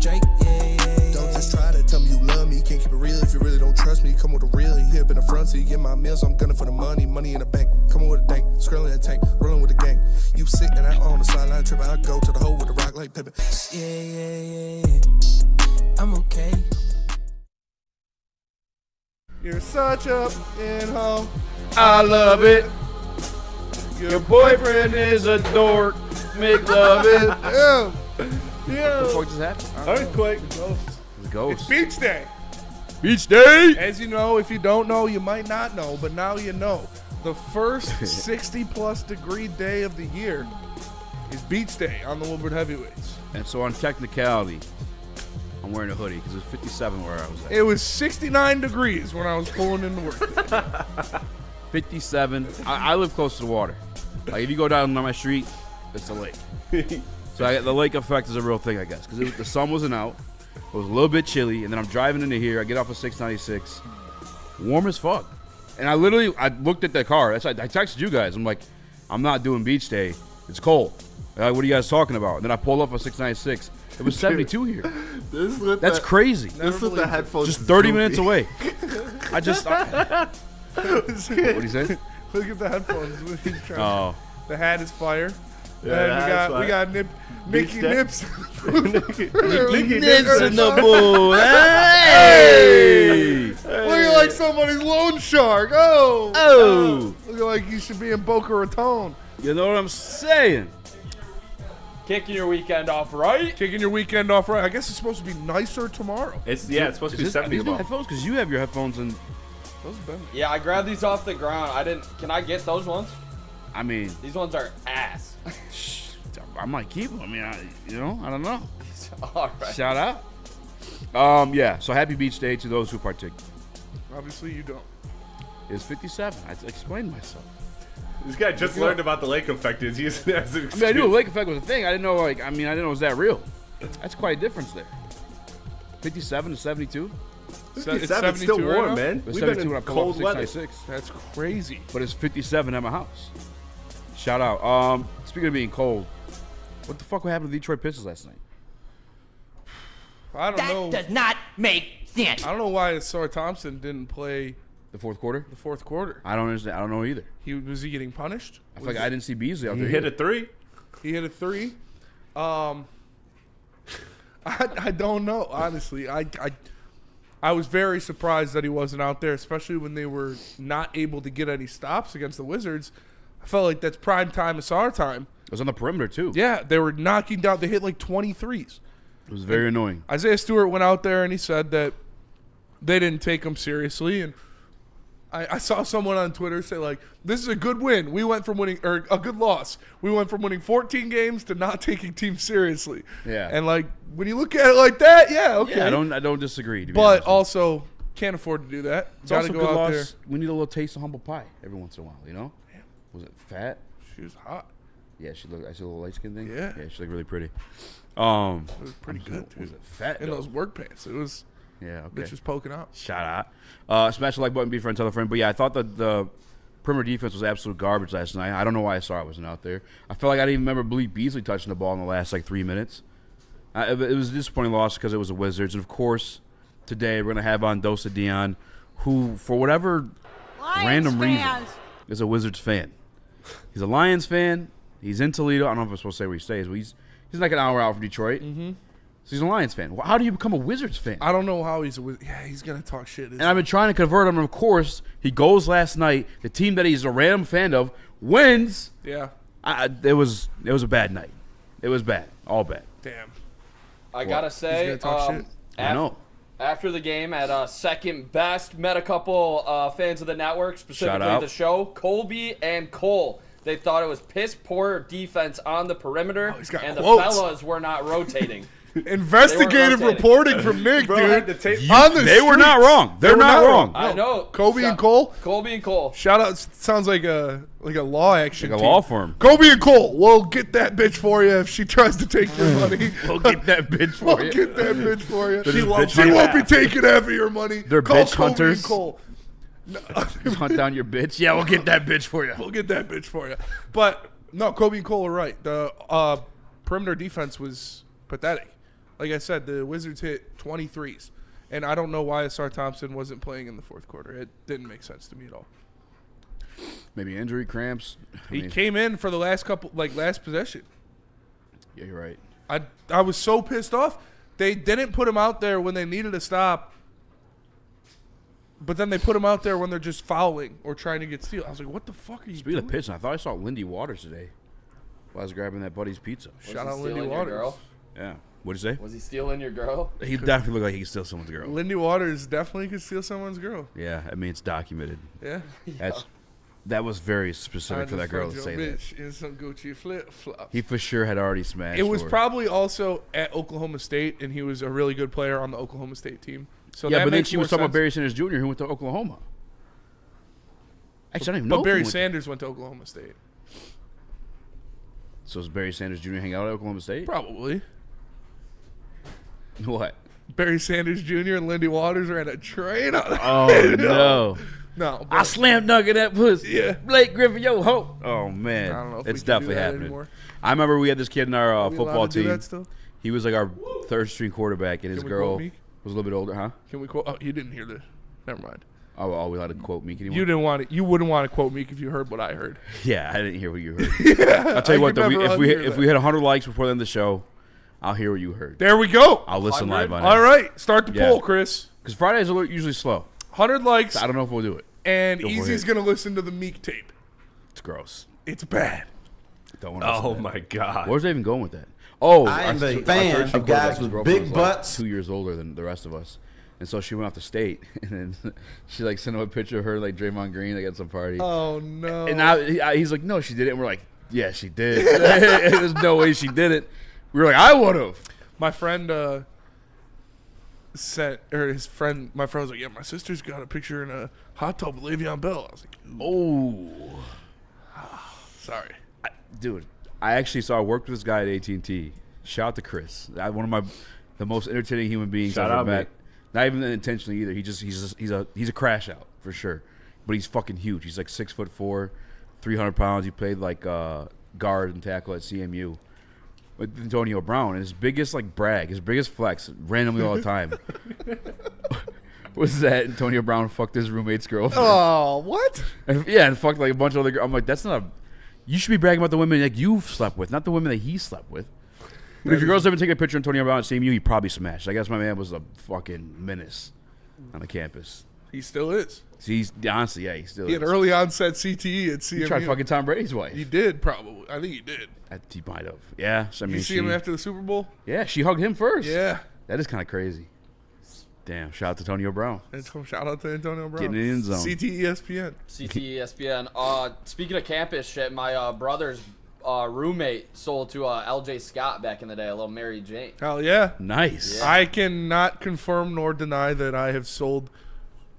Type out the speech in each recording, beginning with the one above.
Drake, yeah. Don't just try to tell me you love me. Can't keep it real if you really don't trust me. Come with a real, you hip in the front seat. Get my meals, I'm gunning for the money. Money in the bank. Come on with a dank. Skrilling in a tank. Rolling with the gang. You sit and I on the sideline tripping. I go to the hole with the rock like Pippin. Yeah. I'm okay. You're such a in-home. I love it. Your boyfriend is a dork. Make love it. Yeah. What the fuck just happened? Earthquake. The ghost. It's beach day. Beach day. As you know, if you don't know, you might not know, but now you know. The first 60-plus degree day of the year is beach day on the Woodward Heavyweights. And so on technicality, I'm wearing a hoodie because it was 57 where I was at. It was 69 degrees when I was pulling into work. 57. I live close to the water. Like if you go down my street, it's a lake. So the lake effect is a real thing, I guess, because the sun wasn't out. It was a little bit chilly, and then I'm driving into here. I get off of 696, warm as fuck. And I looked at the car. I texted you guys. I'm like, I'm not doing beach day. It's cold. What are you guys talking about? And then I pulled up on 696. It was 72 here. That's crazy. This is the headphones. Just 30 minutes away. What do you say? Look at the headphones. Oh. The hat is fire. Yeah, and we got Nicky Day. Nips. Nicky Nips in the bull. Hey! Looking like somebody's loan shark. Oh. Looking like you should be in Boca Raton. You know what I'm saying? Kicking your weekend off right. Taking your weekend off right. I guess it's supposed to be nicer tomorrow. It's supposed to be 70 These above. headphones? Because you have your headphones and Those have been. Yeah, I grabbed these off the ground. Can I get those ones? I mean, These ones are ass. I might keep them. I mean, I don't know. All right. Shout out. Yeah. So happy beach day to those who partake. Obviously, you don't. It's 57. I explained myself. This guy just learned about the lake effect. He's using it as an excuse. I mean, I knew a lake effect was a thing. I didn't know. I didn't know it was that real. That's quite a difference there. 57 to 72. It's 57, still right warm, now? man. It was We've been 72 when I in pulled up cold weather. 696. That's crazy. But it's 57 at my house. Shout out. Speaking of being cold, what the fuck happened to the Detroit Pistons last night? I don't know. That does not make sense. I don't know why Sar Thompson didn't play The fourth quarter? the fourth quarter. I don't understand. I don't know either. Was he getting punished? I feel like I didn't see Beasley out He there. hit either. a 3. He hit a 3. I don't know, honestly. I was very surprised that he wasn't out there, especially when they were not able to get any stops against the Wizards. I felt like that's prime time Sar time. It was on the perimeter, too. Yeah, they were knocking down. They hit like 23s. It was very annoying. Isaiah Stewart went out there and he said that they didn't take him seriously. And I saw someone on Twitter say, like, this is a good win. We went from winning, or a good loss. We went from winning 14 games to not taking teams seriously. Yeah. And, like, when you look at it like that, yeah, okay. Yeah, I don't disagree. To be But honest with you. also, can't afford to do that. It's Got to also go good out loss. there. We need a little taste of humble pie every once in a while, you know? Was it fat? She was hot. Yeah, she looked. I see a little light skin thing. Yeah. She looked really pretty. It was pretty good, too. Was it fat? In though? those work pants. It was, Yeah. Okay. bitch was poking out. Shout out. Smash the like button, be a friend, tell a friend. But yeah, I thought that the perimeter defense was absolute garbage last night. I don't know why I saw it wasn't out there. I felt like I didn't even remember Malik Beasley touching the ball in the last 3 minutes. It was a disappointing loss because it was the Wizards, and of course, today we're gonna have on Dose of Dion, who for whatever random reason is a Wizards fan. He's a Lions fan. He's in Toledo. I don't know if I'm supposed to say where he stays, but he's like an hour out from Detroit. Mm-hmm. So he's a Lions fan. Well, how do you become a Wizards fan? I don't know how he's he's going to talk shit. And I've been trying to convert him. And of course, he goes last night. The team that he's a random fan of wins. Yeah. It was a bad night. It was bad. All bad. Damn. I gotta say, He's gonna talk shit. I know. After the game at second best, met a couple fans of the network, specifically out. the show, Colby and Cole. They thought it was piss poor defense on the perimeter, he's got and quotes. the fellas were not rotating. Investigative rotating. reporting from Nick, Bro, dude. had the tape- On the They were streets. not wrong. They're They were not not wrong. I know. Kobe and Cole. Colby and Cole. Shout out. Sounds like a law action. Like a team. law firm. Kobe and Cole. We'll get that bitch for you if she tries to take your money. We'll get that bitch for We'll you. get that bitch for you. She won't She won't be taking half of your money. They're Call bitch Kobe hunters. and Cole. No, Just hunt down your bitch. Yeah, we'll get that bitch for you. we'll get that bitch for you. But no, Kobe and Cole are right. The perimeter defense was pathetic. Like I said, the Wizards hit 23s. And I don't know why Asar Thompson wasn't playing in the fourth quarter. It didn't make sense to me at all. Maybe injury, cramps. He came in for the last possession. Yeah, you're right. I was so pissed off. They didn't put him out there when they needed a stop. But then they put him out there when they're just fouling or trying to get steal. I was like, what the fuck are you Speaking doing? of pitching, I thought I saw Lindy Waters today while I was grabbing that buddy's pizza. Shout Was out he Lindy stealing your Waters. girl? Yeah. What'd you say? Was he stealing your girl? He definitely looked like he could steal someone's girl. Lindy Waters definitely could steal someone's girl. Yeah, I mean, it's documented. Yeah. That was very specific for that girl to say that. Bitch in some Gucci flip flops. He for sure had already smashed. It was for her. probably also at Oklahoma State, and he was a really good player on the Oklahoma State team. So Yeah, that but then makes she more was talking about sense. Barry Sanders Jr., who went to Oklahoma. Actually, I don't even know. But if he Barry went- Sanders went to Oklahoma State. So is Barry Sanders Jr. hang out at Oklahoma State? Probably. What? Barry Sanders Jr. and Lindy Waters are in a train. Oh, no. No. I but slam dunking that pussy. Yeah. Blake Griffin, yo, ho. Oh, man. I don't know if it's we can do definitely that happening. anymore. I remember we had this kid in our Are we allowed football to do team. that still? He was like our third string quarterback, and his Can we girl quote Meek? was a little bit older, huh? Can we quote? Oh, you didn't hear this. Never mind. Oh, are we allowed to quote Meek anymore? You didn't want it. You wouldn't want to quote Meek if you heard what I heard. Yeah, I didn't hear what you heard. I'll tell you what, though, could never if we unhear hit 100 likes before the end of the show, I'll hear what you heard. There we go. I'll listen 100? live on All it. right. Start the Yeah. poll, Chris. Because Fridays are usually slow. 100 likes, So I don't know if we'll do it. and Go for Easy's it. going to listen to the Meek tape. It's gross. It's bad. Don't want to Oh my god. Where's they even going with that? Oh, I am our- a our fan third string of guys quarterback's with girlfriend big was, butts. 2 years older than the rest of us. And so she went off to state, and then she like sent him a picture of her like Draymond Green like at some party. Oh, no. And now he's like, no, she did it. And we're like, yeah, she did. There's no way she did it. We were like, I would have. My friend sent, or his friend, my friend was like, yeah, my sister's got a picture in a hot tub with Le'Veon Bell. I was like, Oh, sorry. dude, I actually saw I worked with this guy at AT&T. Shout out to Chris. One of the most entertaining human beings Shout I've ever out, met. mate. Not even intentionally either. He's a crash out for sure. But he's fucking huge. He's like 6'4", 300 pounds. He played like guard and tackle at CMU with Antonio Brown. And his biggest like brag, his biggest flex, randomly all the time, was that Antonio Brown fucked his roommate's girlfriend. Oh, what? And fucked like a bunch of other girls. I'm like, that's not a. You should be bragging about the women like you've slept with, not the women that he slept with. But if your girls ever take a picture of Antonio Brown at CMU, he probably smashed. I guess my man was a fucking menace on the campus. He still is. He's honestly, yeah, he still He had is. early onset CTE at CMU. He tried fucking Tom Brady's wife. He did, probably. I think he did. He might have. Yeah, I mean, You see him after the Super Bowl? yeah, she hugged him first. Yeah. That is kind of crazy. Damn, shout out to Antonio Brown. And so shout out to Antonio Brown. Getting in the end zone. CTESPN. CTESPN. Speaking of campus shit, my brother's roommate sold to LJ Scott back in the day, a little Mary Jane. Hell yeah. Nice. Yeah. I cannot confirm nor deny that I have sold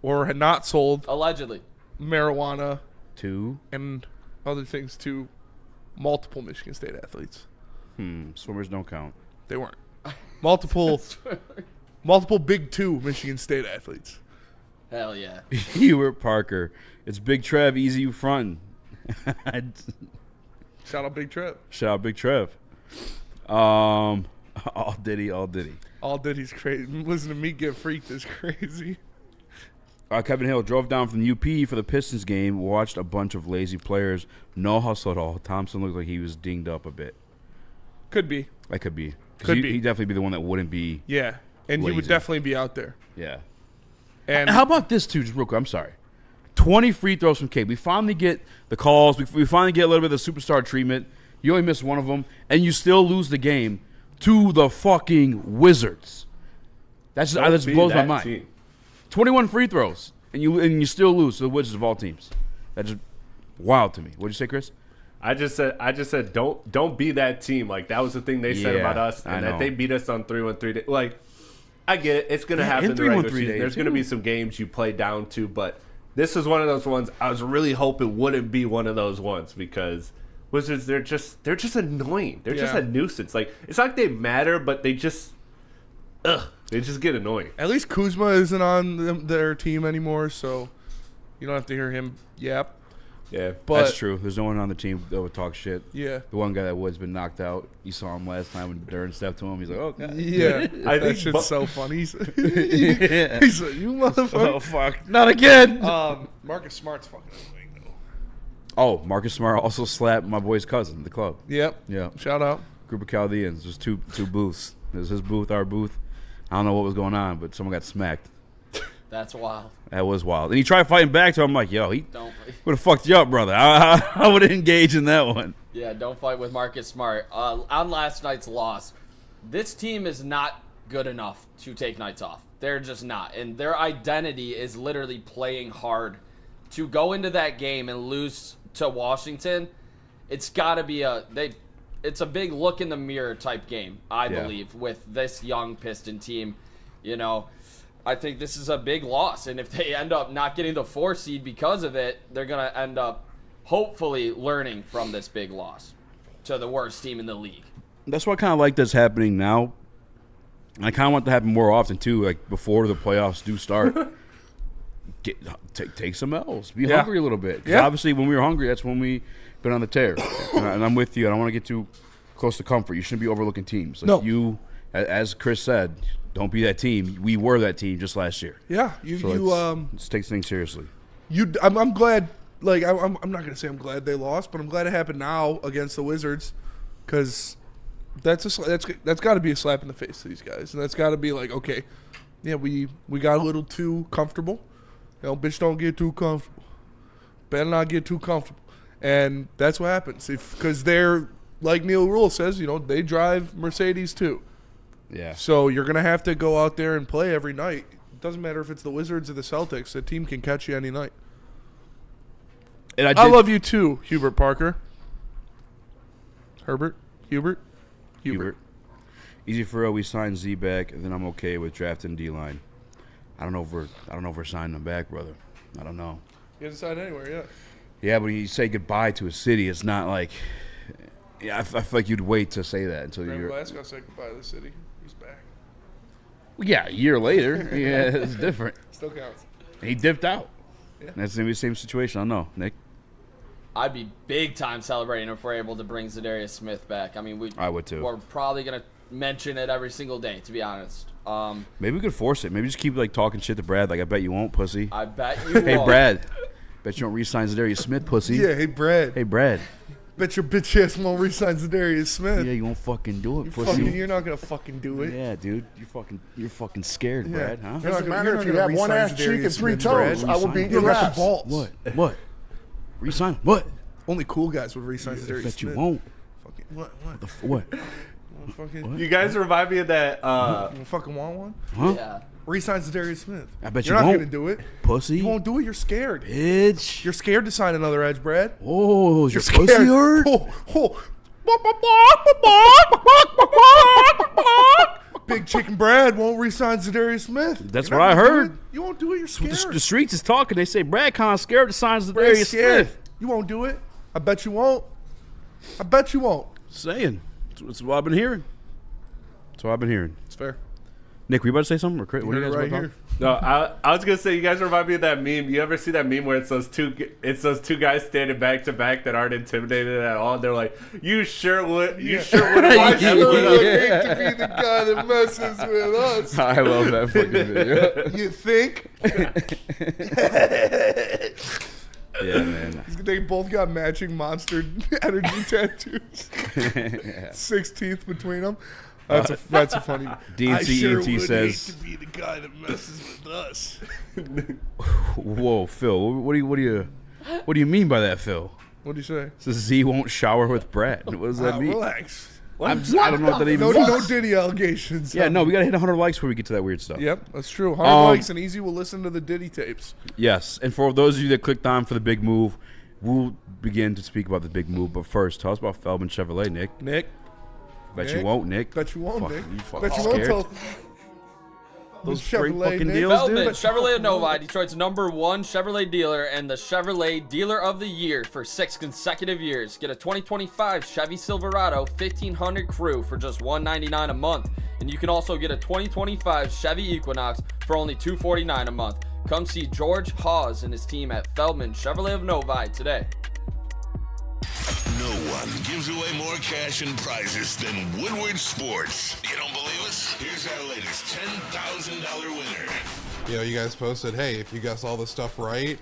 or had not sold Allegedly. marijuana 2. and other things to multiple Michigan State athletes. Swimmers don't count. They weren't. Multiple Big Two Michigan State athletes. Hell yeah. Hewart Parker. It's Big Trev, Eazy, you frontin'. Shout out Big Trev. Shout out Big Trev. All Diddy. All Diddy's crazy. Listen to me get freaked is crazy. Kevin Hill drove down from the UP for the Pistons game, watched a bunch of lazy players, no hustle at all. Thompson looked like he was dinged up a bit. Could be. That could be. 'Cause Could be. He'd definitely be the one that wouldn't be. Yeah. And he would Lazy. definitely be out there. Yeah. And How about this, too, just real quick? I'm sorry. 20 free throws from Cade. We finally get the calls. We finally get a little bit of the superstar treatment. You only miss one of them, and you still lose the game to the fucking Wizards. That just blows my mind. Team. 21 free throws, and you still lose to the Wizards of all teams. That's just wild to me. What'd you say, Chris? I just said don't be that team. Like that was the thing they said Yeah, about us, I and know. that they beat us on 3-1-3 days. Like I get it, it's gonna Yeah, happen and in the regular 3-1-3 season. days, There's gonna be some games you play down to, but this is one of those ones. I was really hoping wouldn't be one of those ones because Wizards they're just annoying. They're just Yeah. a nuisance. Like it's not like they matter, but they just get annoying. at least Kuzma isn't on their team anymore, so you don't have to hear him yap. Yeah. But That's true. There's no one on the team that would talk shit. Yeah. The one guy that would has been knocked out. You saw him last time when Duran stepped to him. He's like, oh, God. Yeah, I that think shit's so funny. He's like, you Oh, motherfucker. fuck. Not again. Marcus Smart's fucking annoying, though. Oh, Marcus Smart also slapped my boy's cousin, the club. Yep. Yeah. Shout out. Group of Chaldeans. There's two booths. There's his booth, our booth. I don't know what was going on, but someone got smacked. That's wild. That was wild. And he tried fighting back, so I'm like, yo, he Don't. would have fucked you up, brother. I would have engaged in that one. Yeah, don't fight with Marcus Smart. On last night's loss, this team is not good enough to take nights off. They're just not. And their identity is literally playing hard. To go into that game and lose to Washington, it's got to be it's a big look in the mirror type game, I believe, with this young Piston team. You know, I think this is a big loss. And if they end up not getting the 4 seed because of it, they're going to end up hopefully learning from this big loss to the worst team in the league. That's why I kind of like this happening now. And I kind of want that to happen more often, too, like before the playoffs do start. Take some L's. Be hungry a little bit. 'Cause obviously, when we were hungry, that's when we been on the tear. And I'm with you. I don't want to get too close to comfort. You shouldn't be overlooking teams. Like you, as Chris said, don't be that team. We were that team just last year. Yeah. Let's take things seriously. I'm glad. Like I'm not gonna say I'm glad they lost, but I'm glad it happened now against the Wizards, because that's got to be a slap in the face to these guys, and that's got to be like, okay, yeah, we got a little too comfortable. You know, bitch, don't get too comfortable. Better not get too comfortable, and that's what happens because they're like Neil Rule says, you know, they drive Mercedes too. Yeah. So you're gonna have to go out there and play every night. It doesn't matter if it's the Wizards or the Celtics. The team can catch you any night. And I love you too, Hubert Parker. Hubert. Easy for real. We signed Z back, and then I'm okay with drafting D-line. I don't know if we're signing him back, brother. I don't know. You haven't signed anywhere yet. Yeah, but when you say goodbye to a city, it's not like. Yeah, I feel like you'd wait to say that until Brandon you're. Glasgow said goodbye to the city. He's back. Yeah, a year later. Yeah, it's different. Still counts. He dipped out. Yeah. That's gonna be the same situation. I don't know, Nick. I'd be big time celebrating if we're able to bring Zadarius Smith back. I mean, I would too. We're probably gonna mention it every single day, to be honest. Maybe we could force it. Maybe just keep like talking shit to Brad. Like, I bet you won't, pussy. I bet you Hey, won't. Brad. Bet you don't re-sign Zadarius Smith, pussy. Yeah, hey Brad. Hey, Brad. Bet your bitch ass won't resign Zadarius Smith. Yeah, you won't fucking do it, pussy. You're not gonna fucking do it. Yeah, dude. You're fucking scared, Brad, huh? You're Doesn't not matter you're if not you gonna have one re-sign ass cheek and Zadarius 3 Smith, toes. Brad. I will beat You don't your got ass. the balls. What? Resign? What? Only cool guys would resign Zadarius Bet you Smith. won't. Fucking, what? What? Fucking, You guys remind me of that. you fucking want one? Huh? Yeah. Resign Zadarius Smith. I bet You're you not won't. gonna do it. Pussy. You won't do it. You're scared. Bitch. You're scared to sign another edge, Brad. Oh, is your You're pussy scared. hurt? Big Chicken Brad won't resign Zadarius Smith. That's You're what not I gonna do heard. it. You won't do it. You're scared. The streets is talking. They say Brad kind of scared to sign Brad's Zadarius scared. Smith. You won't do it. I bet you won't. I bet you won't. Saying. That's what I've been hearing. That's what I've been hearing. It's fair. Nick, were you about to say something? Or Chris? What You do you heard guys it right about here. No, I was gonna say you guys remind me of that meme. You ever see that meme where it's those two guys standing back to back that aren't intimidated at all? They're like, "You sure would I watch sure would that?" hate to be the guy that messes with us. I love that fucking video. You think? Yeah, man. They both got matching Monster Energy tattoos. 16th between them. That's a funny. DNC says- hate to be the guy that messes with us. Whoa, Phil. What do you mean by that, Phil? What do you say? It says Z won't shower with Brad. What does that mean? Relax. I don't know what that even No means. Diddy allegations. Yeah, no, we gotta hit 100 likes before we get to that weird stuff. Yep, that's true. 100 likes and Eazy will listen to the Diddy tapes. Yes, and for those of you that clicked on for the big move, we'll begin to speak about the big move. But first, tell us about Feldman Chevrolet, Nick. Nick. Bet Nick? you won't, Nick. Bet you won't, Fuck, Nick. you fucking Bet you won't scared? tell. Those great Chevrolet, fucking Nick. deals, Feldman, dude. Chevrolet of Novi, Detroit's #1 Chevrolet dealer and the Chevrolet Dealer of the Year for 6 consecutive years. Get a 2025 Chevy Silverado 1500 Crew for just $199 a month. And you can also get a 2025 Chevy Equinox for only $249 a month. Come see George Hawes and his team at Feldman Chevrolet of Novi today. No one gives away more cash and prizes than Woodward Sports. You don't believe us? Here's our latest $10,000 winner. You know, you guys posted, hey, if you guess all this stuff right,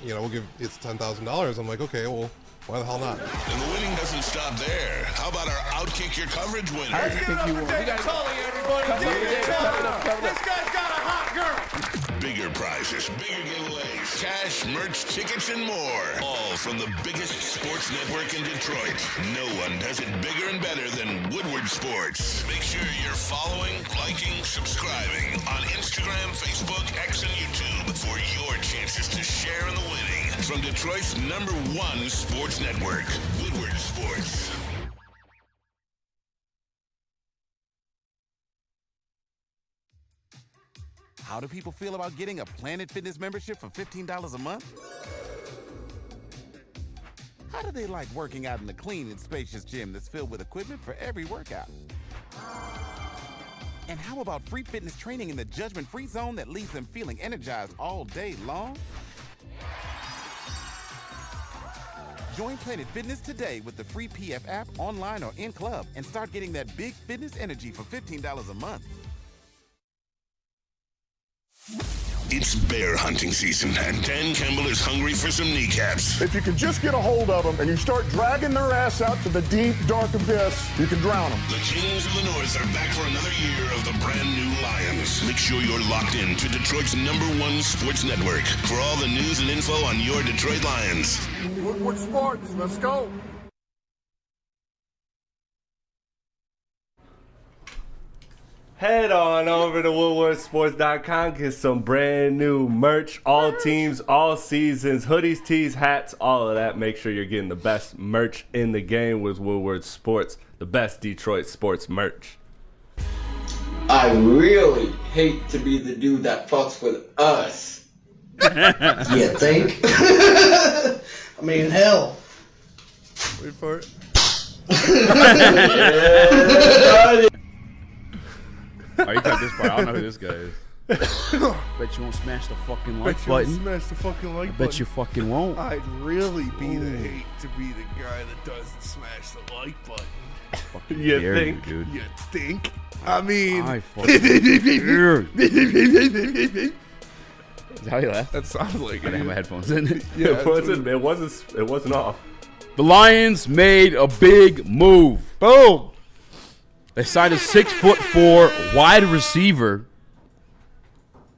we'll give it's $10,000. I'm like, okay, well, why the hell not? And the winning doesn't stop there. How about our Outkick Your Coverage winner? I think you will. This guy's got a hot girl. Bigger prizes, bigger giveaways, cash, merch, tickets, and more. All from the biggest sports network in Detroit. No one does it bigger and better than Woodward Sports. Make sure you're following, liking, subscribing on Instagram, Facebook, X, and YouTube for your chances to share in the winning. From Detroit's #1 sports network, Woodward Sports. How do people feel about getting a Planet Fitness membership for $15 a month? How do they like working out in a clean and spacious gym that's filled with equipment for every workout? And how about free fitness training in the judgment-free zone that leaves them feeling energized all day long? Join Planet Fitness today with the free PF app, online or in club, and start getting that big fitness energy for $15 a month. It's bear hunting season, and Dan Campbell is hungry for some kneecaps. If you can just get a hold of them and you start dragging their ass out to the deep, dark abyss, you can drown them. The Kings of the North are back for another year of the brand new Lions. Make sure you're locked in to Detroit's #1 sports network for all the news and info on your Detroit Lions. Woodward Sports, let's go. Head on over to woodwardsports.com, get some brand new merch, all teams, all seasons, hoodies, tees, hats, all of that. Make sure you're getting the best merch in the game with Woodward Sports, the best Detroit sports merch. I really hate to be the dude that fucks with us. You think? I mean, hell. Wait for it. Oh, you got this part. I don't know who this guy is. Bet you won't smash the fucking like Bet you won't button. smash the fucking like I button. bet you fucking won't. I'd really be the hate to be the guy that doesn't smash the like button. Fucking You dare think? you, dude. You think? I mean, I fucking dare. Is that how you laugh? that sounds like I didn't have my it. headphones in. Yeah, It wasn't off. The Lions made a big move. Boom. They signed a 6'4" wide receiver,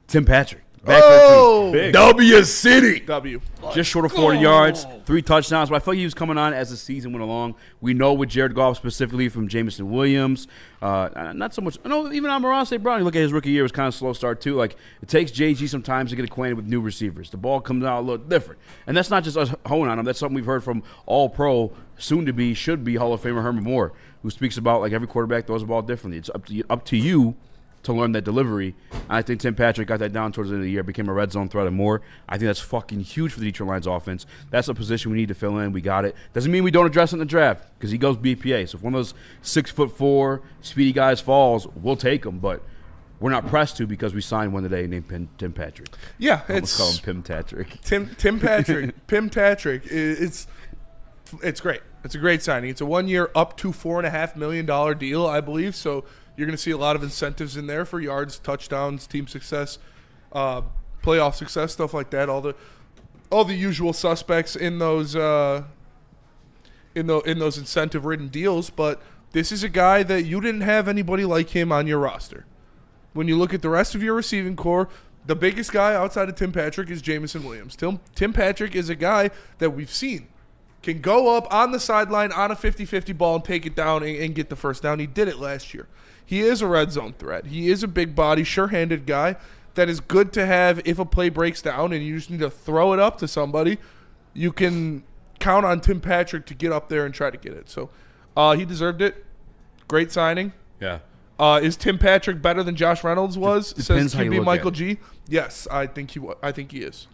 Tim Patrick. Back Oh, Big. W City. W. Just short of 40 yards, 3 touchdowns. But I felt like he was coming on as the season went along. We know with Jared Goff specifically from Jameson Williams. Not so much. No, even Amon-Ra St. Brown. You look at his rookie year, it was kind of a slow start too. Like it takes JG sometimes to get acquainted with new receivers. The ball comes out a little different, and that's not just us honing on him. That's something we've heard from All Pro, soon to be, should be Hall of Famer Herman Moore, who speaks about like every quarterback throws the ball differently. It's up to you to learn that delivery. And I think Tim Patrick got that down towards the end of the year, became a red zone threat and more. I think that's fucking huge for the Detroit Lions offense. That's a position we need to fill in. We got it. Doesn't mean we don't address it in the draft because he goes BPA. So if one of those 6'4" speedy guys falls, we'll take him. But we're not pressed to because we signed one today named Tim Patrick. Yeah, Let's call him it's Pim Patrick. Tim Patrick. Pim Patrick. It's great. It's a great signing. It's a 1 year up to $4.5 million deal, I believe. So you're going to see a lot of incentives in there for yards, touchdowns, team success, playoff success, stuff like that. All the usual suspects in those in those incentive-ridden deals. But this is a guy that you didn't have anybody like him on your roster. When you look at the rest of your receiving core, the biggest guy outside of Tim Patrick is Jameson Williams. Tim Patrick is a guy that we've seen can go up on the sideline on a 50-50 ball and take it down and get the first down. He did it last year. He is a red zone threat. He is a big body, sure-handed guy that is good to have if a play breaks down and you just need to throw it up to somebody. You can count on Tim Patrick to get up there and try to get it. So he deserved it. Great signing. Yeah. Is Tim Patrick better than Josh Reynolds was? Depends Says how you QB look Michael at G. Yes, I think he is.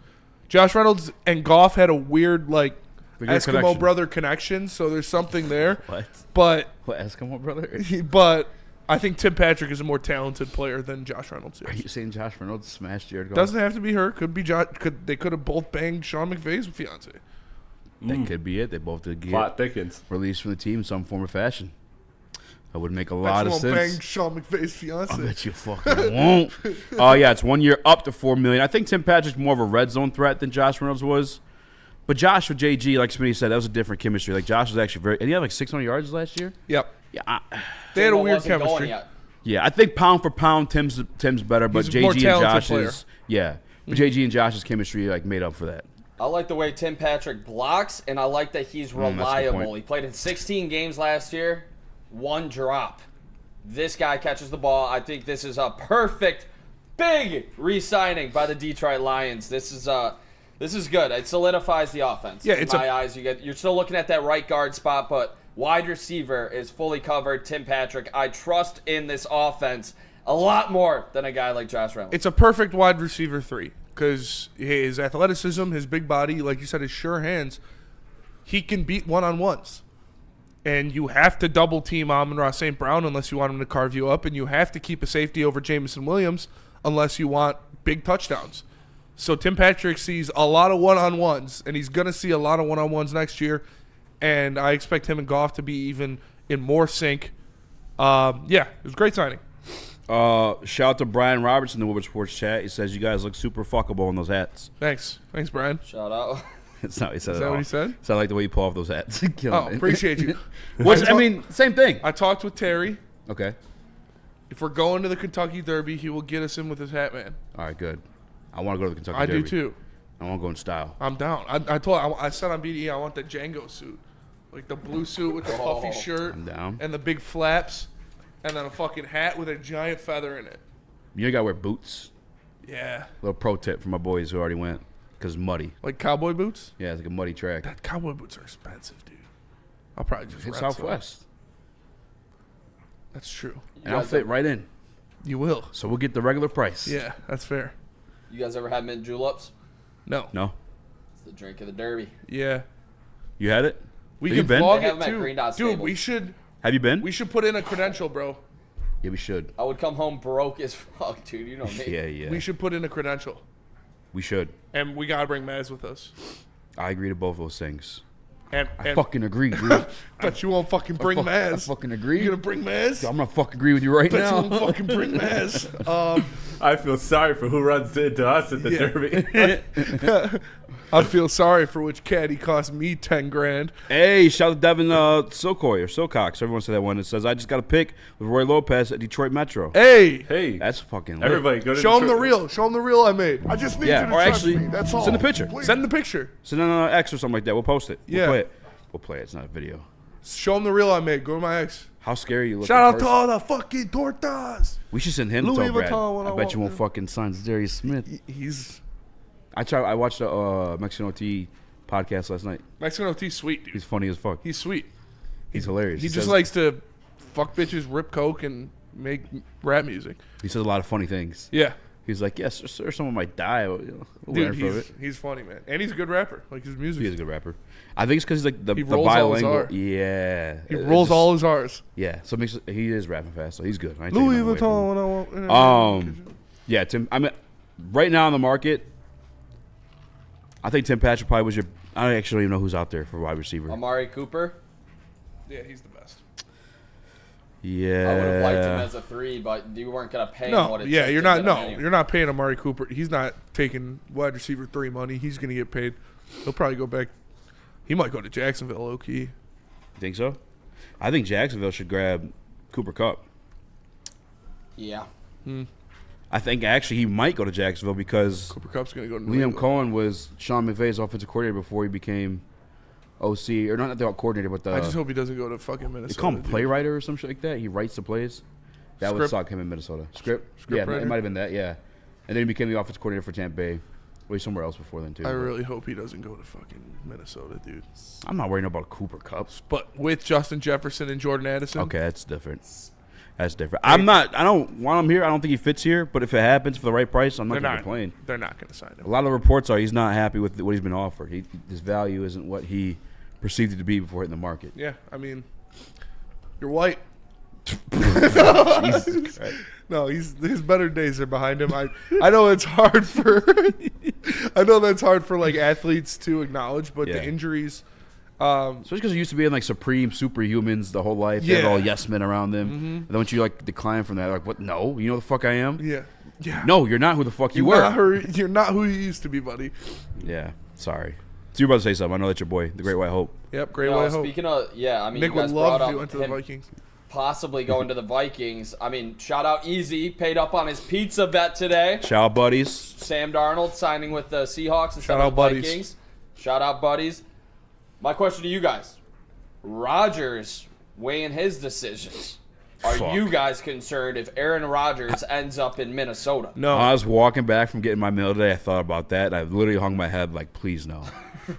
Josh Reynolds and Goff had a weird Eskimo connection. brother connection, so there's something there. What? But What, Eskimo brother? but I think Tim Patrick is a more talented player than Josh Reynolds Are is. you saying Josh Reynolds smashed Jared Goff? Doesn't have to be her. Could be Josh. They could have both banged Sean McVay's fiance. That could be it. They both did Plot get thickens. released from the team in some form or fashion. That would make a Bet lot you of won't bang sense. Sean McVay's fiance. I bet you fucking won't. Oh, yeah, it's 1 year up to $4 million. I think Tim Patrick's more of a red zone threat than Josh Reynolds was. But Josh with JG, like Smitty said, that was a different chemistry. Like, Josh was actually and he had like 600 yards last year? Yep. Yeah. They had a Jimbo weird wasn't going chemistry. yet. Yeah, I think pound for pound, Tim's better, but He's a more JG and talented Josh's but JG and Josh's chemistry like made up for that. I like the way Tim Patrick blocks, and I like that he's that's a good reliable. point. He played in 16 games last year, 1 drop. This guy catches the ball. I think this is a perfect, big re-signing by the Detroit Lions. This is good. It solidifies the offense. Yeah, in my eyes. You're still looking at that right guard spot, but wide receiver is fully covered. Tim Patrick, I trust in this offense a lot more than a guy like Josh Reynolds. It's a perfect wide receiver 3 because his athleticism, his big body, like you said, his sure hands, he can beat one-on-ones. And you have to double team Amon-Ra St. Brown unless you want him to carve you up, and you have to keep a safety over Jamison Williams unless you want big touchdowns. So Tim Patrick sees a lot of one-on-ones, and he's going to see a lot of one-on-ones next year. And I expect him and Goff to be even in more sync. It was a great signing. Shout out to Brian Robertson in the Woodward Sports chat. He says you guys look super fuckable in those hats. Thanks, Brian. Shout out. It's not. He said Is that what he said? So I like the way you pull off those hats. Oh, appreciate you. I mean, same thing. I talked with Terry. Okay. If we're going to the Kentucky Derby, he will get us in with his hat, man. All right, good. I want to go to the Kentucky I Derby. do too. I want to go in style. I'm down. I said on BDE I want the Django suit, like the blue suit with the puffy shirt I'm down. and the big flaps, and then a fucking hat with a giant feather in it. You gotta wear boots. Yeah, Little pro tip for my boys who already went, because it's muddy. like cowboy boots. Yeah, it's like a muddy track. That cowboy boots are expensive, dude. I'll probably just Hit rent some. Southwest. That's true. And I'll fit right in. You will. So we'll get the regular price. Yeah, that's fair. You guys ever had mint juleps? No. No? It's the drink of the Derby. Yeah. You had it? We Have you can been? vlog They have it them at too, Green Dot dude. Stables. Have you been? We should put in a credential, bro. Yeah, we should. I would come home broke as fuck, dude. You know me. Yeah. We should put in a credential, We should. and we gotta bring Maz with us. I agree to both those things. And I fucking agree, dude. bet you won't fucking bring I Maz. fucking agree. You gonna bring Maz? I'm gonna fucking agree with you right Bet now. you won't fucking bring Maz. I feel sorry for who runs into us at the Derby. I feel sorry for which caddy cost me $10,000. Hey, shout out to Devin Silcoy or Silcox. Everyone said that one. It says, I just got a pick with Roy Lopez at Detroit Metro. Hey, Hey, That's fucking lit. everybody go to show him the Detroit. reel. Show him the reel I made. I just need Yeah, you to or trust actually, me. That's all. send the picture. Please. Send the picture. Send it on X or something like that. We'll post it. Yeah. We'll play it. We'll play it. It's not a video. Show him the reel I made. Go to my ex. How scary you look. Shout in out to person. all the fucking tortas. We should send him Louis to Brad. Vuitton when I I bet you walk won't in. fucking sign Darius Smith. He's I watched the Mexican OT podcast last night. Mexican OT sweet, dude. He's funny as fuck. He's sweet. He's hilarious. He just says- likes to fuck bitches, rip coke, and make rap music. He says a lot of funny things. Yeah. He's like, yes, sir, someone might die. We'll learn Dude, from it. he's funny, man. And he's a good rapper. Like his music. He is a good rapper. I think it's because he's like the He rolls all his bilingual. R. Yeah. He rolls all his R's. Yeah. So it makes he is rapping fast, so he's good. I ain't Louis taking nothing away from Vuitton him. when I walk. Yeah, Tim. I mean, right now on the market, I think Tim Patrick probably was your. I actually don't even know who's out there for wide receiver. Amari Cooper. Yeah, he's the best. Yeah. I would have liked him as a 3, but you weren't gonna pay him No, what it yeah, took you're to not. get No, him. you're not paying Amari Cooper. He's not taking wide receiver 3 money. He's gonna get paid. He'll probably go back. He might go to Jacksonville, low key. Think so? I think Jacksonville should grab Cooper Kupp. Yeah. I think actually he might go to Jacksonville because Cooper Kupp's gonna go to New Liam England. Cohen was Sean McVay's offensive coordinator before he became OC, or not the coordinator, but the I just hope he doesn't go to fucking Minnesota. they call him a dude. playwright or some shit like that. He writes the plays. That would Script? suck him in Minnesota. Script yeah, writer? it might have been that. Yeah, and then he became the offensive coordinator for Tampa Bay. Well, he's somewhere else before then too. I but really hope he doesn't go to fucking Minnesota, dude. I'm not worrying about Cooper Kupp. But with Justin Jefferson and Jordan Addison, Okay, that's different. That's different. I'm not. I don't want him here. I don't think he fits here. But if it happens for the right price, I'm not they're going to not. complain. They're not gonna sign A him. lot of the reports are he's not happy with what he's been offered. His value isn't what he perceived it to be before hitting the market. Yeah, I mean, you're white. Jesus Christ. No, his better days are behind him. I know it's hard for I know that's hard for like athletes to acknowledge, but the injuries, especially because he used to be in like supreme superhumans the whole life. They had all yes men around them. And then once you like decline from that, like what? No, you know the fuck I am. Yeah. No, you're not who the fuck you were. You're not who you used to be, buddy. Yeah. Sorry. So you're about to say something. I know that's your boy, the Great White Hope. Yep, Great White Hope. Speaking of, I mean, Nick you guys would love brought if he up went to the him Vikings. possibly going to the Vikings. I mean, shout out Eazy, paid up on his pizza bet today. Shout out, buddies. Sam Darnold signing with the Seahawks instead Shout of out, the buddies. Vikings. Shout out, buddies. My question to you guys: Rodgers weighing his decisions. Are you guys concerned if Aaron Rodgers ends up in Minnesota? No. I was walking back from getting my mail today. I thought about that. And I literally hung my head like, please no.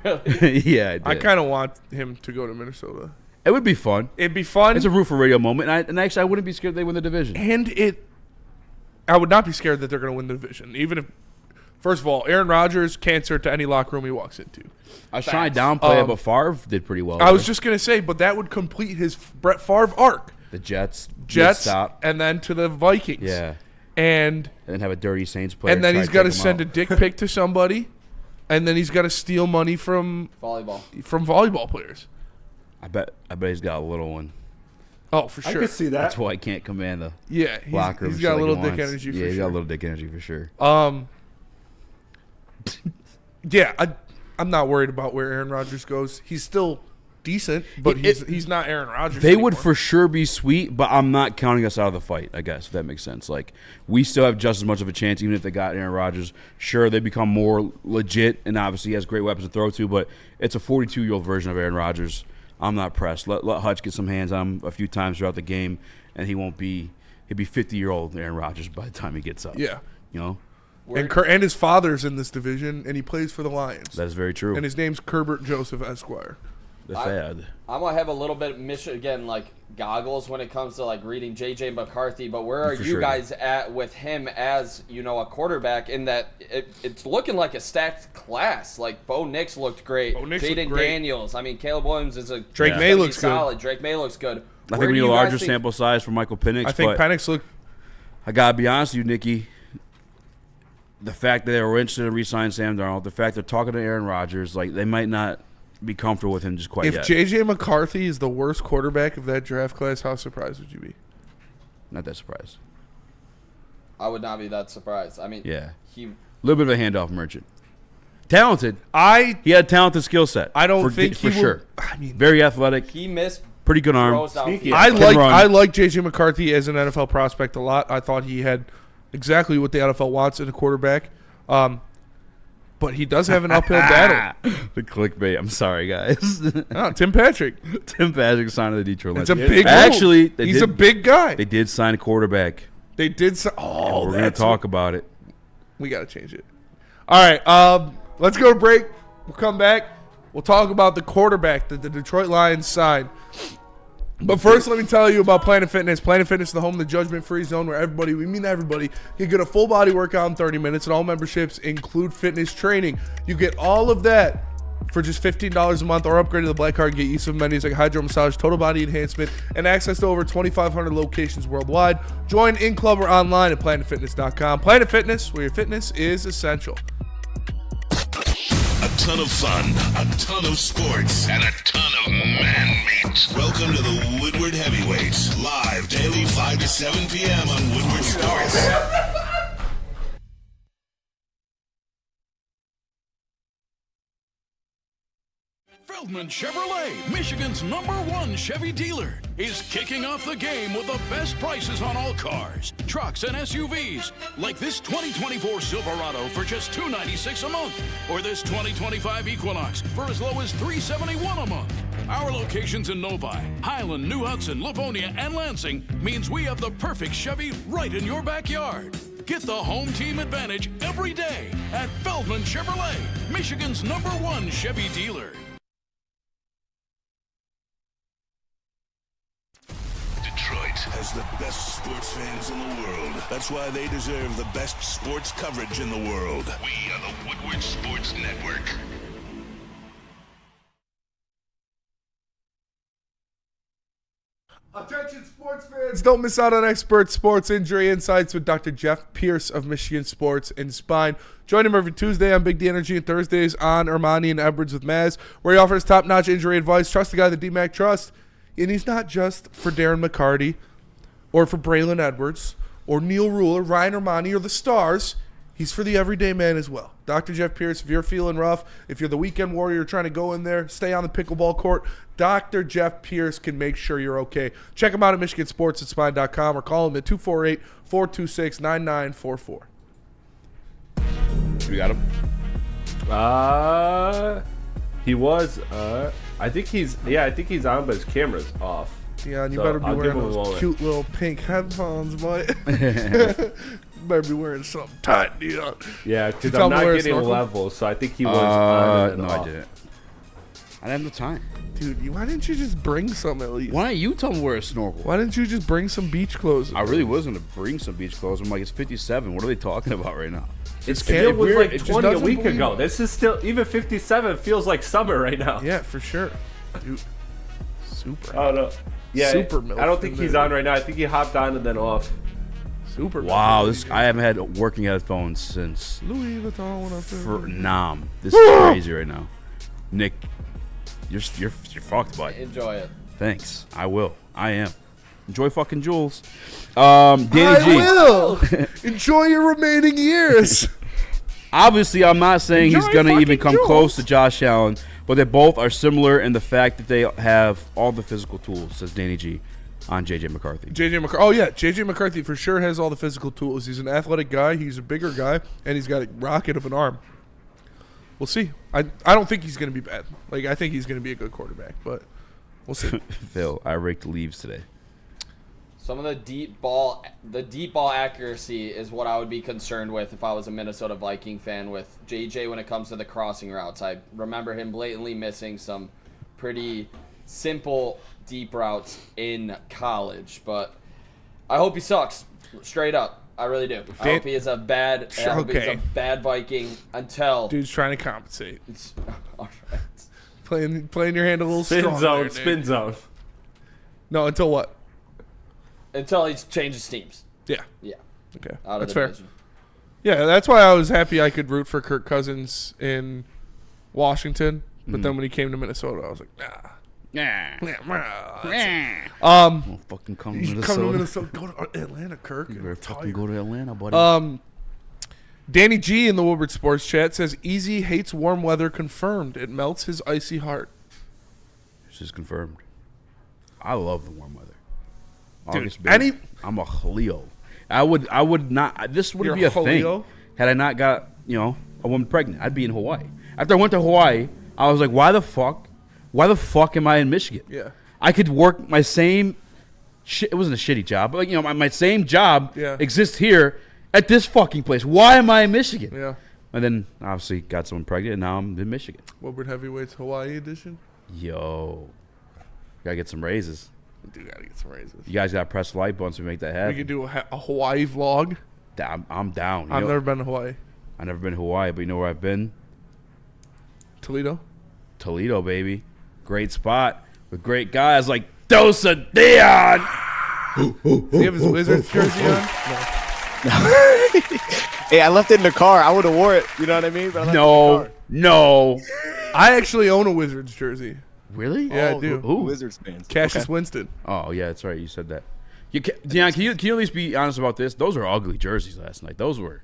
Really? Yeah, I did. I kind of want him to go to Minnesota. It would be fun. It'd be fun. It's a root for radio moment. And actually, I wouldn't be scared they win the division. And I would not be scared that they're going to win the division. Even if, first of all, Aaron Rodgers, cancer to any locker room he walks into. I was trying to downplay it, but Favre did pretty well. I was just going to say, but that would complete his Brett Favre arc. The Jets, stop, and then to the Vikings. Yeah. And then have a dirty Saints player. And then he's got to send a a dick pic to somebody. And then he's got to steal money from volleyball players. I bet he's got a little one. Oh, for sure. I could see that. That's why I can't command the locker room. He's got a little dick energy for sure. Yeah, he's got a little dick energy for sure. Yeah, I'm not worried about where Aaron Rodgers goes. He's still decent, but he's not Aaron Rodgers They anymore. would for sure be sweet, but I'm not counting us out of the fight, I guess, if that makes sense. Like, we still have just as much of a chance, even if they got Aaron Rodgers. Sure, they become more legit, and obviously he has great weapons to throw to, but it's a 42-year-old version of Aaron Rodgers. I'm not pressed. Let Hutch get some hands on him a few times throughout the game, and he'll be 50-year-old Aaron Rodgers by the time he gets up. Yeah. You know? And his father's in this division, and he plays for the Lions. That is very true. And his name's Kerbert Joseph Esquire. The Thad. I'm gonna have a little bit of Michigan goggles when it comes to reading JJ McCarthy, but where are you guys at with him as a quarterback? In that it's looking like a stacked class. Like Bo Nix looked great, Jaden Daniels. I mean, Caleb Williams is Drake May looks solid. good. Drake May looks good. I think we need a larger sample size for Michael Penix. I think Penix looked. I gotta be honest with you, Nikki. The fact that they were interested in re-signing Sam Darnold, the fact they're talking to Aaron Rodgers, they might not be comfortable with him just quite yet. If J.J. McCarthy is the worst quarterback of that draft class, how surprised would you be? Not that surprised. I would not be that surprised. I mean, yeah, he a little bit of a handoff merchant. Talented. He had a talented skill set. I don't think for he sure. I mean, very athletic. He missed pretty good arm. I like J.J. McCarthy as an NFL prospect a lot. I thought he had exactly what the NFL wants in a quarterback. But he does have an uphill battle. The clickbait. I'm sorry, guys. Tim Patrick. Tim Patrick signed to the Detroit Lions. It's a big Actually, he's a big guy. They did sign a quarterback. They did. We're going to talk about it. We got to change it. All right. Let's go to break. We'll come back. We'll talk about the quarterback that the Detroit Lions signed. But first, let me tell you about Planet Fitness. Planet Fitness is the home of the judgment-free zone where everybody can get a full-body workout in 30 minutes, and all memberships include fitness training. You get all of that for just $15 a month, or upgrade to the Black Card and get use of menus like hydro massage, total body enhancement, and access to over 2,500 locations worldwide. Join in club or online at planetfitness.com. Planet Fitness, where your fitness is essential. A ton of fun, a ton of sports, and a ton of man meat. Welcome to the Woodward Heavyweights, live daily 5 to 7 p.m. on Woodward Sports. Feldman Chevrolet, Michigan's #1 Chevy dealer, is kicking off the game with the best prices on all cars, trucks, and SUVs, like this 2024 Silverado for just $296 a month, or this 2025 Equinox for as low as $371 a month. Our locations in Novi, Highland, New Hudson, Livonia, and Lansing means we have the perfect Chevy right in your backyard. Get the home team advantage every day at Feldman Chevrolet, Michigan's #1 Chevy dealer. Detroit has the best sports fans in the world. That's why they deserve the best sports coverage in the world. We are the Woodward Sports Network. Attention sports fans, don't miss out on expert sports injury insights with Dr. Jeff Pierce of Michigan Sports and Spine. Join him every Tuesday on Big D Energy and Thursdays on Ermanni and Edwards with Maz, where he offers top-notch injury advice. Trust the guy that DMAC trusts. And he's not just for Darren McCarty or for Braylon Edwards or Neil Rule or Ryan Ermanni or the Stars. He's for the everyday man as well. Dr. Jeff Pierce, if you're feeling rough, if you're the weekend warrior trying to go in there, stay on the pickleball court, Dr. Jeff Pierce can make sure you're okay. Check him out at MichiganSportsAndSpine.com or call him at 248-426-9944. You got him? He was. I think he's on, but his camera's off. Yeah, and you So better be I'll wearing give him a those moment. cute little pink headphones, boy. Better be wearing something tight, Dion. Yeah, because Tell I'm him not to wear a getting snorkel? level, so I think he was on and No, off. I didn't. I didn't have the time. Dude, why didn't you just bring some at least? Why don't you tell me where a snorkel? Why didn't you just bring some beach clothes? I really was going to bring some beach clothes. I'm like, it's 57. What are they talking about right now? It still was like it just 20 a doesn't week believe ago. it. This is still, even 57 feels like summer right now. Yeah, for sure. Dude, super. I don't know. Yeah, Super milk I don't think in he's there. on right now. I think he hopped on and then off. Super. Wow, I haven't had working headphones since Louis Vuitton went up there. for Nam. This is crazy right now. Nick, you're fucked, bud. Enjoy it. Thanks. I will. I am. Enjoy fucking Jules. Danny G. I will. Enjoy your remaining years. Obviously, I'm not saying he's Enjoy going to even fucking come Jules. close to Josh Allen, but they both are similar in the fact that they have all the physical tools, says Danny G, on J.J. McCarthy. Oh, yeah. J.J. McCarthy for sure has all the physical tools. He's an athletic guy. He's a bigger guy. And he's got a rocket of an arm. We'll see. I don't think he's going to be bad. Like, I think he's going to be a good quarterback. But we'll see. Phil, I raked leaves today. Some of the deep ball accuracy is what I would be concerned with if I was a Minnesota Viking fan with JJ when it comes to the crossing routes. I remember him blatantly missing some pretty simple deep routes in college, but I hope he sucks straight up. I really do. I hope he is a bad Viking until Dude's trying to compensate. all right. Playing your hand a little Spin strong zone, there, Nick. spin zone. No, until what? Until he changes teams. Yeah. Yeah. Okay. Out of That's the fair. division. Yeah, that's why I was happy I could root for Kirk Cousins in Washington. But then when he came to Minnesota, I was like, nah. Don't fucking come to You Minnesota. come to Minnesota, go to Atlanta, Kirk. You better You're fucking tired. go to Atlanta, buddy. Danny G in the Woodward Sports Chat says Eazy hates warm weather confirmed. It melts his icy heart. This is confirmed. I love the warm weather. Dude, August, baby. I'm a Leo. I would not. This wouldn't You're be a a thing Leo? had I not got a woman pregnant. I'd be in Hawaii. After I went to Hawaii, I was like, why the fuck am I in Michigan? Yeah. I could work my same. It wasn't a shitty job, but my same job exists here at this fucking place. Why am I in Michigan? Yeah. And then obviously got someone pregnant, and now I'm in Michigan. Woodward Heavyweights Hawaii edition. Yo, gotta get some raises. We do gotta get some raises. You guys gotta press the like button so we make that happen. We could do a Hawaii vlog. I'm down. I've never been to Hawaii. I've never been to Hawaii, but you know where I've been? Toledo, baby. Great spot with great guys like Dose of Dion. Does he have his Wizards jersey on? Hey, I left it in the car. I would have wore it. You know what I mean? But I left it in the car. No. I actually own a Wizards jersey. Really? Yeah, I do. Who? Wizards fans. Cassius Winston. Oh yeah, that's right. You said that. Dion, can you at least be honest about this? Those are ugly jerseys last night. Those were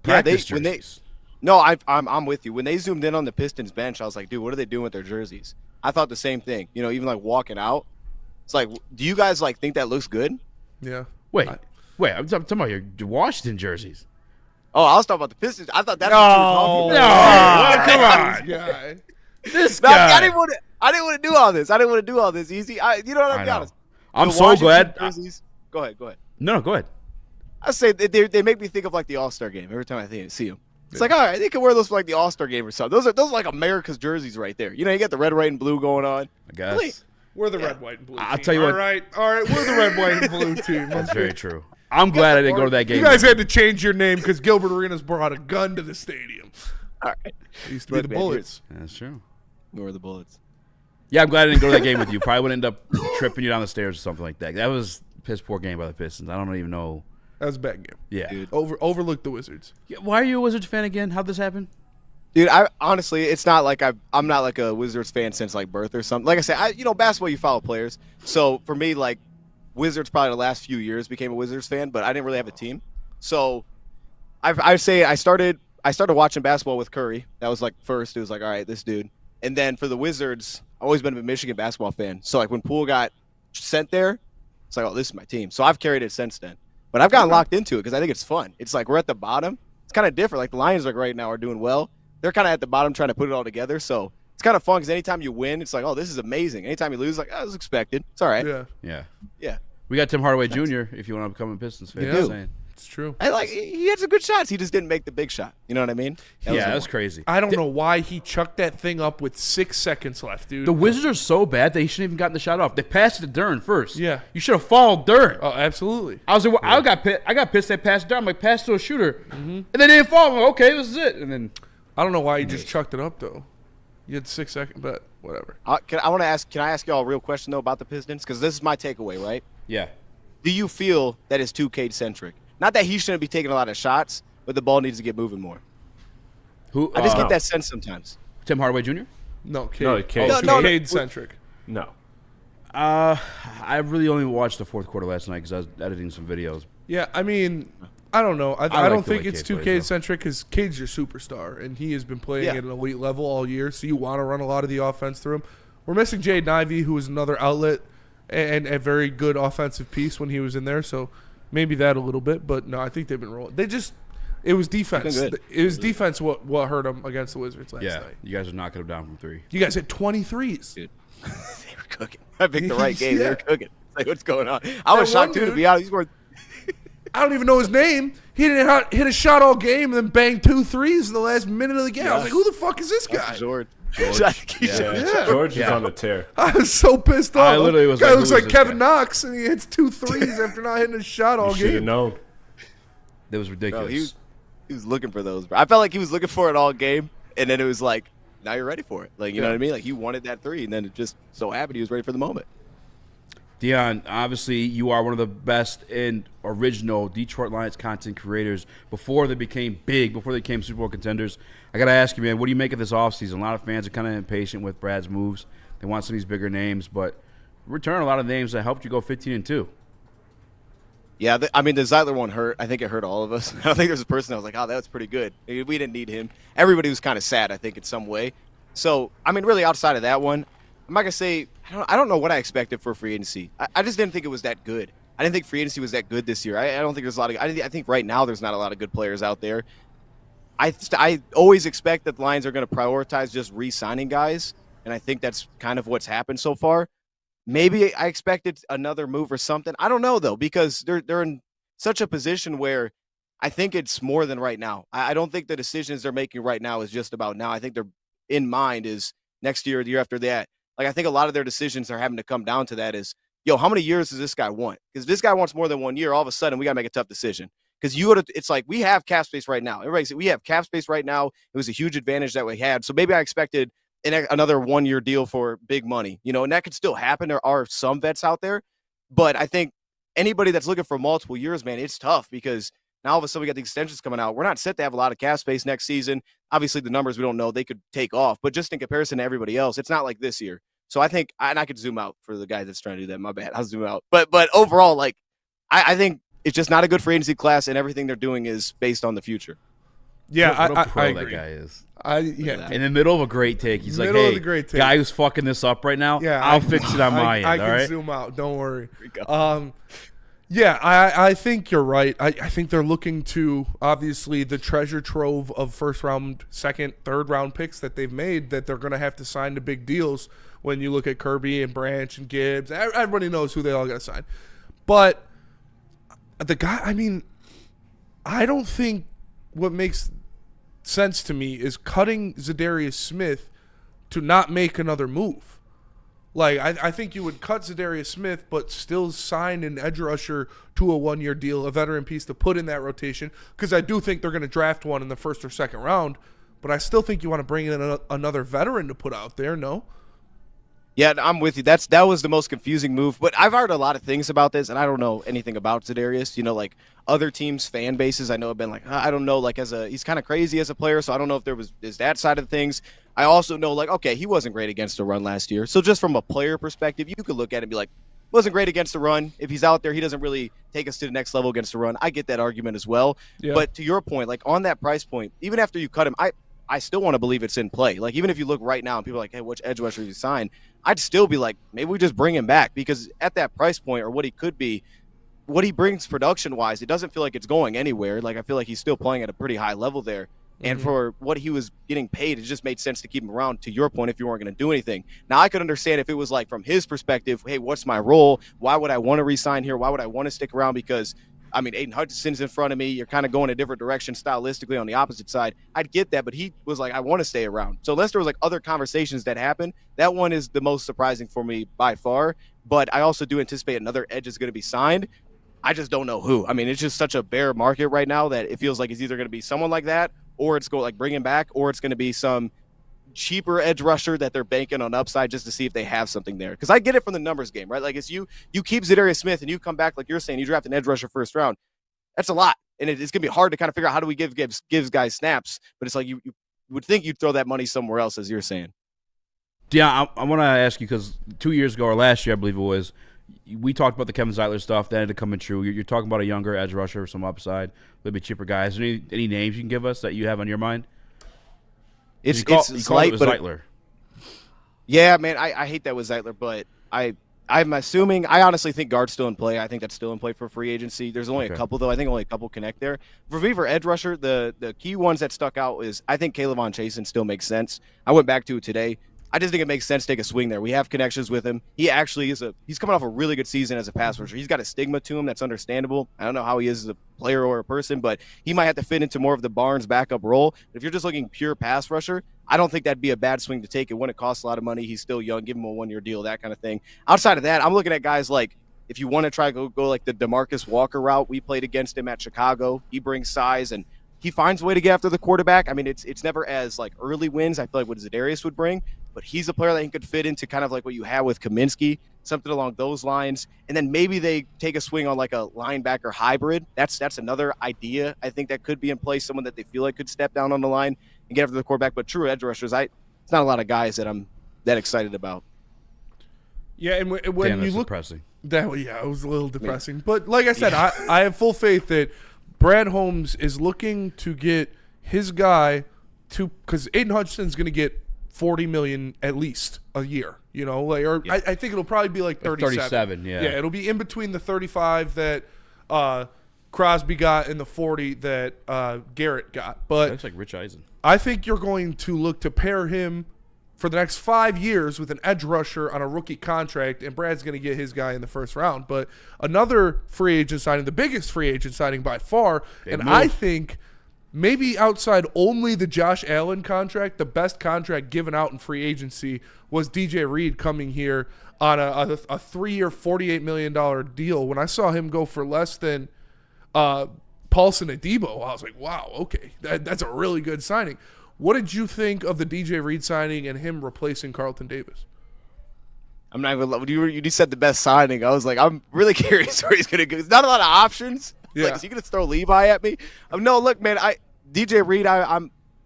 practice jerseys. No, I'm with you. When they zoomed in on the Pistons bench, I was like, dude, what are they doing with their jerseys? I thought the same thing. Even like walking out. It's like, do you guys like think that looks good? Yeah. Wait. I'm talking about your Washington jerseys. Oh, I was talking about the Pistons. I thought that's what you were talking about. Come on. Guy. This No, guy. I didn't want to do all this. I didn't want to do all this easy. You know what? I I'm know. honest. I'm The so Washington glad. jerseys- Go ahead. No, go ahead. I say they make me think of like the All-Star game every time I see them. It's like, all right, they can wear those for like the All-Star game or something. Those are like America's jerseys right there. You got the red, white, and blue going on. I guess. Really? We're the red, white, and blue. I'll team. tell you what. All right. We're the red, white, and blue team. That's very true. I'm glad I didn't go to that game. You guys had to change your name because Gilbert Arenas brought a gun to the stadium. All right. It used to be the Look, man, Bullets. That's true. Where are the Bullets? Yeah, I'm glad I didn't go to that game with you. Probably would end up tripping you down the stairs or something like that. That was a piss poor game by the Pistons. I don't even know. That was a bad game. Yeah. Dude. Overlooked the Wizards. Yeah, why are you a Wizards fan again? How'd this happen? Dude, I honestly, it's not like I'm not like a Wizards fan since like birth or something. Like I said, basketball, you follow players. So for me, like Wizards, probably the last few years became a Wizards fan, but I didn't really have a team. So I started watching basketball with Curry. That was like first. It was like, all right, this dude. And then for the Wizards, I've always been a Michigan basketball fan. So like when Poole got sent there, it's like, oh, this is my team. So I've carried it since then. But I've gotten locked into it because I think it's fun. It's like we're at the bottom. It's kind of different. Like the Lions, like right now, are doing well. They're kind of at the bottom trying to put it all together. So it's kind of fun because anytime you win, it's like, oh, this is amazing. Anytime you lose, like, oh, it was expected. It's all right. Yeah. We got Tim Hardaway Jr. if you want to become a Pistons fan. Yeah, it's true. He had some good shots. He just didn't make the big shot. You know what I mean? That was crazy. I don't know why he chucked that thing up with 6 seconds left, dude. The Wizards are so bad that he shouldn't even gotten the shot off. They passed it to Durant first. Yeah. You should have followed Durant. Oh, absolutely. I was like, well, I got pissed at pass Durant. I'm like, pass to a shooter. And they didn't fall. I'm like, okay, this is it. And then I don't know why he just chucked it up, though. You had 6 seconds, but whatever. Can I ask y'all a real question, though, about the Pistons? Because this is my takeaway, right? Yeah. Do you feel that it's too Cade-centric? Not that he shouldn't be taking a lot of shots, but the ball needs to get moving more. I just get that sense sometimes. Tim Hardaway Jr.? No, Cade. No, Cade. Cade-centric. No. I really only watched the fourth quarter last night because I was editing some videos. Yeah, I mean, I don't know. I like don't the think way it's Cade too plays, Cade-centric because Cade's your superstar, and he has been playing at an elite level all year, so you want to run a lot of the offense through him. We're missing Jaden Ivey, who was another outlet and a very good offensive piece when he was in there, so maybe that a little bit. But, no, I think they've been rolling. It was defense. It was defense what hurt them against the Wizards last night. You guys are knocking them down from 3. You guys had 23s. Dude. They were cooking. I picked the right game. They were cooking. Like, what's going on? I was shocked, too, to be honest. He scored. I don't even know his name. He didn't hit a shot all game and then banged 2 threes in the last minute of the game. I was like, who the fuck is this guy? George. George is on the tear. I was so pissed off. I literally was guy like, looks who is like this Kevin guy? Knox, and he hits 2 threes after not hitting a shot all You should have game. known. That was ridiculous. Bro, he was looking for those. Bro. I felt like he was looking for it all game, and then it was like, now you're ready for it. Like, you know what I mean? Like, he wanted that 3, and then it just so happened he was ready for the moment. Dion, obviously you are one of the best in original Detroit Lions content creators before they became big, before they became Super Bowl contenders. I got to ask you, man, what do you make of this offseason? A lot of fans are kind of impatient with Brad's moves. They want some of these bigger names, but return a lot of names that helped you go 15-2. Yeah, I mean, the Zeitler one hurt. I think it hurt all of us. I don't think there's a person that was like, oh, that was pretty good. We didn't need him. Everybody was kind of sad, I think, in some way. So, I mean, really outside of that one, I'm not going to say I don't know what I expected for free agency. I just didn't think it was that good. I didn't think free agency was that good this year. I don't think there's a lot of I think right now there's not a lot of good players out there. I always expect that the Lions are going to prioritize just re-signing guys, and I think that's kind of what's happened so far. Maybe I expected another move or something. I don't know, though, because they're in such a position where I think it's more than right now. I don't think the decisions they're making right now is just about now. I think they're in mind is next year, the year after that. Like, I think a lot of their decisions are having to come down to that is, yo, how many years does this guy want? Because this guy wants more than 1 year. All of a sudden, we got to make a tough decision. Because it's like we have cap space right now. Everybody said we have cap space right now. It was a huge advantage that we had. So maybe I expected another 1 year deal for big money, and that could still happen. There are some vets out there, but I think anybody that's looking for multiple years, man, it's tough because now all of a sudden we got the extensions coming out. We're not set to have a lot of cap space next season. Obviously, the numbers we don't know, they could take off, but just in comparison to everybody else, it's not like this year. So I think, and I could zoom out for the guy that's trying to do that. My bad. I'll zoom out. But overall, like, I think it's just not a good free agency class, and everything they're doing is based on the future. Yeah, what a pro I that agree. guy is. In the middle of a great take, he's like, "Hey, guy who's fucking this up right now, I'll fix it on my end." I can all right? zoom out. Don't worry. Yeah, I think you're right. I think they're looking to, obviously, the treasure trove of first-round, second, third-round picks that they've made that they're going to have to sign to big deals when you look at Kirby and Branch and Gibbs. Everybody knows who they all got to sign. But the guy, I mean, I don't think what makes sense to me is cutting Zadarius Smith to not make another move. Like, I think you would cut Zadarius Smith, but still sign an edge rusher to a 1 year deal, a veteran piece to put in that rotation, because I do think they're going to draft one in the first or second round, but I still think you want to bring in another veteran to put out there, no? Yeah, I'm with you. That was the most confusing move. But I've heard a lot of things about this, and I don't know anything about Za'Darius. You know, like other teams' fan bases, I know have been like, I don't know, like he's kind of crazy as a player, so I don't know if is that side of things. I also know, like, okay, he wasn't great against the run last year. So just from a player perspective, you could look at it and be like, wasn't great against the run. If he's out there, he doesn't really take us to the next level against the run. I get that argument as well. Yeah. But to your point, like on that price point, even after you cut him, I still want to believe it's in play. Like, even if you look right now and people are like, hey, which edge rusher you sign? I'd still be like, maybe we just bring him back, because at that price point, or what he could be, what he brings production-wise, it doesn't feel like it's going anywhere. Like, I feel like he's still playing at a pretty high level there. And for what he was getting paid, it just made sense to keep him around, to your point, if you weren't going to do anything. Now, I could understand if it was like from his perspective, hey, what's my role? Why would I want to re-sign here? Why would I want to stick around? Because, I mean, Aiden Hutchinson's in front of me. You're kind of going a different direction stylistically on the opposite side. I'd get that, but he was like, I want to stay around. So unless there was like other conversations that happened, that one is the most surprising for me by far. But I also do anticipate another edge is going to be signed. I just don't know who. I mean, it's just such a bear market right now that it feels like it's either going to be someone like that, or it's going like bring him back, or it's going to be some cheaper edge rusher that they're banking on upside just to see if they have something there. Because I get it from the numbers game, right? Like, it's you keep Za'Darius Smith and you come back, like you're saying, you draft an edge rusher first round. That's a lot. And it's going to be hard to kind of figure out how do we give guys snaps. But it's like you would think you'd throw that money somewhere else, as you're saying. Yeah, I want to ask you, because 2 years ago, or last year, I believe it was, we talked about the Kevin Zeitler stuff. That ended up coming true. You're talking about a younger edge rusher, some upside, a little bit cheaper guys. Any names you can give us that you have on your mind? It's light, but Zeitler. Yeah, man, I hate that with Zeitler, but I'm assuming, I honestly think guard's still in play. I think that's still in play for free agency. There's only a couple, though. I think only a couple connect there. For me, for edge rusher, the key ones that stuck out is I think Kayvon Chasen still makes sense. I went back to it today. I just think it makes sense to take a swing there. We have connections with him. He actually he's coming off a really good season as a pass rusher. He's got a stigma to him that's understandable. I don't know how he is as a player or a person, but he might have to fit into more of the Barnes backup role. But if you're just looking pure pass rusher, I don't think that'd be a bad swing to take. It wouldn't cost a lot of money. He's still young. Give him a 1-year deal, that kind of thing. Outside of that, I'm looking at guys like, if you want to try to go like the DeMarcus Walker route, we played against him at Chicago. He brings size and he finds a way to get after the quarterback. I mean, it's never as like early wins, I feel like what Za'Darius would bring, but he's a player that he could fit into kind of like what you have with Kaminsky, something along those lines. And then maybe they take a swing on like a linebacker hybrid. That's another idea. I think that could be in place, someone that they feel like could step down on the line and get after the quarterback. But true edge rushers, it's not a lot of guys that I'm that excited about. Yeah, and when you look, depressing. It was a little depressing. But like I said, I have full faith that Brad Holmes is looking to get his guy to, because Aiden Hutchinson's going to get $40 million at least a year. You know, like, or yeah. I think it'll probably be like 37. Yeah, it'll be in between the 35 that Crosby got and the 40 that Garrett got. But looks like Rich Eisen. I think you're going to look to pair him for the next 5 years with an edge rusher on a rookie contract, and Brad's going to get his guy in the first round. But another free agent signing, the biggest free agent signing by far, I think maybe outside only the Josh Allen contract, the best contract given out in free agency was DJ Reed coming here on a 3-year, $48 million deal. When I saw him go for less than Paulson Adebo, I was like, wow, okay, that's a really good signing. What did you think of the DJ Reed signing and him replacing Carlton Davis? I'm not even. You said the best signing. I was like, I'm really curious where he's going to go. There's not a lot of options. Yeah. Like, is he going to throw Levi at me? No, look, man. DJ Reed.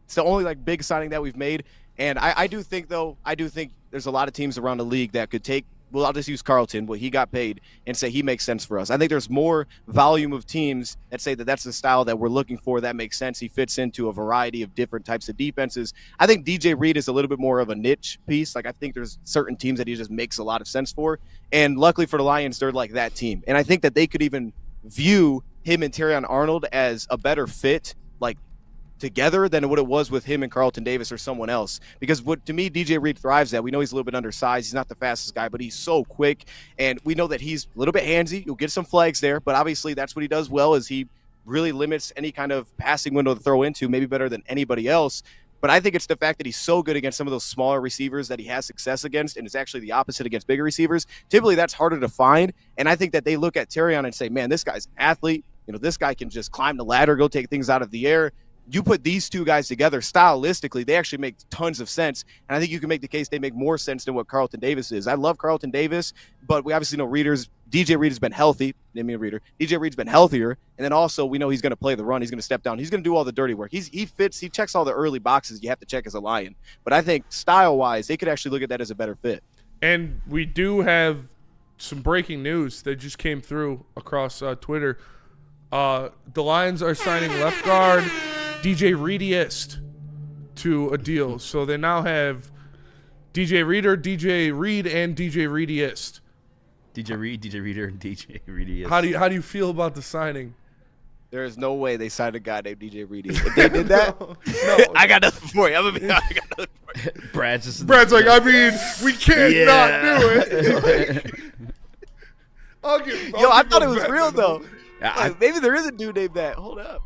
It's the only like big signing that we've made, and I do think there's a lot of teams around the league that could take. Well, I'll just use Carlton, what he got paid, and say he makes sense for us. I think there's more volume of teams that say that that's the style that we're looking for. That makes sense. He fits into a variety of different types of defenses. I think DJ Reed is a little bit more of a niche piece. Like, I think there's certain teams that he just makes a lot of sense for. And luckily for the Lions, they're like that team. And I think that they could even view him and Terrion Arnold as a better fit, like, together than what it was with him and Carlton Davis or someone else. Because what to me DJ Reed thrives at, we know he's a little bit undersized, he's not the fastest guy, but he's so quick, and we know that he's a little bit handsy. You'll get some flags there, but obviously that's what he does well, is he really limits any kind of passing window to throw into, maybe better than anybody else. But I think it's the fact that he's so good against some of those smaller receivers that he has success against, and it's actually the opposite against bigger receivers. Typically that's harder to find, and I think that they look at Terrion and say, man, this guy's an athlete. You know, this guy can just climb the ladder, go take things out of the air. you put these two guys together stylistically, they actually make tons of sense. And I think you can make the case they make more sense than what Carlton Davis is. I love Carlton Davis, but we obviously know DJ Reed has been healthy. DJ Reed's been healthier. And then also we know he's going to play the run. He's going to step down. He's going to do all the dirty work. He checks all the early boxes you have to check as a Lion. But I think style-wise, they could actually look at that as a better fit. And we do have some breaking news that just came through across Twitter. The Lions are signing left guard DJ Reediest to a deal. So they now have DJ Reader, DJ Reed, and DJ Reediest. DJ Reed, DJ Reader, and DJ Reediest. How do you feel about the signing? There is no way they signed a guy named DJ Reedy. If they did that, No. I got nothing for you. I got nothing for you. Brad's like, I mean, we can't not do it. I thought it was real, though. Maybe there is a dude named that. Hold up.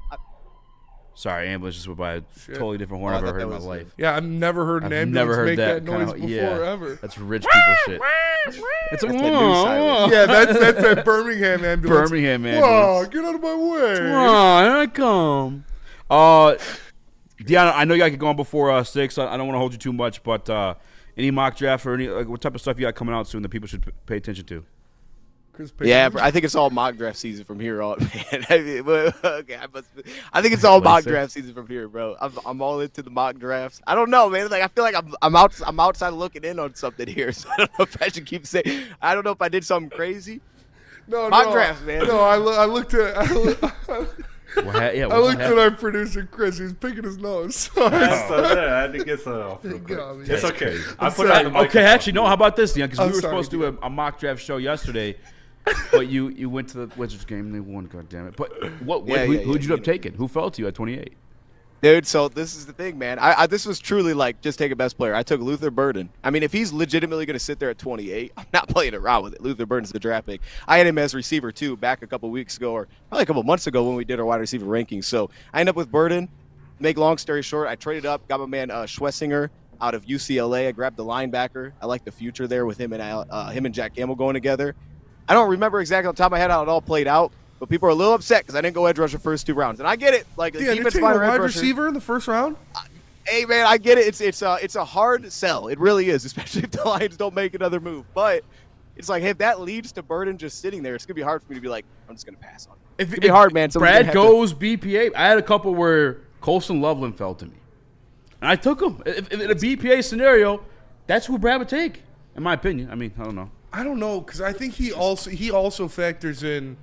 Sorry, ambulance just went by a totally different horn I've ever heard in my life. Yeah, I've never heard an ambulance make that noise before, ever. That's rich people shit. It's a yeah, that's that Birmingham ambulance. Birmingham Whoa, ambulance. get out of my way. Here I come. Deanna, I know you got to get going before 6. I don't want to hold you too much, but any mock draft or any what type of stuff you got coming out soon that people should pay attention to? Yeah, I think it's all mock draft season from here on, man. I think it's all mock draft season from here, bro. I'm all into the mock drafts. I don't know, man. Like I feel like I'm outside looking in on something here. So I don't know if I should keep saying. I don't know if I did something crazy. Mock drafts, man. No, I looked at. I looked at our producer Chris. He's picking his nose. I had to get something off. It's okay. Actually, no. How about this, Deanna? Because we were supposed to do a mock draft show yesterday. But you went to the Wizards game and they won, goddammit. But who'd you end up taking? Who fell to you at 28? Dude, so this is the thing, man. This was truly like just take a best player. I took Luther Burden. I mean, if he's legitimately going to sit there at 28, I'm not playing around with it. Luther Burden's the draft pick. I had him as receiver, too, back a couple weeks ago, or probably a couple months ago when we did our wide receiver rankings. So I ended up with Burden. Make long story short, I traded up, got my man Schlesinger out of UCLA. I grabbed the linebacker. I like the future there with him and Jack Gamble going together. I don't remember exactly on top of my head how it all played out, but people are a little upset because I didn't go edge rusher first 2 rounds, and I get it. Like you're taking a wide receiver in the first round. Hey man, I get it. It's a hard sell. It really is, especially if the Lions don't make another move. But it's like, hey, if that leads to Burden just sitting there, it's gonna be hard for me to be like, I'm just gonna pass on it. It's gonna be hard, man. Brad goes BPA. I had a couple where Colson Loveland fell to me, and I took him. If in a BPA scenario, that's who Brad would take, in my opinion. I mean, I don't know. I don't know, because I think he also factors in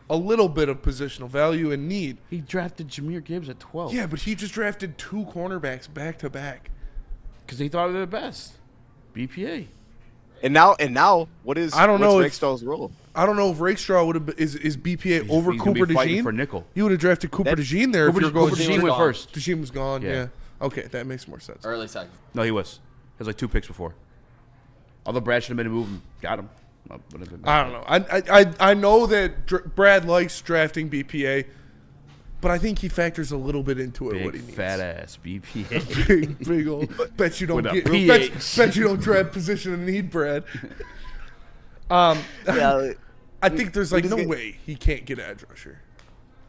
a little bit of positional value and need. He drafted Jahmyr Gibbs at 12. Yeah, but he just drafted 2 cornerbacks back to back because he thought they were the best. BPA. And now, what is? I don't know if Rakestraw's role. I don't know if Rakestraw would have is BPA over Cooper DeJean for nickel. You would have drafted Cooper DeJean there if you're going. Cooper DeJean went first. DeJean was gone. Yeah. Okay, that makes more sense. Early second. No, he was. He was like 2 picks before. Although Brad should have made a move and got him. I don't know. I know that Brad likes drafting BPA, but I think he factors a little bit into it. What he needs. Fat ass BPA. big old. Bet you don't get. Bet you don't draft position and need Brad. Yeah, I think there's like no way he can't get edge rusher.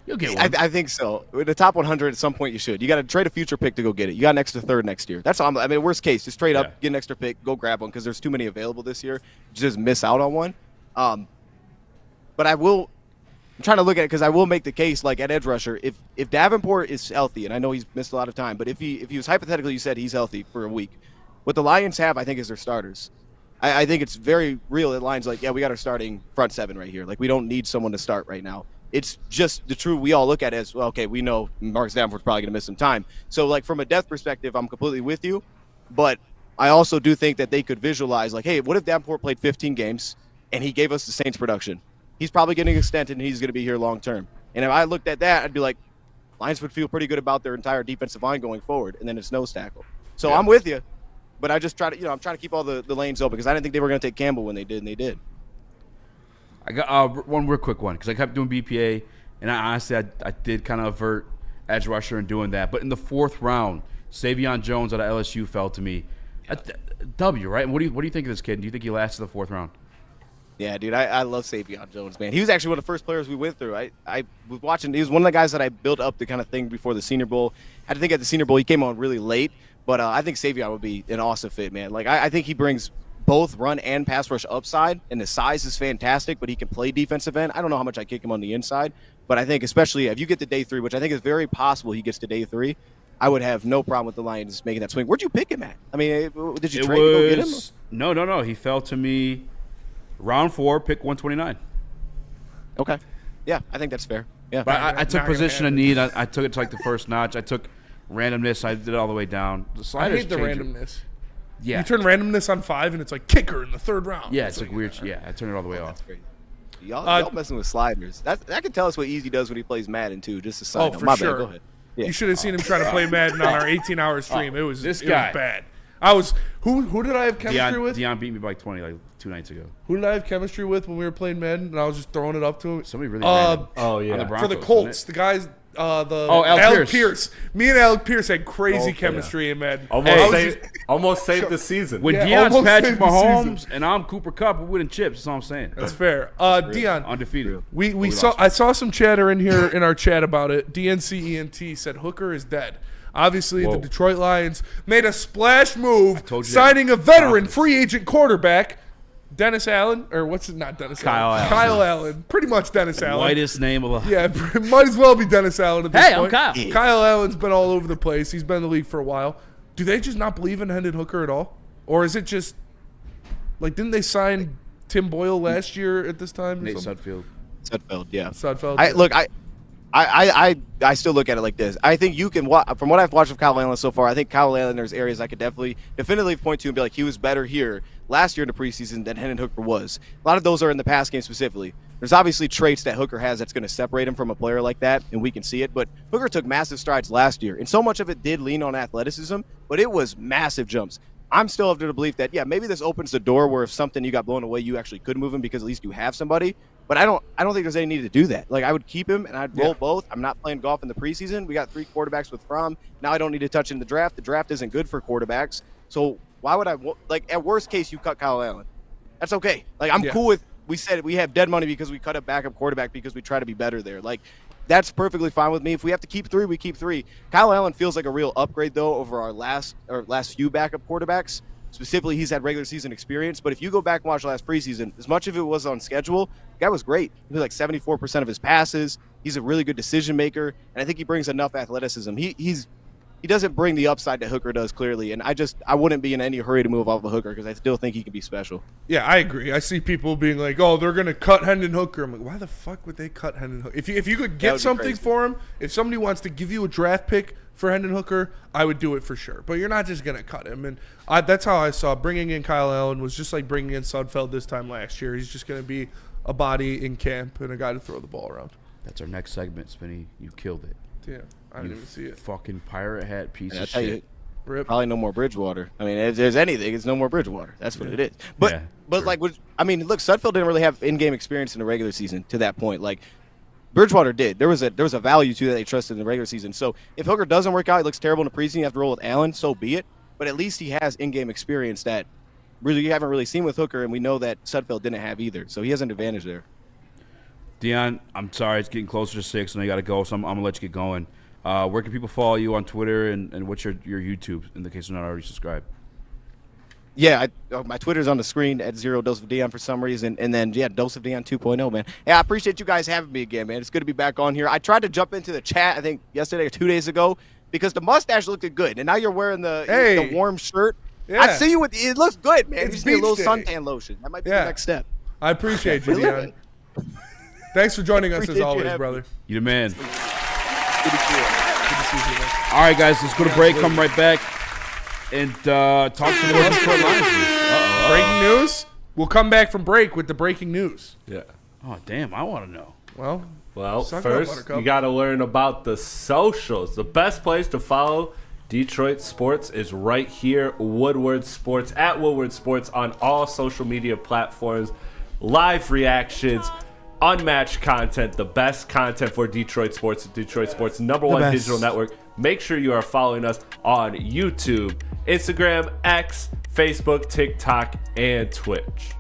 You'll get one. I think so. In the top 100, at some point you should. You got to trade a future pick to go get it. You got an extra third next year. That's all. I mean, worst case, just trade up, get an extra pick, go grab one because there's too many available this year. Just miss out on one. But I'm trying to look at it because I will make the case like at edge rusher. If Davenport is healthy, and I know he's missed a lot of time, but if he was hypothetically, you said he's healthy for a week, what the Lions have, I think, is their starters. I think it's very real that Lions like, yeah, we got our starting front 7 right here. Like we don't need someone to start right now. It's just the truth we all look at as, well, okay, we know Marcus Davenport's probably going to miss some time. So, like, from a depth perspective, I'm completely with you. But I also do think that they could visualize, like, hey, what if Davenport played 15 games and he gave us the Saints production? He's probably getting extended and he's going to be here long term. And if I looked at that, I'd be like, Lions would feel pretty good about their entire defensive line going forward, and then it's nose tackle. So I'm with you. But I just try to, I'm trying to keep all the lanes open because I didn't think they were going to take Campbell when they did, and they did. I got one real quick one because I kept doing BPA, and I honestly I did kind of avert edge rusher and doing that. But in the 4th round, Savion Jones out of LSU fell to me. W, right? And what do you think of this kid? Do you think he lasted the 4th round? Yeah, dude, I love Savion Jones, man. He was actually one of the first players we went through. I was watching. He was one of the guys that I built up the kind of thing before the Senior Bowl. I had to think at the Senior Bowl he came on really late, but I think Savion would be an awesome fit, man. Like I think he brings both run and pass rush upside, and the size is fantastic, but he can play defensive end. I don't know how much I kick him on the inside, but I think especially if you get to day 3, which I think is very possible he gets to day 3, I would have no problem with the Lions making that swing. Where'd you pick him at? I mean, did you trade to go get him? No. He fell to me round 4, pick 129. Okay. Yeah, I think that's fair. Yeah. But I took position of need. I took it to like the first notch. I took randomness. I did it all the way down. The I hate the randomness. Yeah. You turn randomness on 5, and it's like kicker in the 3rd round. Yeah, it's like weird. Yeah, I turned it all the way off. Y'all messing with sliders. That can tell us what Eazy does when he plays Madden, too. Just a side note. For My sure. bad. Go ahead. Yeah. You should have seen him trying to play Madden on our 18-hour stream. It was this it guy. was bad. I was who did I have chemistry with? Dion beat me by 20 like 2 nights ago. Who did I have chemistry with when we were playing Madden? And I was just throwing it up to him. Somebody really random. Oh yeah, On the For Broncos, the Colts, the guys. Alec Alec Pierce. Pierce. Me and Alec Pierce had crazy chemistry in Madden. Almost saved the season. When Dion's Patrick Mahomes and I'm Cooper Kupp, we're winning chips. That's all I'm saying. That's fair. Dion, undefeated. We saw. I saw some chatter in here in our chat about it. DNCENT said Hooker is dead. Obviously, the Detroit Lions made a splash move, signing a veteran free agent quarterback, Dennis Allen, or what's it? Not Dennis Allen. Kyle Allen. Pretty much Dennis Allen. Whitest name of a. Yeah, might as well be Dennis Allen at this point. I'm Kyle. Kyle Allen's been all over the place. He's been in the league for a while. Do they just not believe in Hendon Hooker at all? Or is it just, like, didn't they sign Tim Boyle last year at this time? Nate Sudfeld. Sudfeld, yeah. Sudfeld. I still look at it like this. I think you can, from what I've watched of Kyle Allen so far, I think Kyle Allen, there's areas I could definitively point to and be like, he was better here last year in the preseason than Hendon Hooker was. A lot of those are in the pass game specifically. There's obviously traits that Hooker has that's going to separate him from a player like that, and we can see it. But Hooker took massive strides last year, and so much of it did lean on athleticism, but it was massive jumps. I'm still of the belief that, yeah, maybe this opens the door where if something you got blown away, you actually could move him because at least you have somebody. But I don't think there's any need to do that. Like, I would keep him, and I'd roll both. I'm not playing golf in the preseason. We got 3 quarterbacks with Fromm. Now I don't need to touch in the draft. The draft isn't good for quarterbacks. So why would I – like, at worst case, you cut Kyle Allen. That's okay. Like, I'm cool with – we said we have dead money because we cut a backup quarterback because we try to be better there. Like, that's perfectly fine with me. If we have to keep 3, we keep 3. Kyle Allen feels like a real upgrade, though, over our last few backup quarterbacks. Specifically, he's had regular season experience. But if you go back and watch last preseason, as much of it was on schedule, the guy was great. He was like 74% of his passes. He's a really good decision maker. And I think he brings enough athleticism. He doesn't bring the upside that Hooker does, clearly. And I wouldn't be in any hurry to move off of Hooker because I still think he can be special. Yeah, I agree. I see people being like, oh, they're going to cut Hendon Hooker. I'm like, why the fuck would they cut Hendon Hooker? If you could get something for him, if somebody wants to give you a draft pick for Hendon Hooker, I would do it for sure. But you're not just going to cut him. And that's how I saw bringing in Kyle Allen was just like bringing in Sudfeld this time last year. He's just going to be a body in camp and a guy to throw the ball around. That's our next segment, Spinny. You killed it. Yeah, I didn't even see it. Fucking pirate hat piece of tell shit. You, probably no more Bridgewater. I mean, if there's anything, it's no more Bridgewater. That's what it is. But like, I mean, look, Sudfeld didn't really have in-game experience in the regular season to that point. Like, Bridgewater did. There was a value to that they trusted in the regular season. So if Hooker doesn't work out, he looks terrible in the preseason, you have to roll with Allen, so be it. But at least he has in-game experience that really you haven't really seen with Hooker, and we know that Sudfeld didn't have either. So he has an advantage there. Dion, I'm sorry, it's getting closer to 6, and I got to go, so I'm going to let you get going. Where can people follow you on Twitter, and what's your YouTube, in the case you're not already subscribed? Yeah, my Twitter's on the screen at 0 Dose of Dion for some reason. And then, Dose of Dion 2.0, man. Yeah, I appreciate you guys having me again, man. It's good to be back on here. I tried to jump into the chat, I think, yesterday or 2 days ago because the mustache looked good. And now you're wearing the warm shirt. Yeah. I see you with it. Looks good, man. It's You just need a little beach day. suntan lotion. That might be the next step. I appreciate you, Dion. Thanks for joining us as always, brother. You the man. Good to see you, man. All right, guys, let's go to break. Come right back and talk some more Detroit Lions news. Breaking news? We'll come back from break with the breaking news. Yeah. Oh, damn. I want to know. Well, suck first, up, Buttercup. you got to learn about the socials. The best place to follow Detroit sports is right here, Woodward Sports, at Woodward Sports on all social media platforms. Live reactions, unmatched content, the best content for Detroit sports, Detroit sports #1 digital network. Make sure you are following us on YouTube, Instagram, X, Facebook, TikTok, and Twitch.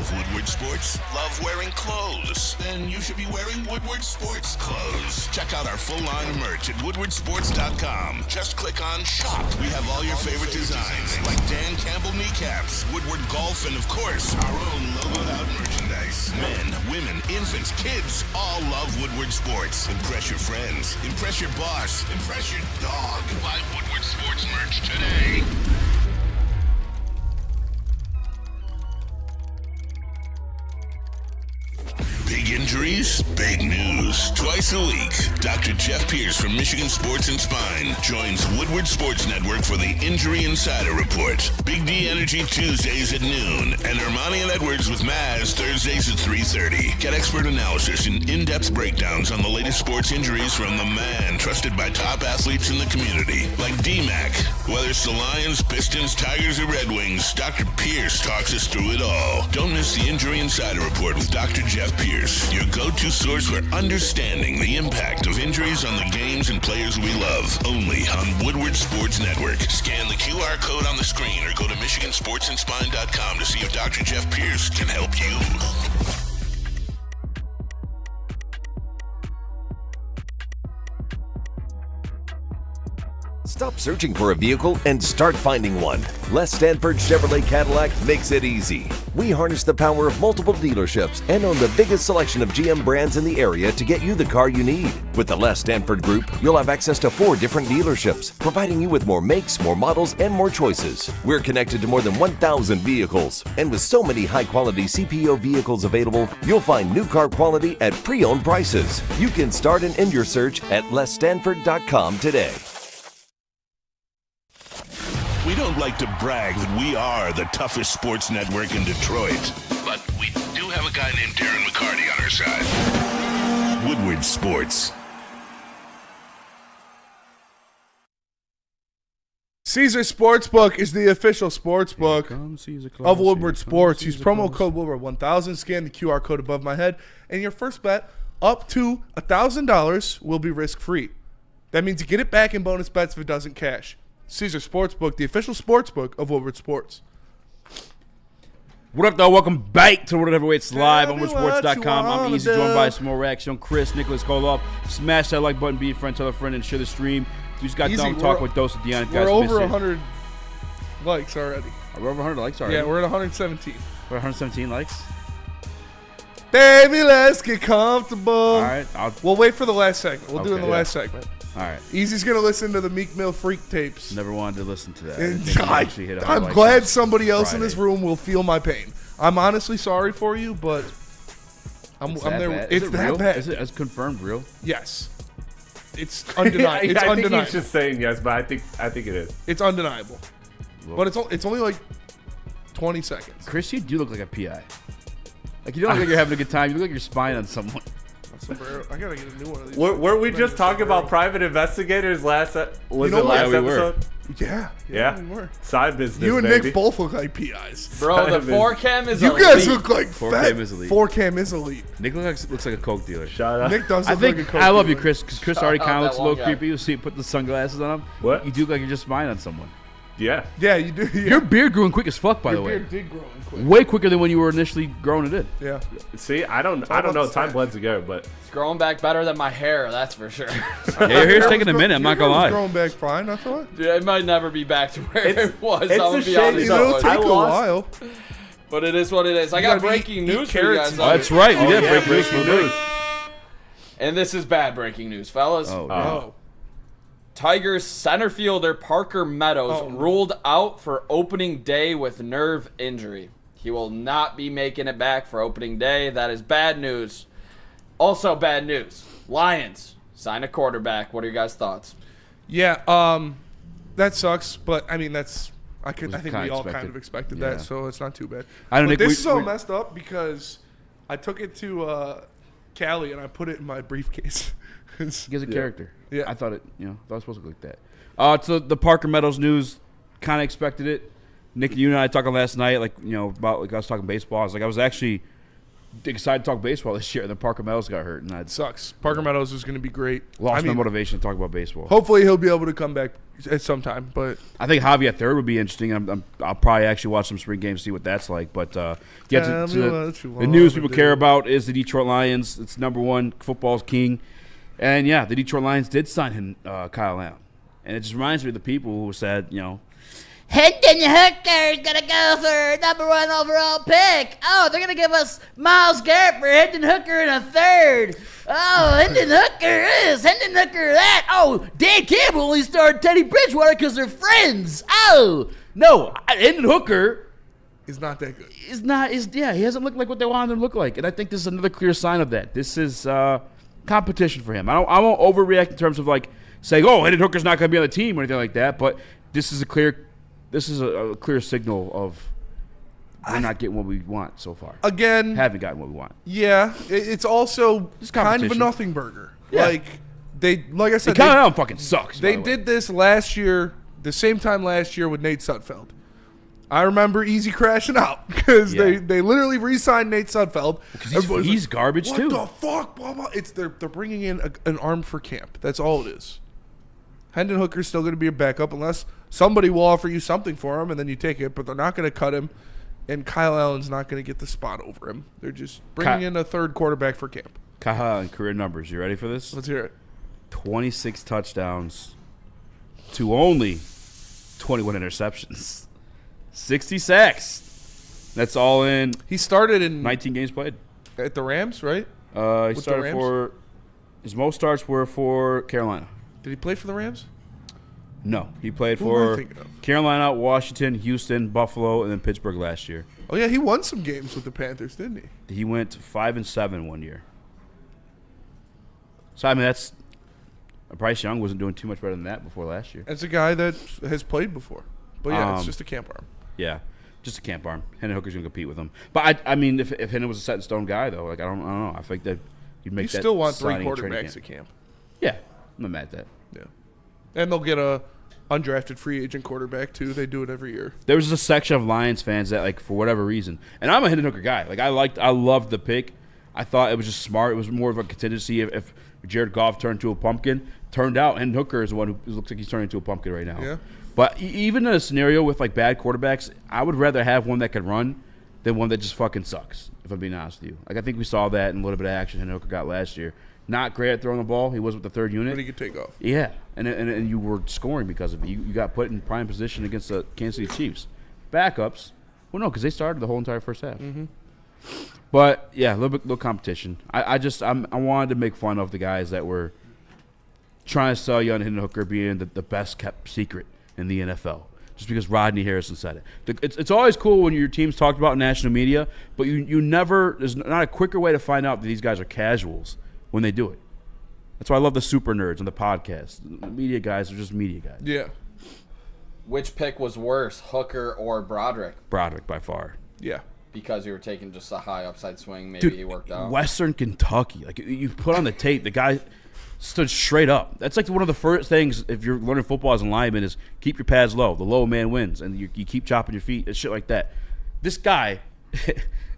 Love Woodward Sports? Love wearing clothes? Then you should be wearing Woodward Sports clothes. Check out our full line of merch at woodwardsports.com. Just click on shop. We have all your favorite designs, like Dan Campbell kneecaps, Woodward golf, and of course, our own logoed out merchandise. Men, women, infants, kids all love Woodward Sports. Impress your friends. Impress your boss. Impress your dog. Buy Woodward Sports merch today. Big injuries, big news. Twice a week, Dr. Jeff Pierce from Michigan Sports and Spine joins Woodward Sports Network for the Injury Insider Report. Big D Energy Tuesdays at noon, and Ermanni and Edwards with Maz Thursdays at 3:30. Get expert analysis and in-depth breakdowns on the latest sports injuries from the man trusted by top athletes in the community, like D-Mac. Whether it's the Lions, Pistons, Tigers, or Red Wings, Dr. Pierce talks us through it all. Don't miss the Injury Insider Report with Dr. Jeff Pierce, your go-to source for understanding the impact of injuries on the games and players we love. Only on Woodward Sports Network. Scan the QR code on the screen or go to MichiganSportsandSpine.com to see if Dr. Jeff Pierce can help you. Stop searching for a vehicle and start finding one. Les Stanford Chevrolet Cadillac makes it easy. We harness the power of multiple dealerships and own the biggest selection of GM brands in the area to get you the car you need. With the Les Stanford Group, you'll have access to 4 different dealerships, providing you with more makes, more models, and more choices. We're connected to more than 1,000 vehicles. And with so many high-quality CPO vehicles available, you'll find new car quality at pre-owned prices. You can start and end your search at lesstanford.com today. We don't like to brag that we are the toughest sports network in Detroit, but we do have a guy named Darren McCarty on our side. Woodward Sports. Caesar Sportsbook is the official sportsbook of Woodward Sports. Use promo code Woodward 1000. Scan the QR code above my head, and your first bet up to $1,000 will be risk-free. That means you get it back in bonus bets if it doesn't cash. Caesar Sportsbook, the official sportsbook of Woodward Sports. What up, though? Welcome back to Woodward Heavyweights Live on WoodwardSports.com. I'm Eazy, joined by some more reaction. Chris, Nicholas Koloff. Smash that like button, be a friend, tell a friend, and share the stream. We just got done talking with Dose of Dion. Guys, we're over 100 likes already. We're over 100 likes already? Yeah, we're at 117. We're at 117 likes? Baby, let's get comfortable. All right. We'll wait for the last segment. We'll do it in the last segment. All right. Easy's going to listen to the Meek Mill Freak tapes. Never wanted to listen to that. And I'm glad somebody else in this room will feel my pain. I'm honestly sorry for you, but I'm there. Bad? It's that real? bad. Is it as confirmed real? Yes. It's undeniable. I think he's just saying yes, but I think it is. It's undeniable. But it's only like 20 seconds. Chris, you do look like a PI. Like, you don't look like you're having a good time. You look like you're spying on someone. I gotta get a new one of these. Weren't we just talking about private investigators last episode? Yeah. We were. Side business, you and baby. Nick both look like PIs. Bro, the 4Cam is elite. You guys look like 4Cam is elite. 4Cam is elite. Nick looks like a coke dealer. Shut up. Nick does look like a coke dealer. I love you, Chris, because Chris already kind of looks a little guy. creepy. You see him put the sunglasses on him. What? You do look like you're just spying on someone. Yeah. Yeah, you do. Yeah. Your beard grew in quick as fuck, by the way. Your beard did grow in quick. Way quicker than when you were initially growing it in. Yeah. See, I don't know. Time blends together, but It's growing back better than my hair, that's for sure. Yeah, your hair's taking a minute. I'm not gonna lie. Growing back fine, I thought. Dude, it might never be back to where it was. it's I'm gonna a be shame, honest. though. It'll take a while. But it is what it is. I got breaking news for you guys. Oh, that's right. We did breaking news. And this is bad breaking news, fellas. Oh, no. Tigers center fielder Parker Meadows ruled out for opening day with nerve injury. He will not be making it back for opening day. That is bad news. Also bad news. Lions sign a quarterback. What are your guys' thoughts? Yeah, that sucks, but I mean I think we all kind of expected that, so it's not too bad. This is all messed up because I took it to Cali and I put it in my briefcase. He has a character. Yeah, I thought it was supposed to look like that. So the Parker Meadows news, kind of expected it. Nick, you and I talking last night, about I was talking baseball. I was actually excited to talk baseball this year. And then Parker Meadows got hurt, and that Sucks. Parker Meadows is going to be great. Lost my motivation to talk about baseball. Hopefully he'll be able to come back at some time. But I think Javi at third would be interesting. I'll probably actually watch some spring games, see what that's like. But the news people care about is the Detroit Lions. It's number one, football's king. And, yeah, the Detroit Lions did sign him, Kyle Allen. And it just reminds me of the people who said, Hendon Hooker's going to go for number 1 overall pick. Oh, they're going to give us Myles Garrett for Hendon Hooker in a third. Oh, Hendon Hooker is. Hendon Hooker that. Oh, Dan Campbell only started Teddy Bridgewater because they're friends. Oh. No, Hendon Hooker is not that good. He hasn't looked like what they wanted him to look like. And I think this is another clear sign of that. This is competition for him. I won't overreact in terms of saying, oh, Hendon Hooker's not going to be on the team or anything like that. But this is a clear signal of we're not getting what we want so far. Again, haven't gotten what we want. Yeah, it's also kind of a nothing burger. Yeah. Like I said, Kyle Allen fucking sucks. They did this last year, the same time last year with Nate Sudfeld. I remember Eazy crashing out because they literally re-signed Nate Sudfeld. He's garbage too. What the fuck? Blah, blah. They're bringing in an arm for camp. That's all it is. Hendon Hooker's still going to be a backup unless somebody will offer you something for him and then you take it, but they're not going to cut him, and Kyle Allen's not going to get the spot over him. They're just bringing in a third quarterback for camp. Kyle Allen career numbers. You ready for this? Let's hear it. 26 touchdowns to only 21 interceptions. 60 sacks. That's all in. He started in 19 games played. At the Rams, right? He started for his most starts were for Carolina. Did he play for the Rams? No, he played for Carolina, Washington, Houston, Buffalo, and then Pittsburgh last year. Oh yeah, he won some games with the Panthers, didn't he? He went 5-7 one year. So I mean, Bryce Young wasn't doing too much better than that before last year. As a guy that has played before, but yeah, it's just a camp arm. Yeah, just a camp arm. Hendon Hooker's gonna compete with him. But I mean, if Hendon was a set in stone guy though, I don't know. I think that you'd make. You still want 3 quarterbacks at camp. Yeah, I'm not mad at that. Yeah, and they'll get a undrafted free agent quarterback too. They do it every year. There was a section of Lions fans that for whatever reason, and I'm a Hendon Hooker guy. I loved the pick. I thought it was just smart. It was more of a contingency if Jared Goff turned to a pumpkin. Turned out Hendon Hooker is the one who looks like he's turning into a pumpkin right now. Yeah. But even in a scenario with bad quarterbacks, I would rather have one that can run than one that just fucking sucks, if I'm being honest with you. I think we saw that in a little bit of action Hendon Hooker got last year. Not great at throwing the ball. He was with the third unit. But he could take off. Yeah, and you were scoring because of it. You got put in prime position against the Kansas City Chiefs. Backups, well, no, because they started the whole entire first half. Mm-hmm. But, yeah, a little competition. I wanted to make fun of the guys that were trying to sell you on Hendon Hooker being the best-kept secret in the NFL, just because Rodney Harrison said it. It's always cool when your team's talked about in national media, but you never – there's not a quicker way to find out that these guys are casuals when they do it. That's why I love the super nerds on the podcast. The media guys are just media guys. Yeah. Which pick was worse, Hooker or Broderick? Broderick by far. Yeah. Because you were taking just a high upside swing, maybe Dude, he worked out. Western Kentucky. You put on the tape, the guy stood straight up. That's one of the first things if you're learning football as a lineman is keep your pads low. The low man wins, and you keep chopping your feet and shit like that. This guy,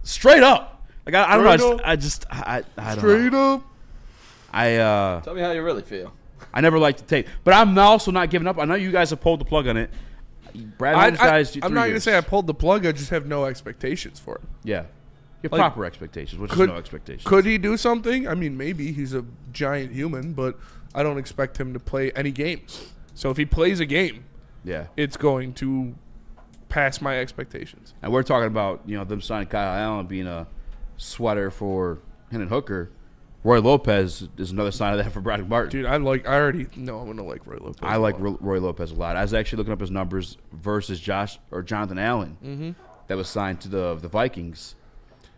straight up. I don't know. I don't straight know. Up. Tell me how you really feel. I never liked the tape, but I'm also not giving up. I know you guys have pulled the plug on it. Brad Holmes guys. I'm not going to say I pulled the plug. I just have no expectations for him. Yeah. You have proper expectations, which is no expectations. Could he do something? I mean, maybe. He's a giant human, but I don't expect him to play any games. So if he plays a game, it's going to pass my expectations. And we're talking about them signing Kyle Allen being a sweater for Hendon Hooker. Roy Lopez is another sign of that for Braddock Martin. Dude, I already know I'm going to like Roy Lopez. I like Roy Lopez a lot. I was actually looking up his numbers versus Jonathan Allen that was signed to the Vikings.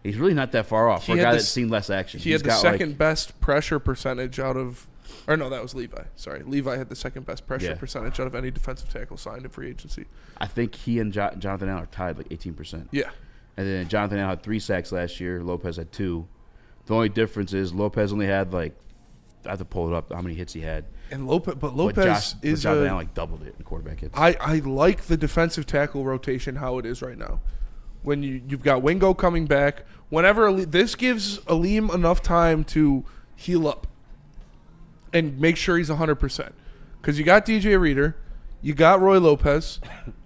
He's really not that far off for a guy that's seen less action. He had the second best pressure percentage out of – or no, that was Levi. Sorry. Levi had the second best pressure percentage out of any defensive tackle signed in free agency. I think he and Jonathan Allen are tied 18%. Yeah. And then Jonathan Allen had 3 sacks last year. Lopez had 2. The only difference is Lopez only had I have to pull it up how many hits he had. And Lopez is Jonathan Allen doubled it in quarterback hits. I like the defensive tackle rotation how it is right now. when you've got Wingo coming back. Whenever this gives Aleem enough time to heal up and make sure he's 100%. Because you got DJ Reader, you got Roy Lopez,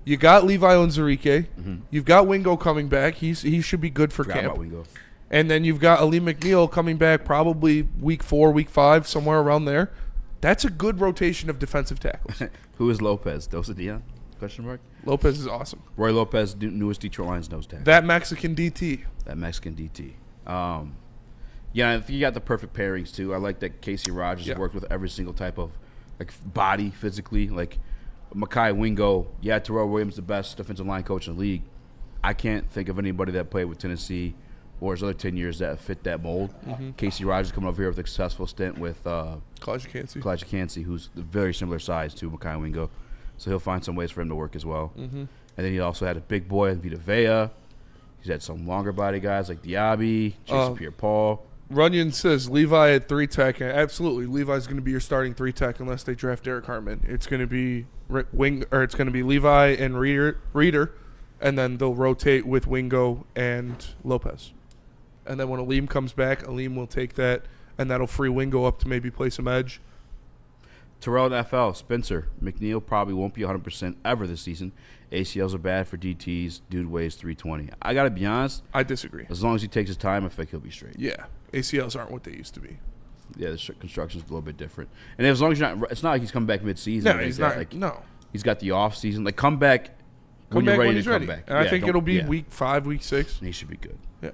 you got Levi Onwuzurike, you've got Wingo coming back. He should be good for camp. About Wingo. And then you've got Aleem McNeil coming back probably week 4, week 5, somewhere around there. That's a good rotation of defensive tackles. Who is Lopez? Dose of Dion? Question mark. Lopez is awesome. Roy Lopez, newest Detroit Lions nose tackle. That Mexican DT. Yeah, I think you got the perfect pairings too. I like that Casey Rogers worked with every single type of body physically. Like Mekhi Wingo, Terrell Williams, the best defensive line coach in the league. I can't think of anybody that played with Tennessee or his other 10 years that fit that mold. Casey Rogers coming over here with a successful stint with Kalijah Cansey, who's very similar size to Mekhi Wingo. So he'll find some ways for him to work as well. And then he also had a big boy in Vita Vea. He's had some longer body guys like Diaby, Jason Pierre-Paul. Runyon says Levi at 3 tech. Absolutely, Levi's going to be your starting 3 tech unless they draft Derek Hartman. It's going to be it's going to be Levi and Reader, and then they'll rotate with Wingo and Lopez. And then when Aleem comes back, Aleem will take that, and that'll free Wingo up to maybe play some edge. Terrell NFL, Spencer. McNeil probably won't be 100% ever this season. ACLs are bad for DTs. Dude weighs 320. I got to be honest. I disagree. As long as he takes his time, I think he'll be straight. Yeah. ACLs aren't what they used to be. Yeah, the construction's a little bit different. And as long as you're not – it's not like he's coming back mid-season. No, he's not. No. He's got the off-season. Come back when you're ready to come back. And I think it'll be week 5, week 6. And he should be good. Yeah.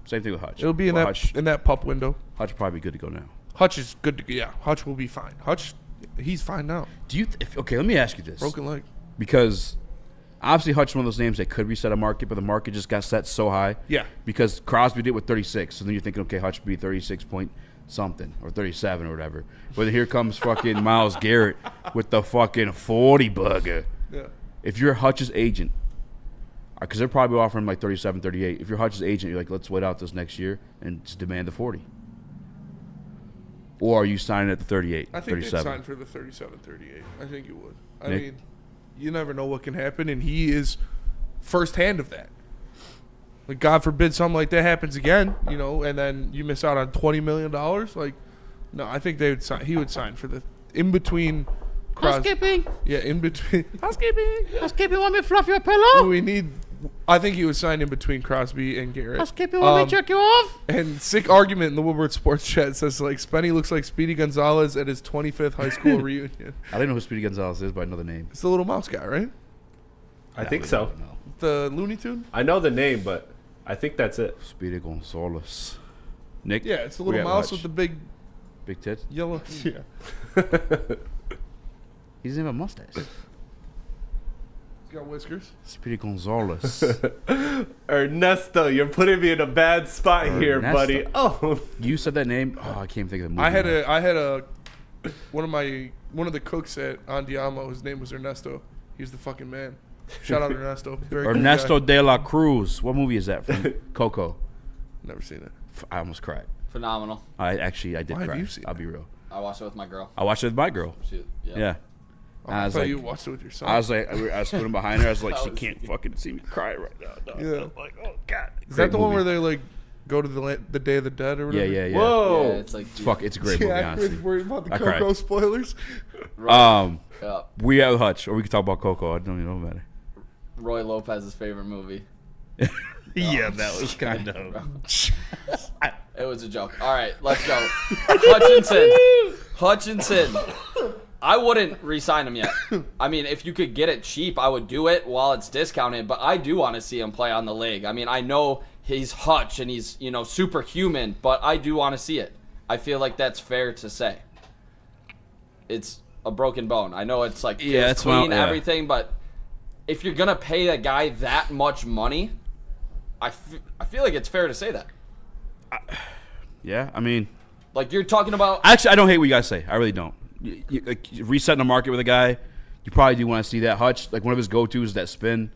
Same thing with Hutch. It'll be in that pup window. Hutch probably good to go now. Hutch is good to go. Yeah, Hutch will be fine. Hutch, he's fine now. Do you? Okay, let me ask you this. Broken leg. Because obviously Hutch is one of those names that could reset a market, but the market just got set so high. Yeah. Because Crosby did with 36, so then you're thinking, okay, Hutch would be 36 point something or 37 or whatever. But then here comes fucking Myles Garrett with the fucking 40 bugger. Yeah. If you're Hutch's agent, because they're probably offering like 37, 38. If you're Hutch's agent, you're like, let's wait out this next year and just demand the 40. Or are you signing at the 38, I think 37? they'd sign for the 37, 38. I think you would. I mean, you never know what can happen, and he is firsthand of that. Like, God forbid something like that happens again, and then you miss out on $20 million. Like, no, I think they would sign. He would sign for the in between. Housekeeping. Yeah, in between. Housekeeping, want me to fluff your pillow? I think he was signed in between Crosby and Garrett. Housekeeping, want me to jerk you off? And sick argument in the Woodward Sports Chat says, Spenny looks like Speedy Gonzalez at his 25th high school reunion. I don't know who Speedy Gonzalez is, but I know the name. It's the little mouse guy, right? I think so. The Looney Tune? I know the name, but I think that's it. Speedy Gonzalez. Nick? Yeah, it's the little mouse with the big tits? Yellow. Yeah. He doesn't have a mustache. He's got whiskers. Speedy Gonzalez. Ernesto, you're putting me in a bad spot here, buddy. Oh, you said that name? Oh, I can't think of the movie. I had one of the cooks at Andiamo. His name was Ernesto. He's the fucking man. Shout out Ernesto. Very Ernesto cool guy. de la Cruz. What movie is that from? Coco. Never seen it. I almost cried. Phenomenal. I did Why cry. have you seen I'll be real. I watched it with my girl. I watched it with my girl. Yeah. Oh, I thought you watched it with your son. I was like, I was putting behind her. I was like, she can't fucking see me cry right now. Yeah. I'm like, oh god. Is that the one where they go to the Day of the Dead or whatever? Yeah. Whoa. Yeah, it's like it's a great movie. Honestly, worried about the I Coco cried. spoilers. We have Hutch, or we can talk about Coco. I don't even know about it. Roy Lopez's favorite movie. Yeah, that was kind of. It was a joke. All right, let's go. Hutchinson. I wouldn't re-sign him yet. I mean, if you could get it cheap, I would do it while it's discounted. But I do want to see him play on the league. I mean, I know he's Hutch and he's superhuman, but I do want to see it. I feel like that's fair to say. It's a broken bone. I know it's like it's clean everything, but if you're gonna pay a guy that much money, I feel like it's fair to say that. Yeah, I mean, like you're talking about. Actually, I don't hate what you guys say. I really don't. Like resetting the market with a guy, you probably do want to see that. Hutch, like one of his go-tos is that spin.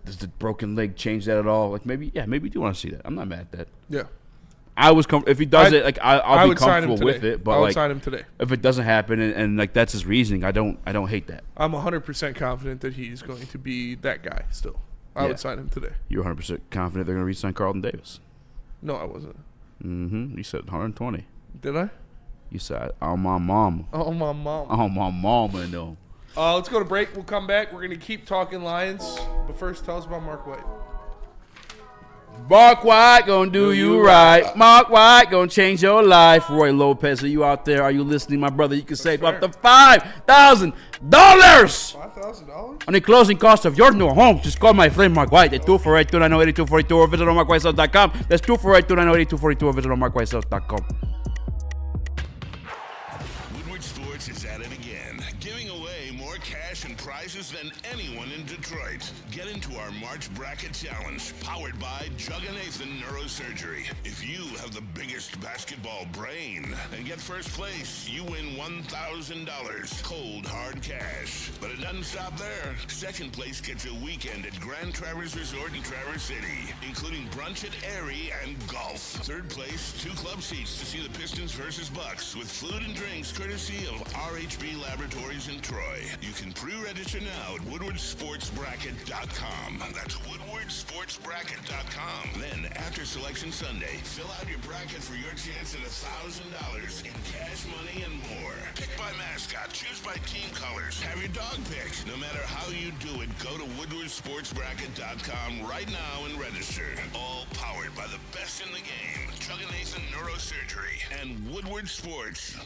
Does the broken leg change that at all? Like maybe you do want to see that. I'm not mad at that. Yeah. I was if he does it, like I'll be comfortable with it. But I would sign him today. If it doesn't happen and like that's his reasoning, I don't hate that. I'm 100% confident that he's going to be that guy still. I would sign him today. You're 100% confident they're going to re-sign Carlton Davis? No, I wasn't. Mm-hmm. You said 120. Did I? You said, on my mama. Oh, my mom. On my mama, no. Let's go to break. We'll come back. We're going to keep talking Lions. But first, tell us about Mark White. Mark White gonna do you right. Mark White gonna change your life. Roy Lopez, are you out there? Are you listening, my brother? You can save up to $5,000 $5,000 on the closing cost of your new home. Just call my friend Mark White at 248-290-8242 or visit on markwhitesales.com. That's 248-290-8242 or visit on markwhitesales.com. Woodward Sports is at it again, giving away more cash and prizes than anyone in Detroit. Get into our March Bracket Challenge, powered by Jug and Nathan Neurosurgery. If you have the biggest basketball brain and get first place, you win $1,000 cold hard cash. But it doesn't stop there. Second place gets a weekend at Grand Traverse Resort in Traverse City, including brunch at Erie and golf. Third place, 2 club seats to see the Pistons versus Bucks with food and drinks courtesy of RHB Laboratories in Troy. You can pre-register now at woodwardsportsbracket.com. That's woodwardsportsbracket.com. Then, after Selection Sunday, fill out your bracket for your chance at $1,000 in cash money and more. Pick by mascot, choose by team colors, have your dog picked. No matter how you do it, go to woodwardsportsbracket.com right now and register. All powered by the best in the game, Chug and Nathan Neurosurgery and Woodward Sports.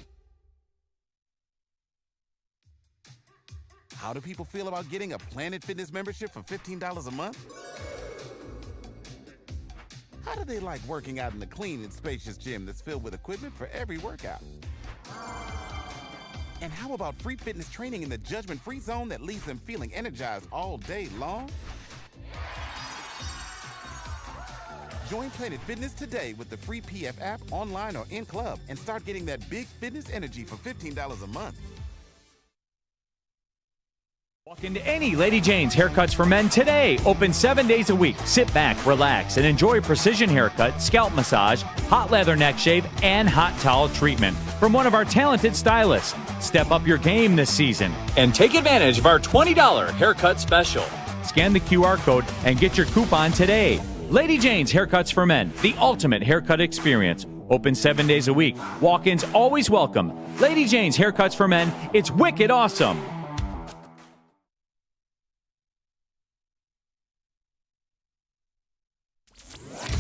How do people feel about getting a Planet Fitness membership for $15 a month? How do they like working out in a clean and spacious gym that's filled with equipment for every workout? And how about free fitness training in the judgment-free zone that leaves them feeling energized all day long? Join Planet Fitness today with the free PF app, online or in club, and start getting that big fitness energy for $15 a month. Walk into any Lady Jane's Haircuts for Men today. Open 7 days a week. Sit back, relax, and enjoy precision haircut, scalp massage, hot leather neck shave, and hot towel treatment from one of our talented stylists. Step up your game this season and take advantage of our $20 haircut special. Scan the QR code and get your coupon today. Lady Jane's Haircuts for Men, the ultimate haircut experience. Open 7 days a week. Walk-ins always welcome. Lady Jane's Haircuts for Men. It's wicked awesome.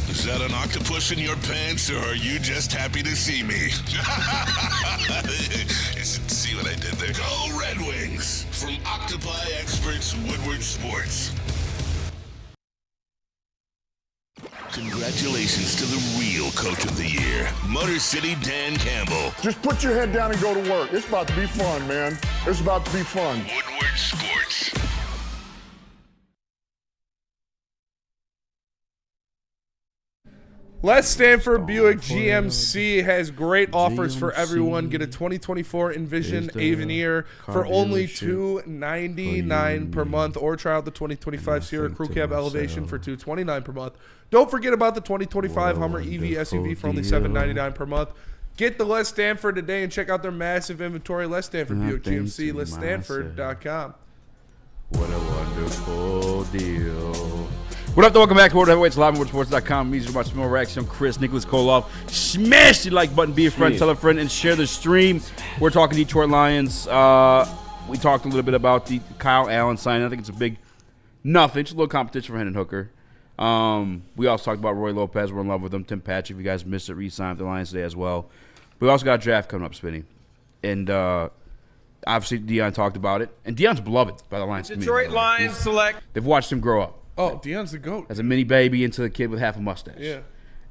Is that an octopus in your pants, or are you just happy to see me? See what I did there? Go Red Wings! From Octopi Experts, Woodward Sports. Congratulations to the real Coach of the Year, Motor City Dan Campbell. Just put your head down and go to work. It's about to be fun, man. It's about to be fun. Woodward Sports. Les Stanford Buick GMC has great offers for everyone. Get a 2024 Envision Avenir for only $299 per month, or try out the 2025 Sierra Crew Cab Elevation for $229 per month. Don't forget about the 2025 Hummer EV SUV for only $799 per month. Get the Les Stanford today and check out their massive inventory. Les Stanford Buick GMC, LesStanford.com. What a wonderful deal. What up, welcome back to World Heavyweights Live on WoodSports.com. Easy to watch more reaction. I'm Chris, Nicholas Koloff. Smash the like button, be a friend, tell a friend, and share the stream. We're talking Detroit Lions. We talked a little bit about the Kyle Allen signing. I think it's a big nothing. Just a little competition for Hendon Hooker. We also talked about Roy Lopez. We're in love with him. Tim Patrick, if you guys missed it, re-signed the Lions today as well. We also got a draft coming up, Spinny. And obviously Dion talked about it. And Dion's beloved by the Lions. Detroit Lions select. They've watched him grow up. Oh, Dion's the GOAT. As a mini baby into the kid with half a mustache. Yeah.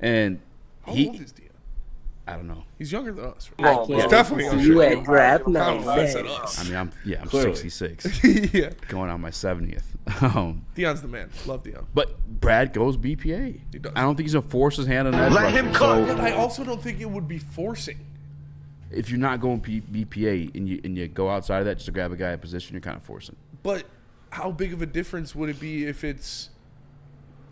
And how old is Dion? I don't know. He's younger than us. Right? Oh, he's definitely younger. You at draft night. I mean, I'm 66. Yeah. Going on my 70th. Dion's the man. Love Dion. But Brad goes BPA. He does. I don't think he's going to force his hand on that. Let him cook. But I also don't think it would be forcing. If you're not going BPA and you go outside of that just to grab a guy at position, you're kind of forcing. But how big of a difference would it be if it's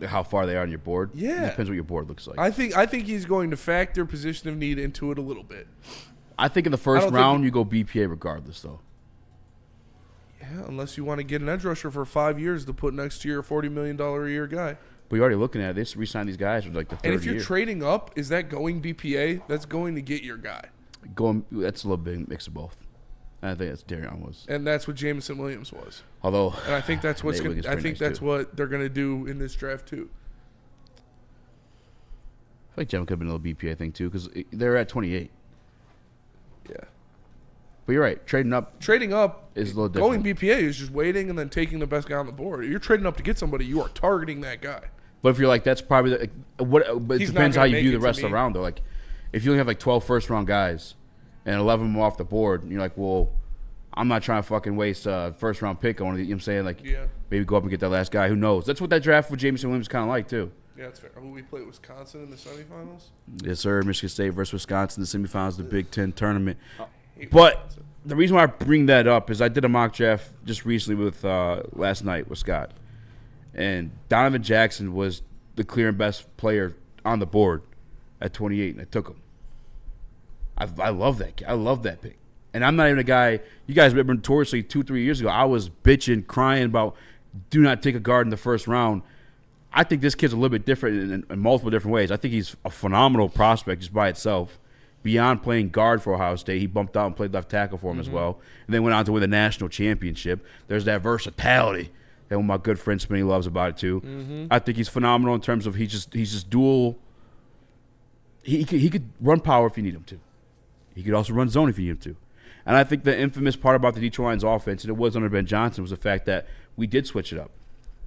how far they are on your board? Yeah. It depends what your board looks like. I think he's going to factor position of need into it a little bit. I think in the first round you go BPA regardless, though. Yeah, unless you want to get an edge rusher for 5 years to put next to your $40 million a year guy. But you're already looking at this. Re-sign these guys for like the third year. And if you're trading up, is that going BPA? That's going to get your guy. That's a little bit mix of both. I think that's Darion was. And that's what Jameson Williams was. Although, and I think that's what's Nate I think that's what they're going to do in this draft too. I think Jim could have been a little BPA thing too because they're at 28. Yeah. But you're right. Trading up is a little different. Going BPA is just waiting and then taking the best guy on the board. If you're trading up to get somebody, you are targeting that guy. But if you're like, that's probably but it depends how you view the rest of the round though. Like, if you only have like 12 first-round guys and 11 of them off the board, and you're like, well, I'm not trying to fucking waste a first-round pick on one of the, you know what I'm saying? Like, maybe go up and get that last guy. Who knows? That's what that draft with Jameson Williams kind of like too. Yeah, that's fair. Who we played Wisconsin in the semifinals? Yes, sir. Michigan State versus Wisconsin in the semifinals of the Big Ten tournament. But the reason why I bring that up is I did a mock draft just recently with last night with Scott. And Donovan Jackson was the clear and best player on the board at 28, and I took him. I love that. I love that pick. And I'm not even a guy. You guys remember notoriously 2-3 years ago, I was bitching, crying about do not take a guard in the first round. I think this kid's a little bit different in multiple different ways. I think he's a phenomenal prospect just by itself. Beyond playing guard for Ohio State, he bumped out and played left tackle for him as well, and then went on to win the national championship. There's that versatility that one of my good friend Spinney loves about it too. I think he's phenomenal in terms of he's just dual. He could run power if you need him to. He could also run zone if you need him to. And I think the infamous part about the Detroit Lions offense, and it was under Ben Johnson, was the fact that we did switch it up.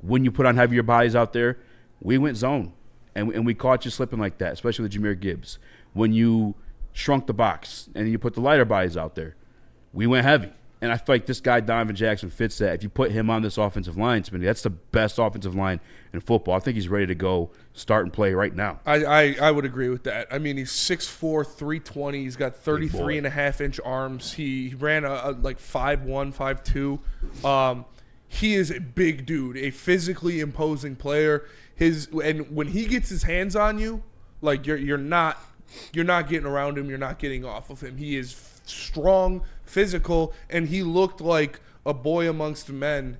When you put on heavier bodies out there, we went zone, and we caught you slipping like that, especially with Jahmyr Gibbs. When you shrunk the box and you put the lighter bodies out there, we went heavy. And I feel like this guy, Donovan Jackson, fits that. If you put him on this offensive line, that's the best offensive line in football. I think he's ready to go start and play right now. I would agree with that. I mean, he's 6'4", 320. He's got 33.5-inch arms. He ran a like 5'1", 5'2". He is a big dude, a physically imposing player. And when he gets his hands on you, like you're not getting around him. You're not getting off of him. He is strong, physical, and he looked like a boy amongst men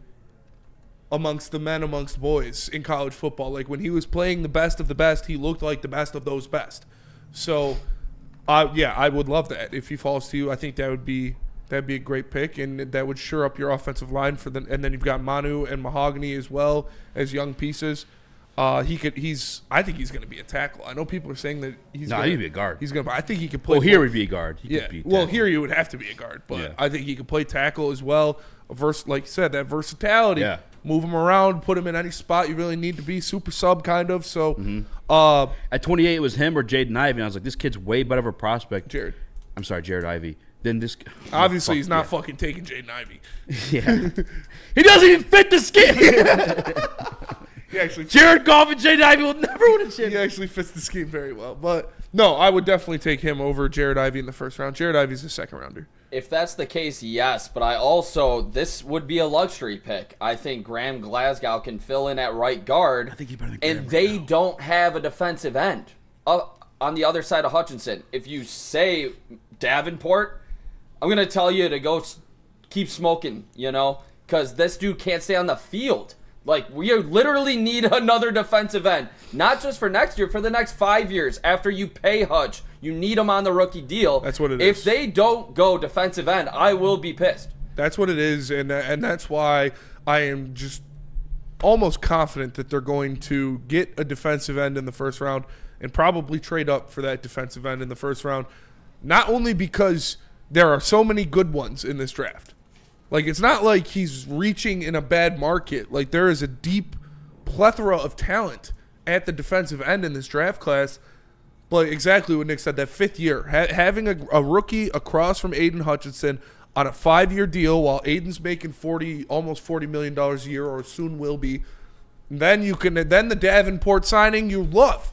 amongst boys in college football. Like when he was playing the best of the best, he looked like the best of those best. So, I would love that if he falls to you. I think that'd be a great pick, and that would shore up your offensive line and then you've got Manu and Mahogany as well as young pieces. I think he's going to be a tackle. I know people are saying that he'd be a guard. I think he could play. Well, here would be a guard. Here you would have to be a guard, but I think he could play tackle as well. Like you said, that versatility. Yeah. Move him around, put him in any spot you really need to be, super sub kind of. So, at 28, it was him or Jaden Ivey. And I was like, this kid's way better of a prospect. Jared Ivey. Then this. Obviously, he's not fucking taking Jaden Ivey. Yeah, he doesn't even fit the scheme. Jared Goff and Jaden Ivey will never win a championship. He actually fits the scheme very well. But no, I would definitely take him over Jared Ivey in the first round. Jared Ivey's a second rounder. If that's the case, yes. But this would be a luxury pick. I think Graham Glasgow can fill in at right guard. I think he better than Graham and they don't have a defensive end on the other side of Hutchinson. If you say Davenport, I'm going to tell you to go keep smoking, because this dude can't stay on the field. Like, we literally need another defensive end. Not just for next year, for the next 5 years. After you pay Hutch, you need him on the rookie deal. That's what it is. If they don't go defensive end, I will be pissed. That's what it is, and that's why I am just almost confident that they're going to get a defensive end in the first round and probably trade up for that defensive end in the first round. Not only because there are so many good ones in this draft. Like, it's not like he's reaching in a bad market. Like, there is a deep plethora of talent at the defensive end in this draft class. But exactly what Nick said, that fifth year, having a rookie across from Aiden Hutchinson on a 5-year deal while Aiden's making almost $40 million a year, or soon will be, then the Davenport signing you love.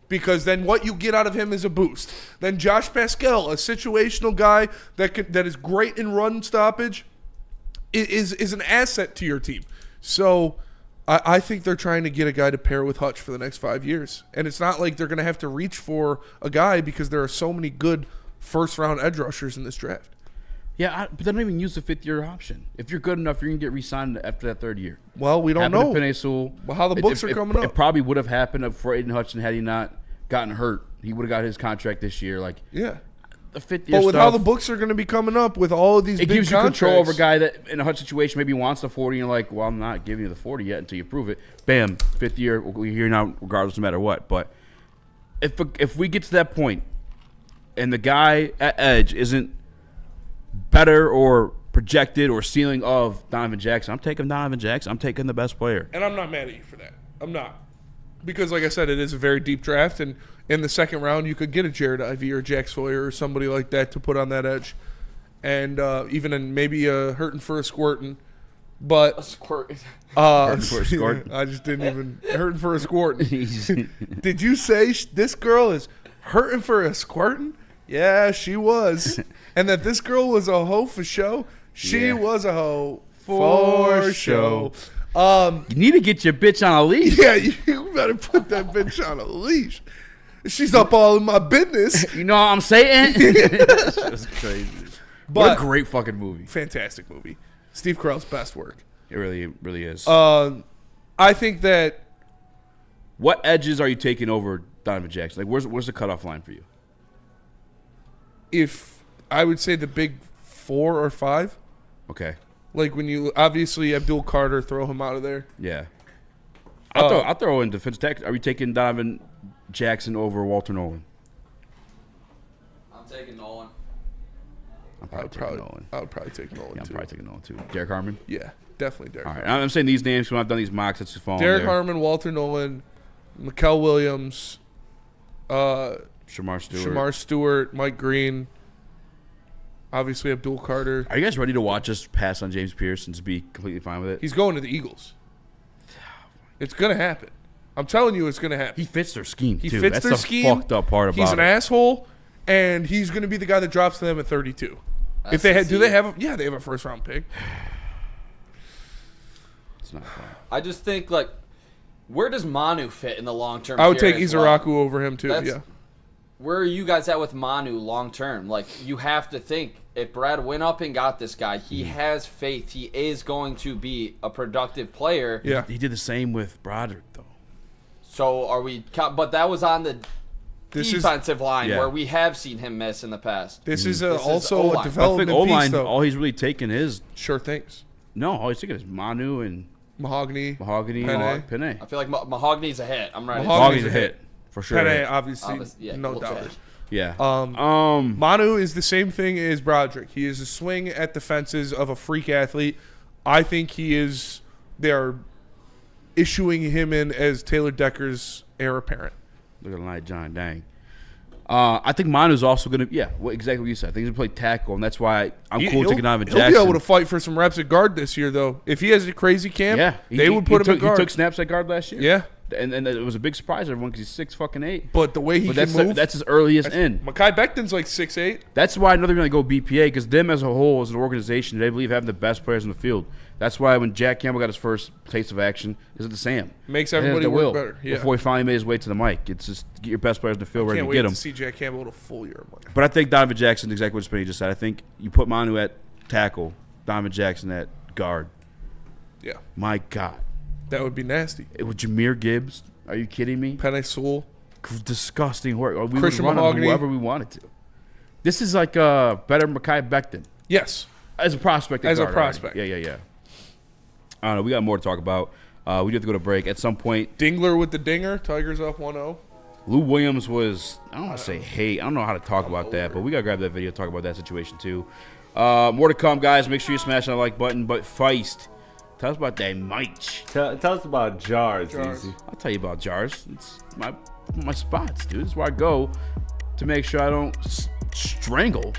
Because then what you get out of him is a boost. Then Josh Pascal, a situational guy that is great in run stoppage, is an asset to your team. So I think they're trying to get a guy to pair with Hutch for the next 5 years. And it's not like they're going to have to reach for a guy because there are so many good first-round edge rushers in this draft. Yeah, but they don't even use the 5th-year option. If you're good enough, you're going to get re-signed after that 3rd year. Well, we don't know. Penei Sewell. Well, how the books are coming up. It probably would have happened for Aiden Hutchinson had he not gotten hurt. He would have got his contract this year. Like, yeah. The 5th year But with stuff, how the books are going to be coming up with all of these big gives you contracts. control over a guy that in a Hutch situation maybe wants the 40 and you're like, well, I'm not giving you the 40 yet until you prove it. Bam, 5th year, we're here now regardless no matter what. But if we get to that point and the guy at edge isn't better or projected or ceiling of Donovan Jackson, I'm taking Donovan Jackson. I'm taking the best player. And I'm not mad at you for that. I'm not. Because, like I said, it is a very deep draft, and in the 2nd round, you could get a Jared Ivey or Jack Sawyer or somebody like that to put on that edge. And even in maybe a hurting for a squirtin'. But A squirt. Hurting for a squirtin'. I just didn't even hurting for a squirtin'. Did you say this girl is hurting for a squirtin'? Yeah, she was. And that this girl was a hoe for show? She was a hoe for show. You need to get your bitch on a leash. Yeah, you better put that bitch on a leash. She's up all in my business. You know what I'm saying? That's crazy. But what a great fucking movie. Fantastic movie. Steve Carell's best work. It really is. I think that. What edges are you taking over Donovan Jackson? Like, where's the cutoff line for you? If I would say the big 4 or 5. Okay. Like when you obviously Abdul Carter, throw him out of there. Yeah. I'll throw in defense tech. Are we taking Donovan Jackson over Walter Nolan? I'm taking Nolan. I would probably take Nolan Yeah, I'm too. probably taking Nolan too. Derek Harmon? Yeah, definitely Derek All right. Harmon. I'm saying these names when I've done these mocks. That's just falling Derek there. Harmon, Walter Nolan, Mikal Williams, Shamar Stewart, Mike Green, obviously Abdul Carter. Are you guys ready to watch us pass on James Pierce and just be completely fine with it? He's going to the Eagles. It's going to happen. I'm telling you, it's going to happen. He fits their scheme, He too. fits That's their the scheme. fucked up part about He's an it. asshole, and he's going to be the guy that drops them at 32. If they do they have a first round pick? It's not fun. I just think, like, where does Manu fit in the long term? I would take Izaraku over him too. Yeah. Where are you guys at with Manu long term? Like, you have to think if Brad went up and got this guy, he has faith. He is going to be a productive player. Yeah. He did the same with Broderick, though. So are we? But that was on the defensive line yeah. where we have seen him miss in the past. This is This is also O-line. a I development think O-line, piece, though. all he's really taken is Sure things. no. All he's taking is Manu and Mahogany, Penne. I feel like Mahogany's a hit. I'm ready. Mahogany's a hit for sure. Penne, obviously, yeah, no cool doubt. catch. Yeah. Manu is the same thing as Broderick. He is a swing at the fences of a freak athlete. I think he is. They are issuing him in as Taylor Decker's heir apparent. Looking like John Dang. I think Manu's also going to, exactly what you said. I think he's going to play tackle, and that's why I'm cool taking Donovan Jackson. He'll be able to fight for some reps at guard this year, though. If he has a crazy camp, they would put him at guard. He took snaps at guard last year. Yeah. And it was a big surprise to everyone because he's 6'8". But the way he can move. That's his earliest in. Mekhi Becton's like 6'8". That's why another going to go BPA because them as a whole, as an organization, they believe having the best players in the field. That's why when Jack Campbell got his first taste of action, is at the Sam. Makes everybody work better. Yeah. Before he finally made his way to the mic. It's just get your best players in the field ready to get them. Can't wait to see Jack Campbell with a full year of money. But I think Donovan Jackson, exactly what Spenny just said. I think you put Manu at tackle, Donovan Jackson at guard. Yeah. My God. That would be nasty. With Jahmyr Gibbs. Are you kidding me? Penei Sewell. Disgusting work. We Christian would run Mahogany. whoever we wanted to. This is like better Mekhi Becton. Yes. As a prospect. As a guard prospect. already. Yeah. I don't know. We got more to talk about. We do have to go to break. At some point. Dingler with the dinger. Tigers up 1-0. Lou Williams was, I don't want to say hate. I don't know how to talk about that, but we got to grab that video, talk about that situation too. More to come, guys. Make sure you smash that like button. But Feist, tell us about that mic. Tell us about jars, Eazy. I'll tell you about jars. It's my spots, dude. This is where I go to make sure I don't strangle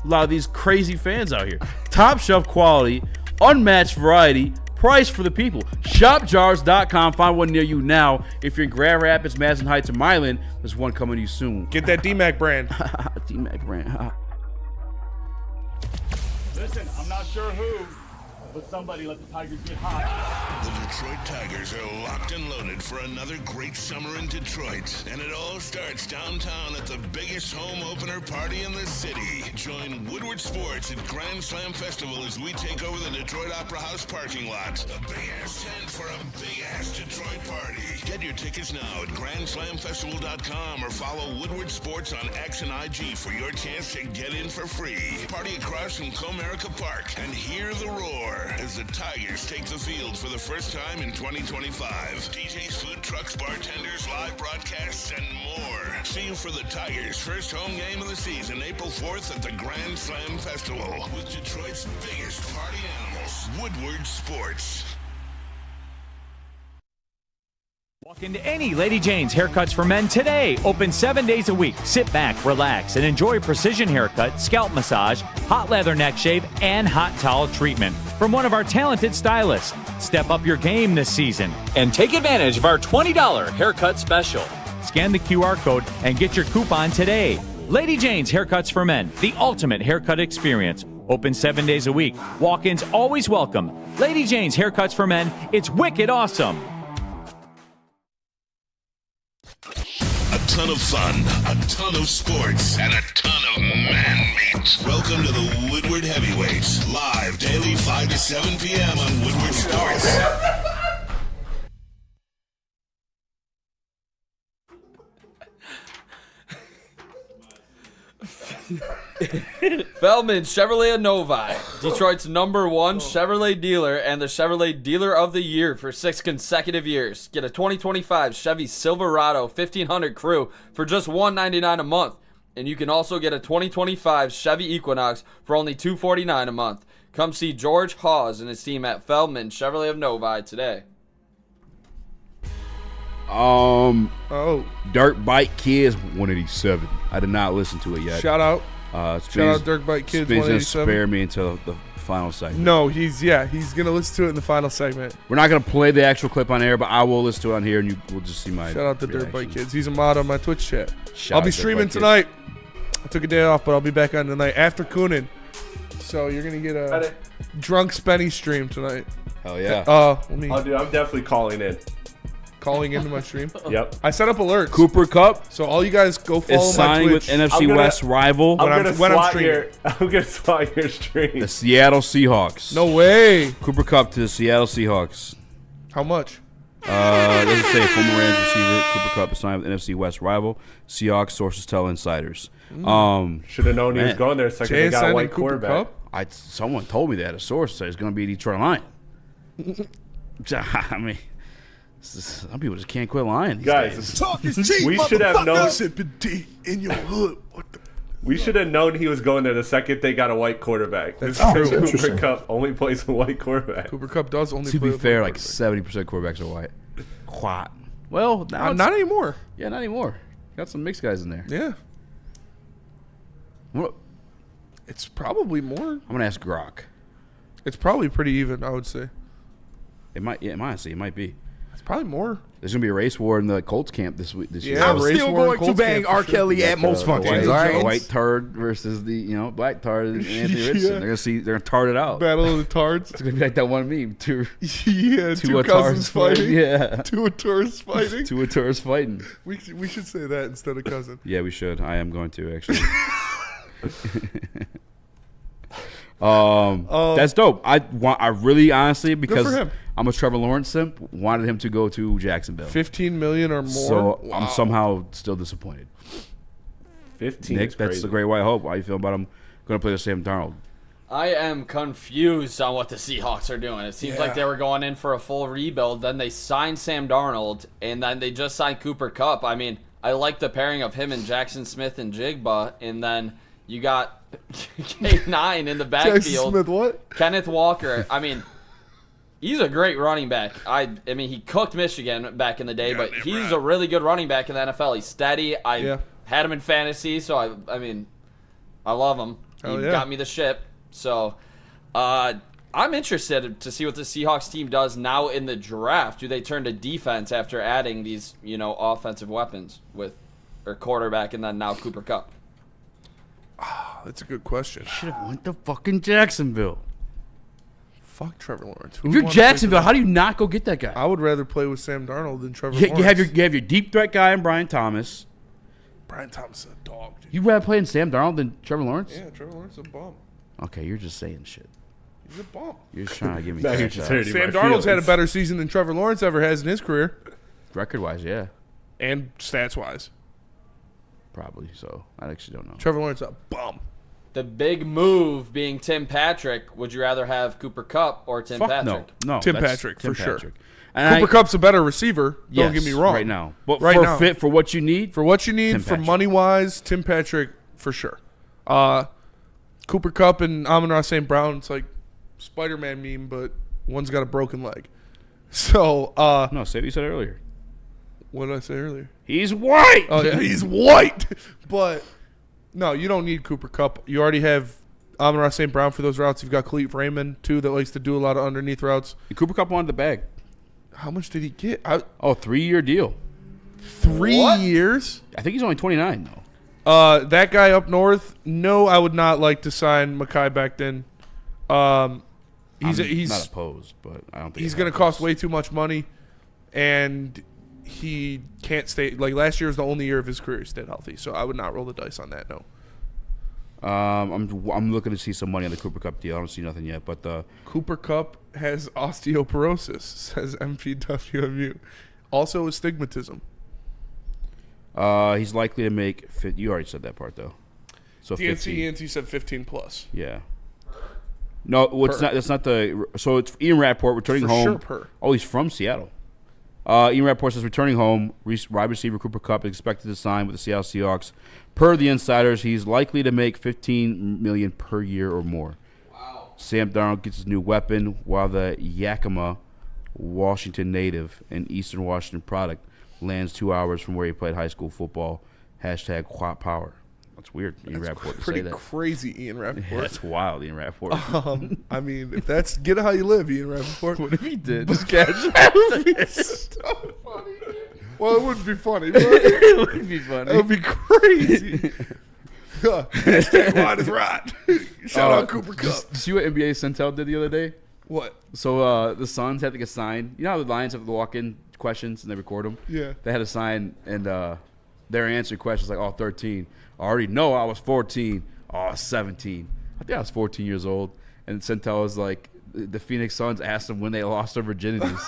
a lot of these crazy fans out here. Top shelf quality, unmatched variety, price for the people. ShopJars.com. Find one near you now. If you're in Grand Rapids, Madison Heights, or Milan, there's one coming to you soon. Get that D-Mac brand. D-Mac brand. Listen, I'm not sure who, but somebody let the Tigers get hot. The Detroit Tigers are locked and loaded for another great summer in Detroit. And it all starts downtown at the biggest home opener party in the city. Join Woodward Sports at Grand Slam Festival as we take over the Detroit Opera House parking lot. A big-ass tent for a big-ass Detroit party. Get your tickets now at GrandSlamFestival.com or follow Woodward Sports on X and IG for your chance to get in for free. Party across from Comerica Park and hear the roar as the Tigers take the field for the first time in 2025. DJs, food trucks, bartenders, live broadcasts, and more. See you for the Tigers' first home game of the season, April 4th at the Grand Slam Festival with Detroit's biggest party animals, Woodward Sports. Walk into any Lady Jane's Haircuts for Men today. Open 7 days a week. Sit back, relax, and enjoy precision haircut, scalp massage, hot leather neck shave, and hot towel treatment from one of our talented stylists. Step up your game this season and take advantage of our $20 haircut special. Scan the QR code and get your coupon today. Lady Jane's Haircuts for Men, the ultimate haircut experience. Open 7 days a week. Walk-ins always welcome. Lady Jane's Haircuts for Men. It's wicked awesome. A ton of fun, a ton of sports, and a ton of man-meat. Welcome to the Woodward Heavyweights, live daily 5 to 7 p.m. on Woodward Sports. Feldman Chevrolet of Novi, Detroit's #1 Chevrolet dealer and the Chevrolet Dealer of the Year for 6 consecutive years. Get a 2025 Chevy Silverado 1500 Crew for just $199 a month. And you can also get a 2025 Chevy Equinox for only $249 a month. Come see George Hawes and his team at Feldman Chevrolet of Novi today. Dirt Bike Kids 187. I did not listen to it yet. Shout out. Shout out Dirt Bike Kids Spin's 187. gonna spare me until the final segment. No, he's gonna listen to it in the final segment. We're not gonna play the actual clip on air, but I will listen to it on here, and you will just see my. Shout out to reaction. Dirt Bike Kids. He's a mod on my Twitch chat. Shout I'll out be Dirt streaming Bike tonight. I took a day off, but I'll be back on tonight after Coonan. So you're gonna get a drunk Spenny stream tonight. Hell yeah. Let me Oh, dude, I'm definitely calling in. calling into my stream. Yep. I set up alerts. Cooper Cup. So all you guys go follow is my signing Twitch. with NFC West rival. I'm gonna swat your stream. The Seattle Seahawks. No way. Cooper Cup to the Seattle Seahawks. How much? Doesn't say. Former Rams receiver Cooper Cup is signed with NFC West rival. Seahawks sources tell insiders. Should have known he was going there. Second they got a white quarterback. Someone told me that. A source said he's going to be a Detroit Lion. I mean, some people just can't quit lying these days. Talk is cheap, we should have known. Sipping tea in your hood. What the? We should have known he was going there the second they got a white quarterback. That's This true. Cooper Cup only plays a white quarterback. Cooper Cup does only To play be with fair, white like 70% quarterbacks are white. What? Well, now not anymore. Yeah, not anymore. Got some mixed guys in there. Yeah. What? It's probably more. I'm gonna ask Grok. It's probably pretty even, I would say. It might. Yeah, honestly, it might be. It's probably more. There's gonna be a race war in the Colts camp this year. Yeah, I'm still going to bang R. Kelly at most functions. All right, The white turd versus the black tard and Anthony Richardson. They're gonna tart it out. Battle of the Tards. It's gonna be like that one meme. Two cousins fighting. Yeah. Two tourists fighting. Two tourists fighting. We should say that instead of cousin. Yeah, we should. I am going to actually. That's dope. I really honestly, because him. I'm a Trevor Lawrence simp, wanted him to go to Jacksonville. 15 million or more. So Wow. I'm somehow still disappointed. 15. Nick, that's the great white hope. How you feel about him going to play with Sam Darnold? I am confused on what the Seahawks are doing. It seems like they were going in for a full rebuild. Then they signed Sam Darnold, and then they just signed Cooper Kupp. I mean, I like the pairing of him and Jackson Smith and Jigba, and then you got K9 in the backfield. Jackson Smith, what? Kenneth Walker. I mean, he's a great running back. I mean, he cooked Michigan back in the day, but he's a really good running back in the NFL. He's steady. I had him in fantasy, so I mean, I love him. He got me the ship. So, I'm interested to see what the Seahawks team does now in the draft. Do they turn to defense after adding these, offensive weapons with their quarterback and then now Cooper Kupp? That's a good question. Should have went to fucking Jacksonville. Fuck Trevor Lawrence. If you're Jacksonville, how do you not go get that guy? I would rather play with Sam Darnold than Trevor You Lawrence. have your deep threat guy in Brian Thomas. Brian Thomas is a dog, dude. You rather play in Sam Darnold than Trevor Lawrence? Yeah, Trevor Lawrence is a bum. Okay, you're just saying shit. He's a bum. You're just trying to give me Now crap. you're just hurting Sam my Darnold's had a feelings. better season than Trevor Lawrence ever has in his career. Record-wise, yeah. And stats-wise. Probably, so I actually don't know. Trevor Lawrence is a bum. The big move being Tim Patrick. Would you rather have Cooper Kupp or Tim Fuck Patrick? no. Tim that's Patrick, Tim for sure. Patrick. And Cooper Kupp's a better receiver. Don't get me wrong. Right now. But right for now. fit, for what you need, For what you need, Tim for Patrick. money-wise, Tim Patrick, for sure. Cooper Kupp and Amon-Ra St. Brown, it's like Spider-Man meme, but one's got a broken leg. So, no, say what you said earlier. What did I say earlier? He's white. Oh, yeah, he's white. But, no, you don't need Cooper Kupp. You already have Amon-Ra St. Brown for those routes. You've got Khalif Raymond, too, that likes to do a lot of underneath routes. And Cooper Kupp wanted the bag. How much did he get? 3-year deal. 3 years? I think he's only 29, though. That guy up north, no, I would not like to sign Mekhi Becton. He's not opposed, but I don't think he's going to cost way too much money, and he can't stay. Like last year was the only year of his career he stayed healthy, so I would not roll the dice on that. No. I'm looking to see some money on the Cooper Kupp deal. I don't see nothing yet, but Cooper Kupp has osteoporosis, says MPWMU. Also astigmatism. he's likely to make. You already said that part though. So DNC said 15 plus. Yeah. No, it's not. That's not the. So it's Ian Rappaport returning For home. sure, per. Oh, he's from Seattle. Ian Rappaport says returning home. Wide receiver Cooper Kupp is expected to sign with the Seattle Seahawks. Per the insiders, he's likely to make $15 million per year or more. Wow. Sam Darnold gets his new weapon, while the Yakima, Washington native and Eastern Washington product lands 2 hours from where he played high school football. Hashtag Quat Power. That's weird, Ian Rappaport to say that. Pretty crazy, Ian Rappaport. Yeah, that's wild, Ian Rappaport. I mean, if that's get it how you live, Ian Rappaport. What if he did? Just catch that. So funny. Well, it wouldn't be funny, but it would be funny. It would be crazy. Hashtag Quad is right. Shout out Cooper Kupp. See what NBA Centel did the other day? What? So the Suns had to get signed. You know how the Lions have the walk-in questions and they record them? Yeah. They had a sign and their answer questions like, 13. I already know I was 14. 17. I think I was 14 years old. And Centel was like, the Phoenix Suns asked them when they lost their virginities.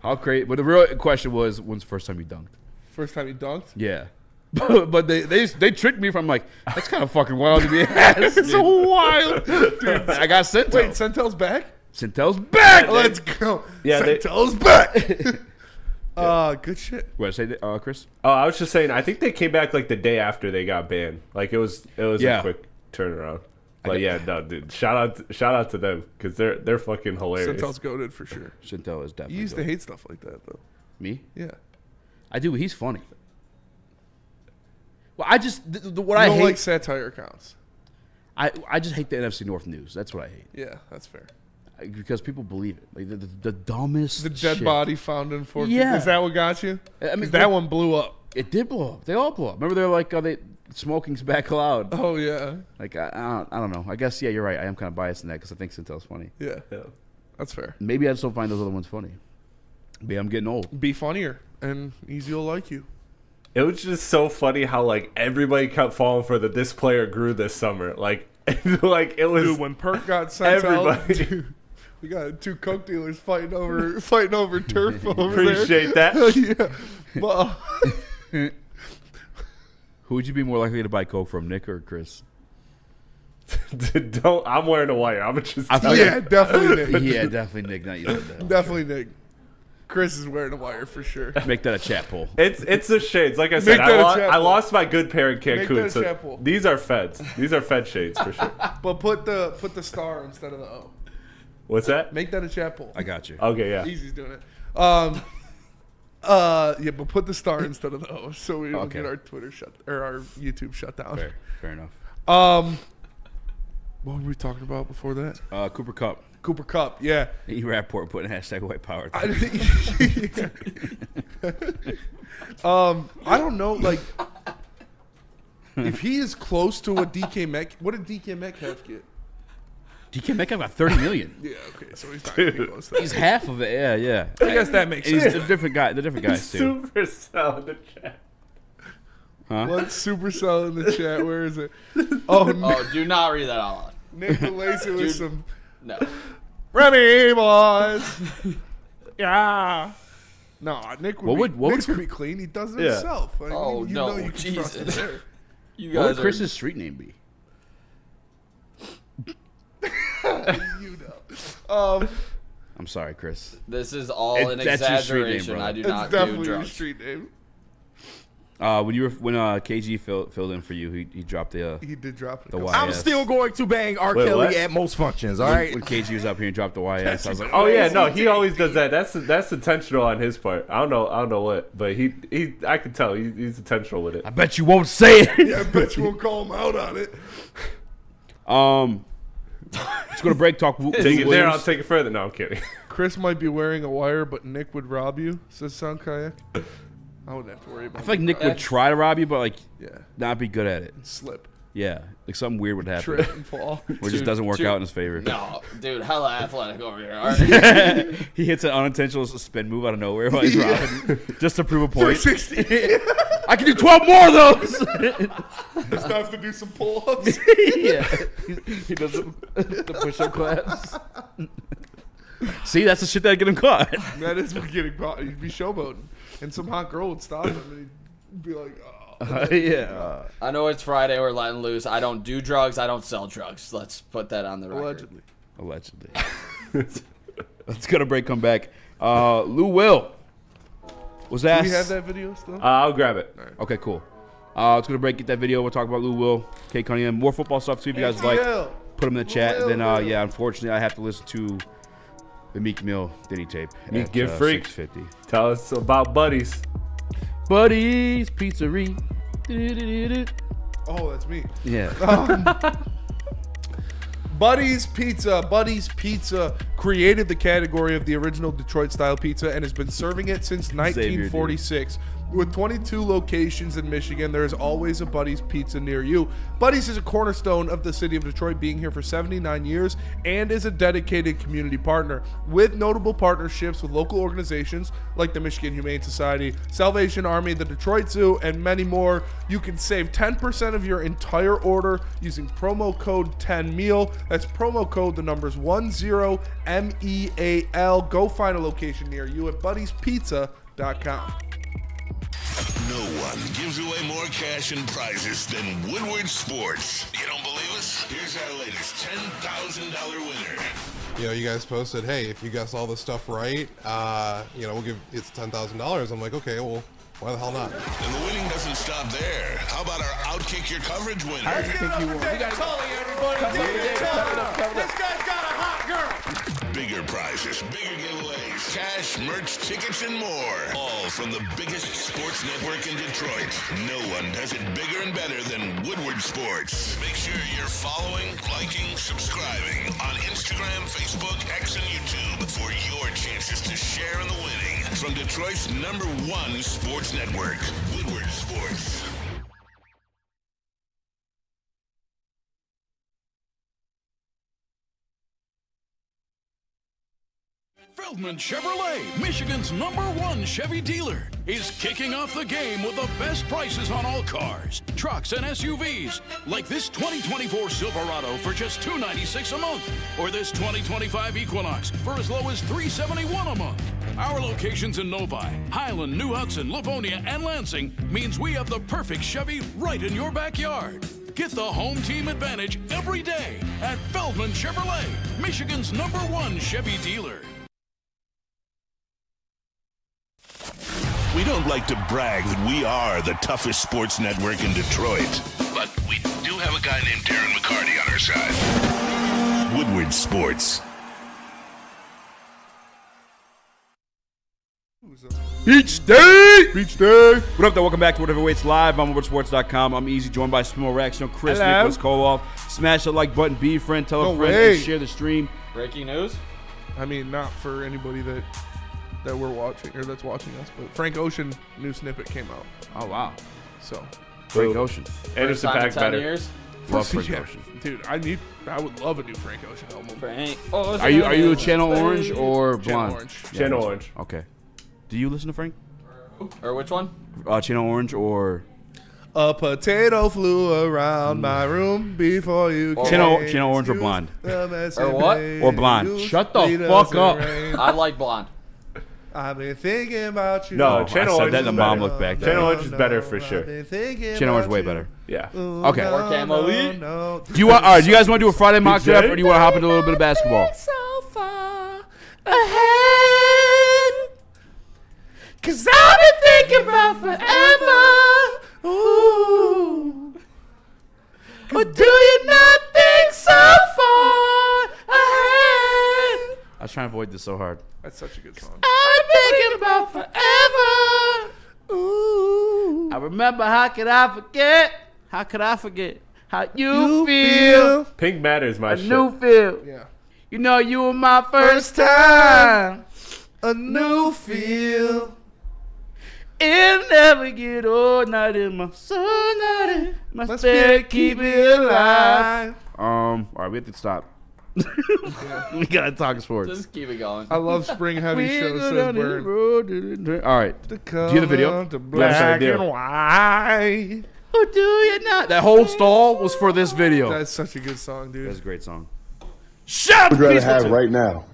How crazy. But the real question was, when's the first time you dunked? First time he dunked? Yeah. But they tricked me from like, that's kind of fucking wild to be asked. It's so wild. Dude, I got Centel. Wait, Centel's back? Centel's back. Let's go. Yeah, Centel's back. Good shit. What did I say, Chris? Oh, I was just saying, I think they came back like the day after they got banned. Like it was Yeah. a quick turnaround. But yeah, no, dude. Shout out to them because they're fucking hilarious. Centel's goated for sure. Centel is definitely. You used to hate stuff like that though. Me? Yeah. I do. He's funny. Well, I just what I I don't hate. like satire accounts. I just hate the NFC North news. That's what I hate. Yeah, that's fair. Because people believe it. Like the dumbest. The dead shit. body found in Fort. Yeah. Is that what got you? I mean, that one blew up. It did blow up. They all blow up. Remember, they're like, smoking's back loud. Oh yeah. Like I don't know. I guess you're right. I am kind of biased in that because I think Centel's funny. Yeah, that's fair. Maybe I just don't find those other ones funny. Maybe I'm getting old. Be funnier, and Eazy will like you. It was just so funny how like everybody kept falling for this player grew this summer. Like like it was. Dude, when Perk got sent out, everybody. dude, we got two coke dealers fighting over turf over Appreciate there. that. Yeah. But, Who would you be more likely to buy coke from, Nick or Chris? Don't. I'm wearing a wire. I'm just. definitely Nick. Yeah, definitely Nick. Not you. Definitely Nick. Chris is wearing a wire for sure. Make that a chat poll. It's the shades. Like I said, I lost my good pair in Cancun. So these are feds. These are fed shades for sure. But put the star instead of the O. What's that? Make that a chat poll. I got you. Okay, yeah. Easy's doing it. Yeah, but put the star instead of the O, so we don't get our Twitter shut or our YouTube shut down. Fair enough. What were we talking about before that? Cooper Kupp. Cooper Kupp, yeah. E Rapport putting hashtag white power. I don't know, like if he is close to what DK Metcalf, what did DK Metcalf get? DK Metcalf got $30 million. Yeah, okay, so he's not going to be close to that. He's half of it. Yeah. I guess that makes sense. He's a different guy. The different guys too. Supercell in the chat. Huh? What's Supercell in the chat? Where is it? Oh, do not read that out loud. Nick Lacey with some. No. Remy boys. Yeah. No, Nick would Nick's would be clean. He does it himself. Like, Oh, you no, know you can trust him Jesus. there. You What guys would Chris's street name be? You know. I'm sorry, Chris. This is all an That's your street name, exaggeration. brother. I do It's not do definitely your drugs. street name. When KG filled in for you, he dropped the He did drop it. the YS. I'm still going to bang R. Wait, Kelly what? at most functions. All When- right. When KG was up here and dropped the YS, I was like, Oh yeah, no, he always does that. That's intentional on his part. I don't know what, but he I can tell he's intentional with it. I bet you won't say it. Yeah, I bet you won't call him out on it. Let's go to break. Talk. Take it there. I'll take it further. No, I'm kidding. Chris might be wearing a wire, but Nick would rob you, says Sound Kayak. I wouldn't have to worry about I feel like that. Nick would try to rob you, but like Yeah. not be good at it. Slip. Yeah, like something weird would happen. Trip and fall. Or it just doesn't work out in his favor. No, dude, hella athletic over here. All right. He hits an unintentional spin move out of nowhere while he's robbing, just to prove a point. 360. I can do 12 more of those. Just have to do some pull-ups. Yeah, he does the push-up claps. See, that's the shit that get him caught. That is what getting caught. He'd be showboating. And some hot girl would stop him and he'd be like, oh. Yeah. I know it's Friday. We're letting loose. I don't do drugs. I don't sell drugs. Let's put that on the record. Allegedly. Let's go to break. Come back. Lou Will was asked. Do we have that video still? I'll grab it. Right. Okay, cool. Let's go to break. Get that video. We'll talk about Lou Will, K Cunningham, more football stuff too. If you guys like, put them in the chat. And then, yeah, unfortunately, I have to listen to the Meek Mill Diddy tape. Meek at, Get Freak. 6:50. Tell us about Buddies. Buddies Pizzeria. Oh, that's me. Yeah. Buddy's Pizza created the category of the original Detroit-style pizza and has been serving it since 1946. With 22 locations in Michigan, there is always a Buddy's Pizza near you. Buddy's is a cornerstone of the city of Detroit, being here for 79 years, and is a dedicated community partner. With notable partnerships with local organizations like the Michigan Humane Society, Salvation Army, the Detroit Zoo, and many more, you can save 10% of your entire order using promo code 10MEAL. That's promo code the numbers 10MEAL. Go find a location near you at buddyspizza.com. No one gives away more cash and prizes than Woodward Sports. You don't believe us? Here's our latest $10,000 winner. You know, you guys posted, hey, if you guess all this stuff right, you know, we'll give it's $10,000. I'm like, okay, well, why the hell not? And the winning doesn't stop there. How about our Outkick Your Coverage winner? I think you won. We got This guy's got a hot girl. Bigger prizes, bigger giveaways, cash, merch, tickets, and more. All from the biggest sports network in Detroit. No one does it bigger and better than Woodward Sports. Make sure you're following, liking, subscribing on Instagram, Facebook, X, and YouTube for your chances to share in the winning. From Detroit's #1 sports network, Woodward Sports. Feldman Chevrolet, Michigan's #1 Chevy dealer, is kicking off the game with the best prices on all cars, trucks, and SUVs, like this 2024 Silverado for just $296 a month, or this 2025 Equinox for as low as $371 a month. Our locations in Novi, Highland, New Hudson, Livonia, and Lansing means we have the perfect Chevy right in your backyard. Get the home team advantage every day at Feldman Chevrolet, Michigan's #1 Chevy dealer. We don't like to brag that we are the toughest sports network in Detroit, but we do have a guy named Darren McCarty on our side. Woodward Sports. Beach Day! Beach Day! What up, though? Welcome back to Whatever Waits Live on WoodwardSports.com. I'm Eazy, joined by Small Rex, Chris, Hello. Nicholas Koloff. Smash the like button, be a friend, tell a No friend, way. and share the stream. Breaking news? I mean, not for anybody that we're watching or that's watching us, but Frank Ocean new snippet came out. Oh, wow. So Frank Ocean. Anderson First time in Paak 10 better. years? Love Frank Yeah. Ocean. Dude, I would love a new Frank Ocean album. Are you a Channel Orange or Channel Blonde? Orange. Yeah, Channel Orange. Okay. Do you listen to Frank? Or which one? Channel Orange or A potato flew around my room before you came. Channel Orange or Blonde? Or what? Or Blonde. Shut the fuck up. I like Blonde. I've been thinking about you. No, Channel Orange that is and the mom better. looked back. Channel Orange is better for sure. Channel Orange way better. Yeah. Okay. Or Cam Elite. No. Do you want? All right. Do you guys want to do a Friday mock draft, or do you want to hop into a little bit of basketball? So far ahead, 'cause I've been thinking about forever. Ooh. Or do you not think so far ahead? I was trying to avoid this so hard. That's such a good song. I'm thinking about forever. Ooh. I remember, how could I forget? How could I forget how you feel? Pink Matters, my A shit. new feel. Yeah. You know, you were my first time. A new feel. It'll never get old, not in my soul, not in my spirit, keep it alive. All right. We have to stop. We gotta talk sports. Just keep it going. I love Spring Heavy We Show. go Says down this Bird. road. All right. Do you have the video? To Yes, black I do. and white. Who do you not? That whole stall was for this video. That's such a good song, dude. That's a great song. Shut Would you rather Peaceful have Tim. right now,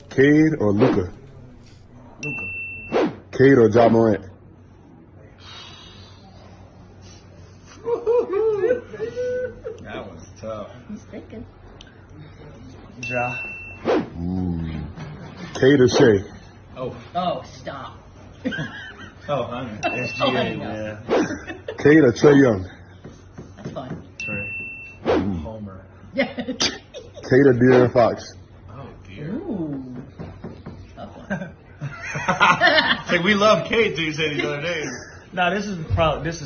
Cade or Luca? Luca. Cade or Ja Morant? That was tough. He's thinking. Ja. Cade or Shea? Oh, stop. Oh, honey. SGA, man. Cade or Trae Young? That's fine. Trey. Homer. Yeah. Cade or De'Aaron Fox? Oh, dear. Ooh. Tough one. It's like we love Cade, so you said the other day. Nah, this is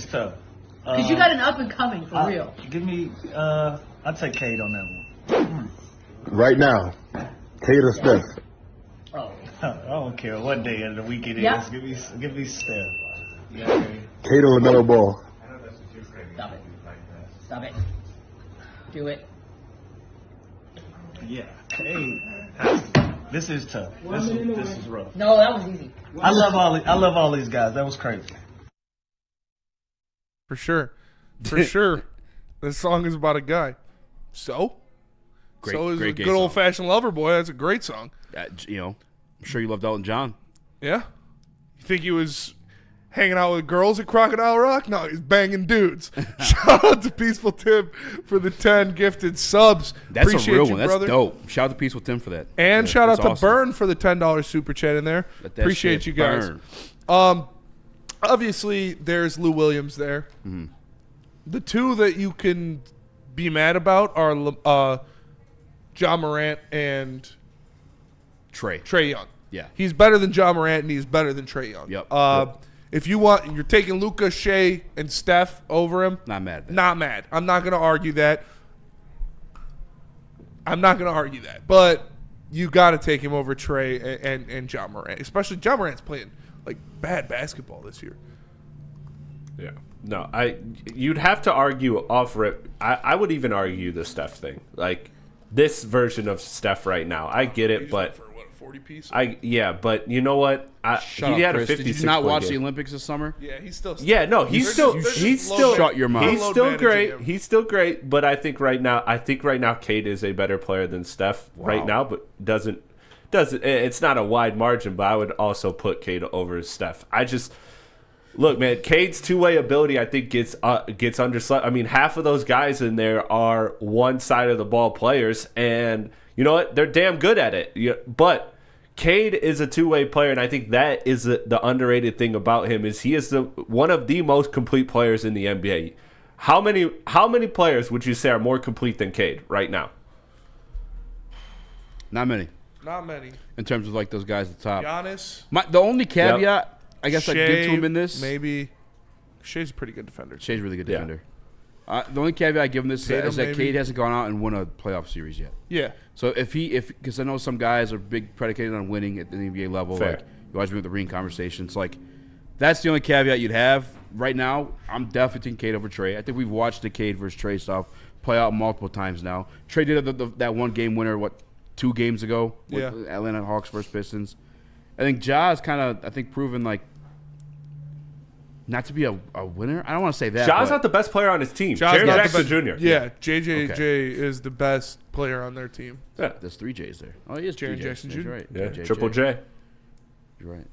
tough. Because you got an up and coming, for real. Give me, I'll take Cade on that one. Right now, Cade or Steph? Oh. I don't care what day of the week it is. Yeah. Give me Steph. Yeah, okay. Cade or LaMelo Ball? Stop it. Stop it. Do it. Yeah. Cade. This is tough. This is rough. No, that was easy. I love all these guys. That was crazy. For sure. For sure. This song is about a guy. So? Great, so is great a gay good song. old-fashioned lover boy. That's a great song. You know, I'm sure you love Elton John. Yeah? You think he was hanging out with girls at Crocodile Rock? No, he's banging dudes. Shout out to Peaceful Tim for the 10 gifted subs. That's Appreciate a real you, one. That's brother. dope. Shout out to Peaceful Tim for that. And Yeah, shout out that's to awesome. Burn for the $10 super chat in there. Let that Appreciate shit you guys. burn. Obviously, there's Lou Williams there. Mhm. The two that you can be mad about are Ja Morant and Trae Young. Yeah. He's better than Ja Morant, and he's better than Trae Young. Yep. If you want, you're taking Luka, Shea, and Steph over him. Not mad at that. Not mad. I'm not going to argue that. But you got to take him over Trae and Ja Morant. Especially Ja Morant's playing like bad basketball this year. Yeah. No, you'd have to argue off rip. I would even argue the Steph thing. Like this version of Steph right now. I get it, but 40 piece. But you know what? Shut he up, had Chris. a 56 Did you not point watch game. the Olympics this summer? Yeah, he's still. Yeah, no, he's still Shut your mouth. He's still great. He's still great, but I think right now Cade is a better player than Steph right now, but doesn't it's not a wide margin, but I would also put Cade over Steph. Look, man, Cade's two-way ability, I think, gets underslept. I mean, half of those guys in there are one side of the ball players, and you know what? They're damn good at it. But Cade is a two-way player, and I think that is the underrated thing about him is he is one of the most complete players in the NBA. How many players would you say are more complete than Cade right now? Not many. Not many. In terms of like those guys at the top. Giannis. The only caveat I guess I'd give to him in this. Maybe. Shea's a pretty good defender. Shea's a really good defender. The only caveat I give him this is that Cade hasn't gone out and won a playoff series yet. Yeah. So because I know some guys are big predicated on winning at the NBA level. Fair. Like you always bring up the ring conversations. Like that's the only caveat you'd have right now. I'm definitely taking Cade over Trae. I think we've watched the Cade versus Trae stuff play out multiple times now. Trey did that one game winner, 2 games ago? Yeah. With Atlanta Hawks versus Pistons. I think Ja's kind of, proven like not to be a winner. I don't want to say that. Ja's not the best player on his team. Ja's Jaren not the Jackson best- Jr. Yeah, JJJ is the best player on their team. Yeah. There's 3 J's there. Oh, he is Jaren 3 J's. Jackson That's Jr. right. Yeah, JJ. Triple J. You're right.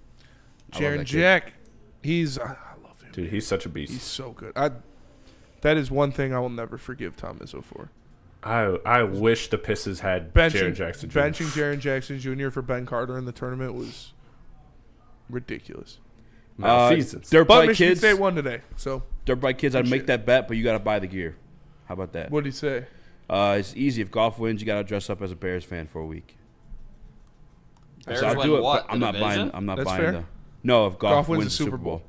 I love Jaren that kid. Jack, I love him. Dude, he's such a beast. He's so good. That is one thing I will never forgive Tom Izzo for. I wish the Pistons had Jaren Jackson Jr. Benching Jaren Jackson Jr. for Ben Carter in the tournament was ridiculous. Dirt But Bike Michigan Kids. State won today, so Dirt Bike Kids, I'd make that bet, but you got to buy the gear. How about that? What'd he say? It's easy. If golf wins, you got to dress up as a Bears fan for a week. Bears So I'll win do it, what? but I'm The not buying. division? I'm not That's buying fair. No, if golf wins the Super Bowl.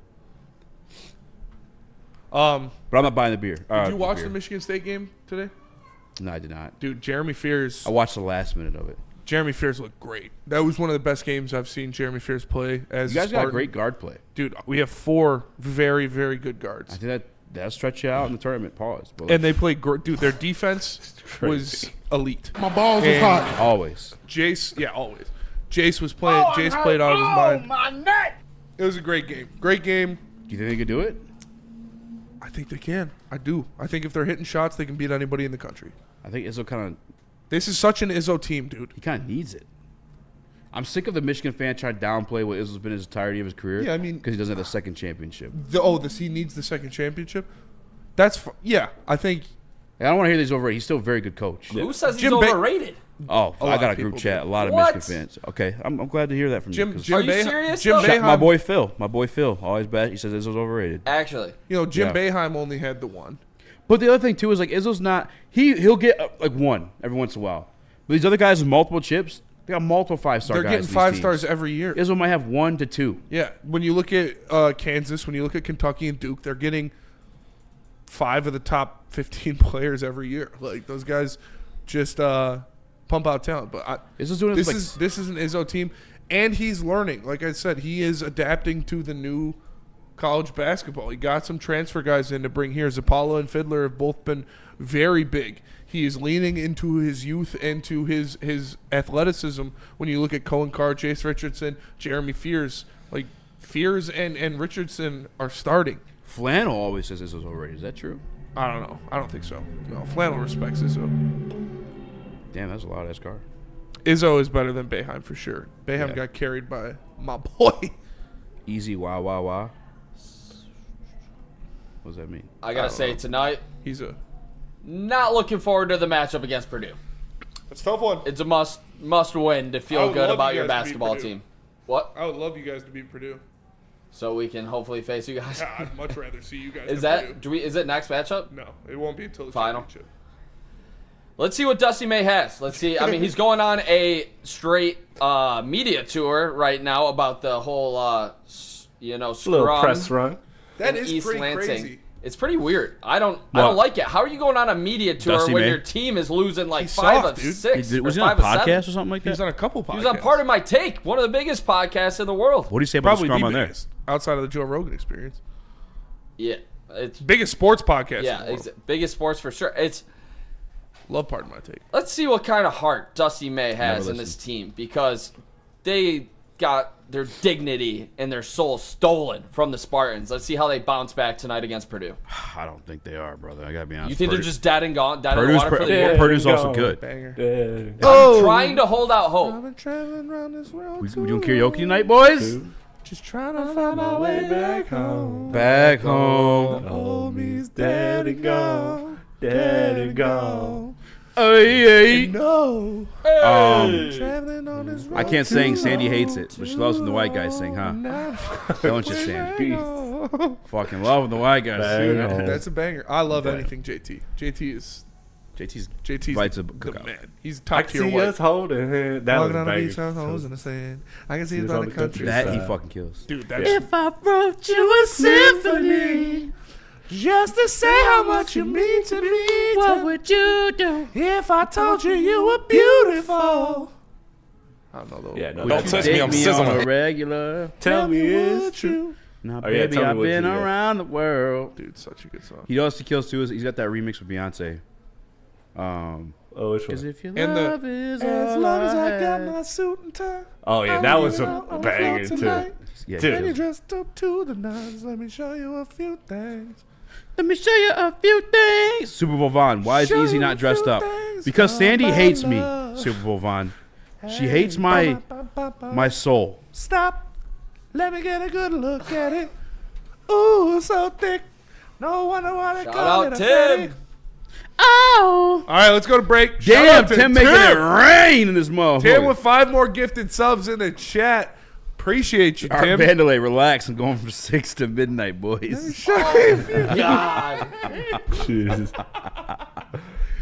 But I'm not buying the beer. Did you watch the Michigan State game today? No, I did not. Dude, Jeremy Fears. I watched the last minute of it. Jeremy Fears looked great. That was one of the best games I've seen Jeremy Fears play as You guys a got Spartan. great guard play. Dude, we have 4 very, very good guards. I think that'll stretch you out in the tournament. Pause. But And they played great. Dude, their defense was elite. My balls was hot. Always. Jace, yeah, always. Jace was playing. Jace played out of his mind. my neck! It was a great game. Great game. Do you think they could do it? I think they can. I do. I think if they're hitting shots, they can beat anybody in the country. I think Izzo kind of. This is such an Izzo team, dude. He kind of needs it. I'm sick of the Michigan fan trying to downplay what Izzo's been his entirety of his career. Yeah, I mean, because he doesn't have the second championship. He needs the second championship. Yeah, I think. I don't want to hear that he's overrated. He's still a very good coach. Who says he's Jim overrated? Oh, A I lot got of a group people chat. do. A lot of What? Michigan fans. Okay, I'm glad to hear that from you. 'cause- Are you serious? Jim though? Boeheim, my boy Phil, always bad. He says Izzo's overrated. Actually, Jim Yeah. Boeheim only had the one. But the other thing too is like Izzo's not. He'll get one every once in a while. But these other guys with multiple chips, they got multiple 5-star guys. They're getting in these 5 teams. stars every year. Izzo might have 1 to 2. Yeah, when you look at Kansas, when you look at Kentucky and Duke, they're getting 5 of the top 15 players every year. Like those guys, just pump out talent. But Izzo's doing this is an Izzo team, and he's learning. Like I said, he is adapting to the new college basketball. He got some transfer guys in to bring here. Zapala and Fiddler have both been very big. He is leaning into his youth and to his athleticism. When you look at Cohen Carr, Chase Richardson, Jeremy Fears, like Fears and Richardson are starting. Flannel always says Izzo's overrated. Is that true? I don't know. I don't think so. No, Flannel respects Izzo. Damn, that's a lot of that car. Izzo is better than Boeheim for sure. Boeheim got carried by my boy. Easy, wah, wah, wah. What does that mean? I gotta say tonight, he's not looking forward to the matchup against Purdue. It's a tough one. It's a must win to I feel would good love about you your guys to beat basketball Purdue. team. What? I would love you guys to beat Purdue. So we can hopefully face you guys. Yeah, I'd much rather see you guys. Is than that Purdue. is it next matchup? No, it won't be until the Final. championship. Let's see what Dusty May has. Let's see. I mean, he's going on a straight media tour right now about the whole, Little scrum press run. That in is East pretty Lansing. crazy. It's pretty weird. I don't What? like it. How are you going on a media tour Dusty when May? your team is losing like He's 5 soft, of dude. 6? Was or he on a 5 of 7? podcast or something like He was that? on a couple podcasts. He was on Part of My Take, one of the biggest podcasts in the world. What do you say about Probably the scrum the on there? biggest, outside of the Joe Rogan Experience. Yeah, it's Biggest sports podcast. yeah, in the world. biggest sports for sure. It's Love Pardon My Take. let's see what kind of heart Dusty May has Never in this team because they got their dignity and their soul stolen from the Spartans. Let's see how they bounce back tonight against Purdue. I don't think they are, brother. I gotta be honest. You think they're just dead and gone, dead in the Purdue's, water for the year? Purdue's also good. Banger. I'm trying to hold out hope. I've been traveling around this world. We doing karaoke tonight, boys? Just trying to find my way back home. Back home. Old me's dead and gone. Dead and gone. Hey, No. Um, Traveling on this road. I can't sing. Sandy hates it, but she loves when the white guys sing, huh? Don't you, Sandy? Fucking love when the white guys sing. Banger. That's a banger. I love anything JT. JT's Bites a the cookout. man. He's I top can tier see white. us holding him. That was Walking on the banger. beach on holes in the sand. I can see He it was on on the the country. That he Side. fucking kills. Dude, that's If I wrote you a symphony, just to say how much you mean to me. what would you do? If I told you you were beautiful. I don't know though. Yeah, no, Don't touch me, I'm on sizzling. a regular. Tell me it's would true. you? Now, Oh, yeah, baby, tell me I've what been you got. around the world. Dude, such a good song. He knows he kills too. Is he's got that remix with Beyonce. Which one? Because if your And love is as all long as I got have. my suit and tie. Oh, yeah, I'll that be was a out on the banger, floor too. tonight. Yeah, Dude. And you dressed up to the nines. Let me show you a few things. Let me show you a few things. Super Bowl Vaughn. Why is Show Eazy you not a dressed few up? things Because Sandy about hates me. love. Super Bowl Vaughn. She hates my soul. Stop. Let me get a good look at it. Ooh, so thick. No wonder why they Shout call out it a Tim. fatty. Oh. All right, let's go to break. Shout Damn, out to Tim making it rain in this motherfucker. Tim with 5 more gifted subs in the chat. Appreciate you, Our Tim. Vandalay, relax. I'm going from 6 to midnight, boys. God. Jesus.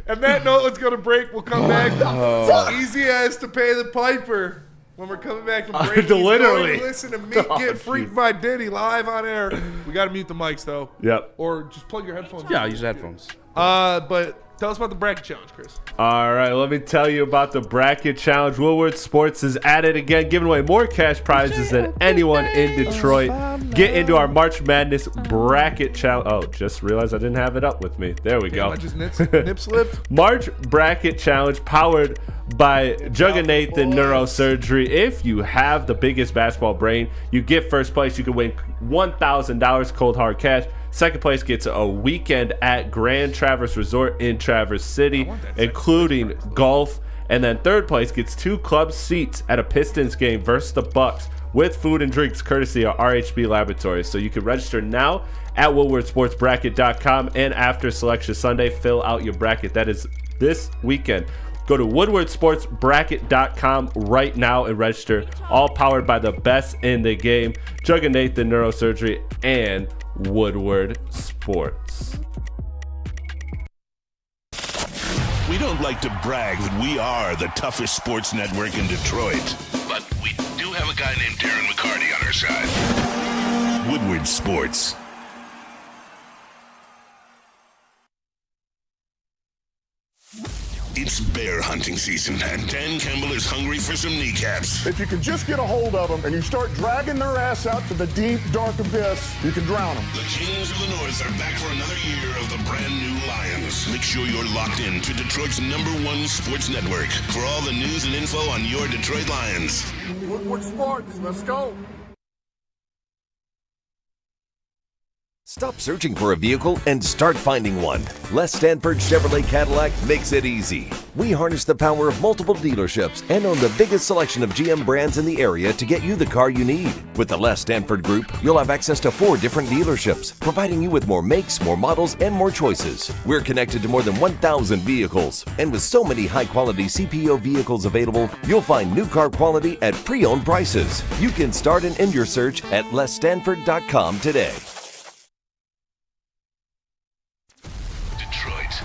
And that note, let's go to break. We'll come back. Oh. Easy as to pay the piper. When we're coming back from break, he's Literally. going to listen to me Oh, get freaked by Diddy live on air. We got to mute the mics, though. Yep. Or just plug your headphones. Yeah, I'll use headphones. But tell us about the bracket challenge, Chris. All right, let me tell you about the bracket challenge. Woodward Sports is at it again, giving away more cash prizes than anyone in Detroit. Get into our March Madness bracket challenge. Oh, just realized I didn't have it up with me. There we go. I just nip slipped. March bracket challenge powered by Jugganathan Neurosurgery. If you have the biggest basketball brain, you get first place. You can win $1,000 cold hard cash. Second place gets a weekend at Grand Traverse Resort in Traverse City, including golf. And then third place gets 2 club seats at a Pistons game versus the Bucks with food and drinks courtesy of RHB Laboratories. So you can register now at WoodwardSportsBracket.com, and after Selection Sunday, fill out your bracket. That is this weekend. Go to WoodwardSportsBracket.com right now and register. All powered by the best in the game, Jugganathan Neurosurgery and Woodward Sports. We don't like to brag that we are the toughest sports network in Detroit, but we do have a guy named Darren McCarty on our side. Woodward Sports. It's bear hunting season, and Dan Campbell is hungry for some kneecaps. If you can just get a hold of them and you start dragging their ass out to the deep, dark abyss, you can drown them. The Kings of the North are back for another year of the brand new Lions. Make sure you're locked in to Detroit's #1 sports network for all the news and info on your Detroit Lions. Woodward Sports, let's go. Stop searching for a vehicle and start finding one. Les Stanford Chevrolet Cadillac makes it easy. We harness the power of multiple dealerships and own the biggest selection of GM brands in the area to get you the car you need. With the Les Stanford Group, you'll have access to 4 different dealerships, providing you with more makes, more models, and more choices. We're connected to more than 1,000 vehicles. And with so many high-quality CPO vehicles available, you'll find new car quality at pre-owned prices. You can start and end your search at lesstanford.com today.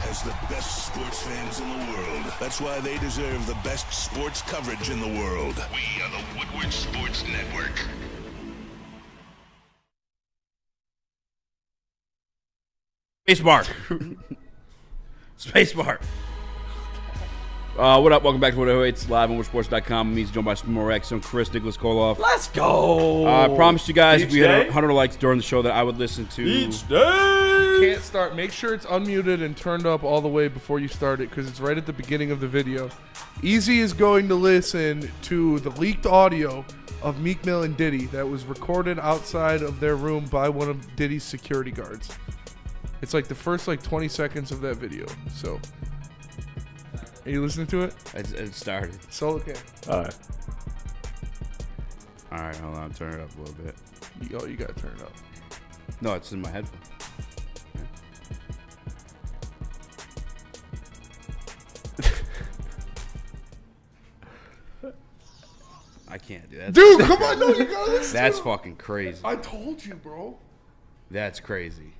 Has the best sports fans in the world. That's why they deserve the best sports coverage in the world. We are the Woodward Sports Network. Spacebar. Spacebar. What up? Welcome back to What It's live on WoodwardSports.com. I'm joined by Smorex and Chris Nicholas Koloff. Let's go. I promised you guys Each if we had day? 100 likes during the show that I would listen to. Each day. Can't start. Make sure it's unmuted and turned up all the way before you start it, because it's right at the beginning of the video. Eazy is going to listen to the leaked audio of Meek Mill and Diddy that was recorded outside of their room by one of Diddy's security guards. It's like the first 20 seconds of that video. So, are you listening to it? It started. So okay. All right. All right, hold on. Turn it up a little bit. You gotta turn it up. No, it's in my headphones. I can't do that. Dude, come on, no, you gotta listen. That's to it. fucking crazy. I told you, bro. That's crazy.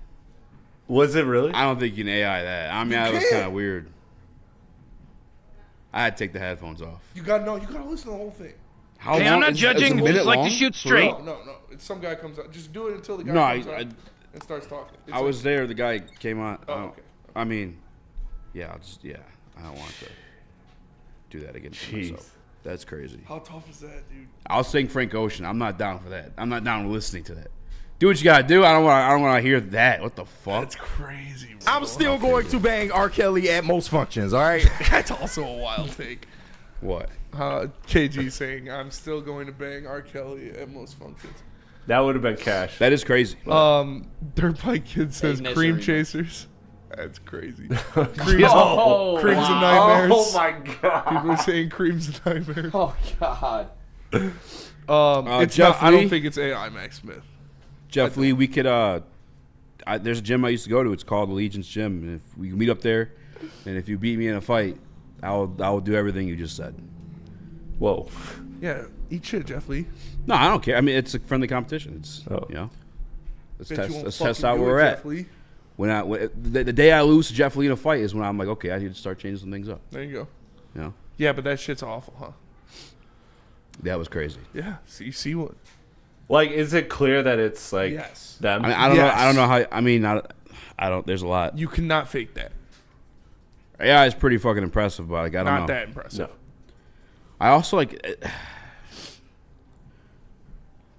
Was it really? I don't think you can AI that. I mean, that was kind of weird. I had to take the headphones off. You gotta listen to the whole thing. How long? I'm not Is- judging. is it a Just minute like long? to shoot For straight. real? No. It's some guy comes out. Just do it until the guy No, comes out I and starts talking. It's I was there. The guy came on. Oh, okay. I mean, yeah, I don't want to do that again to myself. That's crazy. How tough is that, dude? I'll sing Frank Ocean. I'm not down for that. I'm not down with listening to that. Do what you gotta do. I don't want to hear that. What the fuck? That's crazy. Bro. I'm still going to bang R. Kelly at most functions. All right. That's also a wild take. What? KG saying I'm still going to bang R. Kelly at most functions. That would have been cash. That is crazy. Dirt Bike Kid says Ignition cream remix. chasers. That's crazy. Creams Oh, and wow. nightmares. Oh my god. People are saying creams and nightmares. Oh god. It's Jeff not, I don't Lee? think it's AI Max Smith. Jeff Lee, we could. There's a gym I used to go to. It's called Allegiance Gym. And if we can meet up there, and if you beat me in a fight, I will do everything you just said. Whoa. Yeah, eat shit, Jeff Lee. No, I don't care. I mean, it's a friendly competition. It's Oh. you know, let's Bet you won't test fucking out do where it, we're at. Jeff Lee. When the day I lose to Jeff Lee in a fight is when I'm like, okay, I need to start changing some things up. There you go. You know, Yeah, but that shit's awful, huh? that was crazy. Yeah. So you see what? Like, is it clear that it's like Yes. them? I mean, I don't know. Yes. I don't know how. I mean, I don't. There's a lot. You cannot fake that. Yeah, it's pretty fucking impressive, but like, I don't know. Not that impressive. I also like.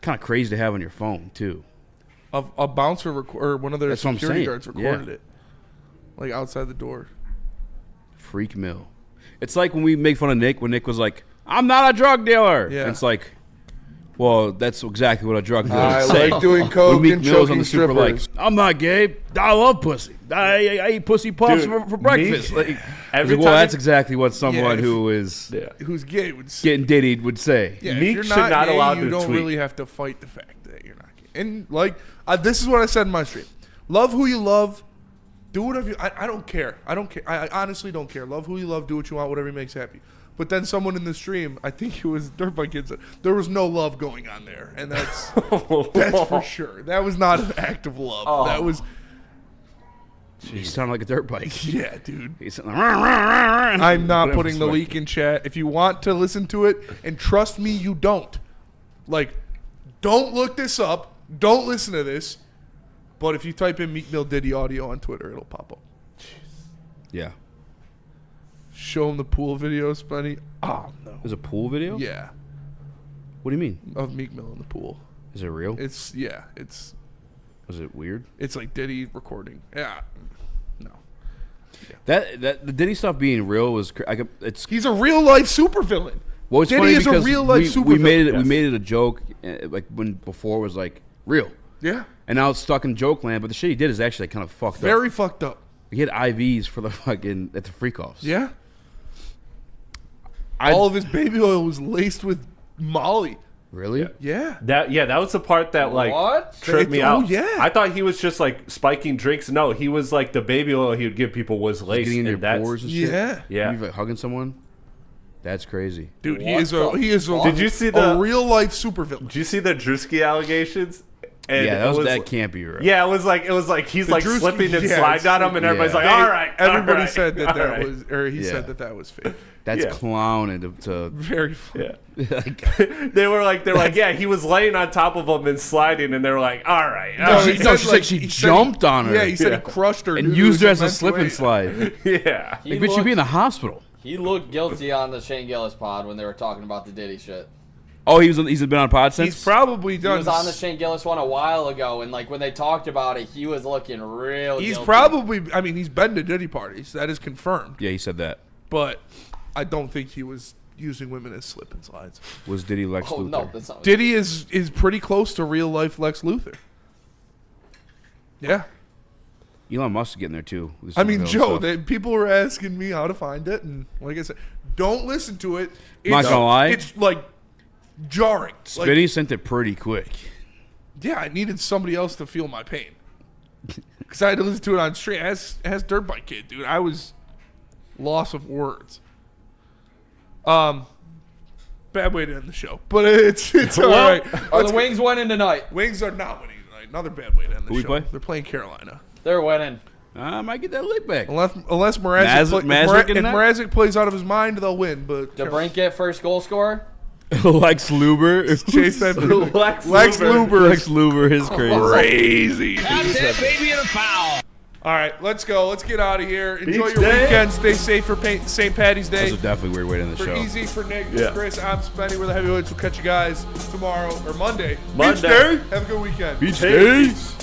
Kind of crazy to have on your phone too. A bouncer or one of their That's what I'm security saying. guards recorded Yeah. it, like outside the door. Freak mill. It's like when we make fun of Nick when Nick was like, "I'm not a drug dealer." Yeah. And it's like, well, that's exactly what a drug dealer I would say. like doing coke When Meek and Mill's on choking the Super like, strippers. I'm not gay. I love pussy. I eat pussy puffs Dude, for breakfast. Meek- Like, every well, time that's he- exactly what someone if- who is Who's gay would say. getting diddied would say. Yeah, Meek if you're should not not gay, allowed you to don't tweet. really have to fight the fact that you're not gay. And like, this is what I said in my stream: love who you love, do whatever you. I don't care. I don't care. I honestly don't care. Love who you love, do what you want, whatever makes you happy. But then someone in the stream, I think it was Dirt Bike Kid, said there was no love going on there, and that's for sure. That was not an act of love. Oh. That was. You sound like a dirt bike. Yeah, dude. He's like, I'm not Whatever putting the sweat. leak in chat. If you want to listen to it, and trust me, you don't. Like, don't look this up. Don't listen to this. But if you type in Meek Mill Diddy audio on Twitter, it'll pop up. Yeah. Show him the pool video, Spenny. Oh, no. There's a pool video? Yeah. What do you mean? Of Meek Mill in the pool. Is it real? It's, yeah, it's Was it weird? like Diddy recording. Yeah. No. That the Diddy stuff being real was He's a real life supervillain. Well, it's Diddy funny is a because real life we supervillain. made it. Yes. We made it a joke, like when before it was like real. Yeah. And now it's stuck in joke land. But the shit he did is actually kind of fucked up. Very fucked up. He had IVs for the fucking at the freak offs. Yeah. All of his baby oil was laced with Molly. Really? Yeah. That was the part that like What? tripped me Oh, out. yeah. I thought he was just like spiking drinks. No, he was like the baby oil he would give people was laced. Getting in your and that's- pores and shit. Yeah. Yeah. You like hugging someone. That's crazy. Dude, he What is the a Did you see the real life supervillain. Did you see the Drewski allegations? And Yeah, it that can't be real. Yeah, it was like he's The like Drewski- slipping and yeah, sliding on him, and everybody's yeah. like, "All right." Everybody all right, said that all that right." was, or he Yeah. said that was fake. That's Yeah. clowning to Very funny. Yeah. they're like, yeah, he was laying on top of him and sliding, and they're like, all right. No, she, he no, said, she like, said she he said jumped on her. Yeah, he said Yeah. he crushed her and due to used her as a immense slip and weight. slide. Yeah. He Like, bitch, you'd be in the hospital. He looked guilty on the Shane Gillis pod when they were talking about the Diddy shit. Oh, he's been on pod since. He's probably He done. was on the Shane Gillis one a while ago, and like when they talked about it, he was looking real He's guilty. probably. I mean, he's been to Diddy parties. That is confirmed. Yeah, he said that. But I don't think he was using women as slip and slides. Was Diddy Lex Oh Luthor? no, that's not. Diddy is pretty close to real life Lex Luthor. Yeah. Elon Musk is getting there too. with I some mean, of Joe, stuff. people were asking me how to find it, and like I said, don't listen to it. I'm not gonna lie. It's like jarring. Like, Spinny sent it pretty quick. yeah, I needed somebody else to feel my pain. Because I had to listen to it on stream. As Dirt Bike Kid, dude. I was loss of words. Bad way to end the show. But it's all right. Are the Wings winning tonight? Wings are not winning tonight. Another bad way to end the Who we show. play? They're playing Carolina. They're winning. I might get that lick back. Unless Mrazek, Mrazek in if that? Mrazek plays out of his mind, they'll win. But DeBrincat first goal scorer. Lex Luber. Chase that Lex Luber. Lex Luber is crazy. Crazy. That's it, baby, and a foul. All right, let's go. Let's get out of here. Enjoy Beach your day. weekend. Stay safe for St. Patty's Day. That's a definitely weird way to end the For show. Eazy, for Nick, Yeah. for Chris, I'm Spenny. We're the Heavyweights. We'll catch you guys tomorrow or Monday. Monday. Beach Day. Have a good weekend. Beach days.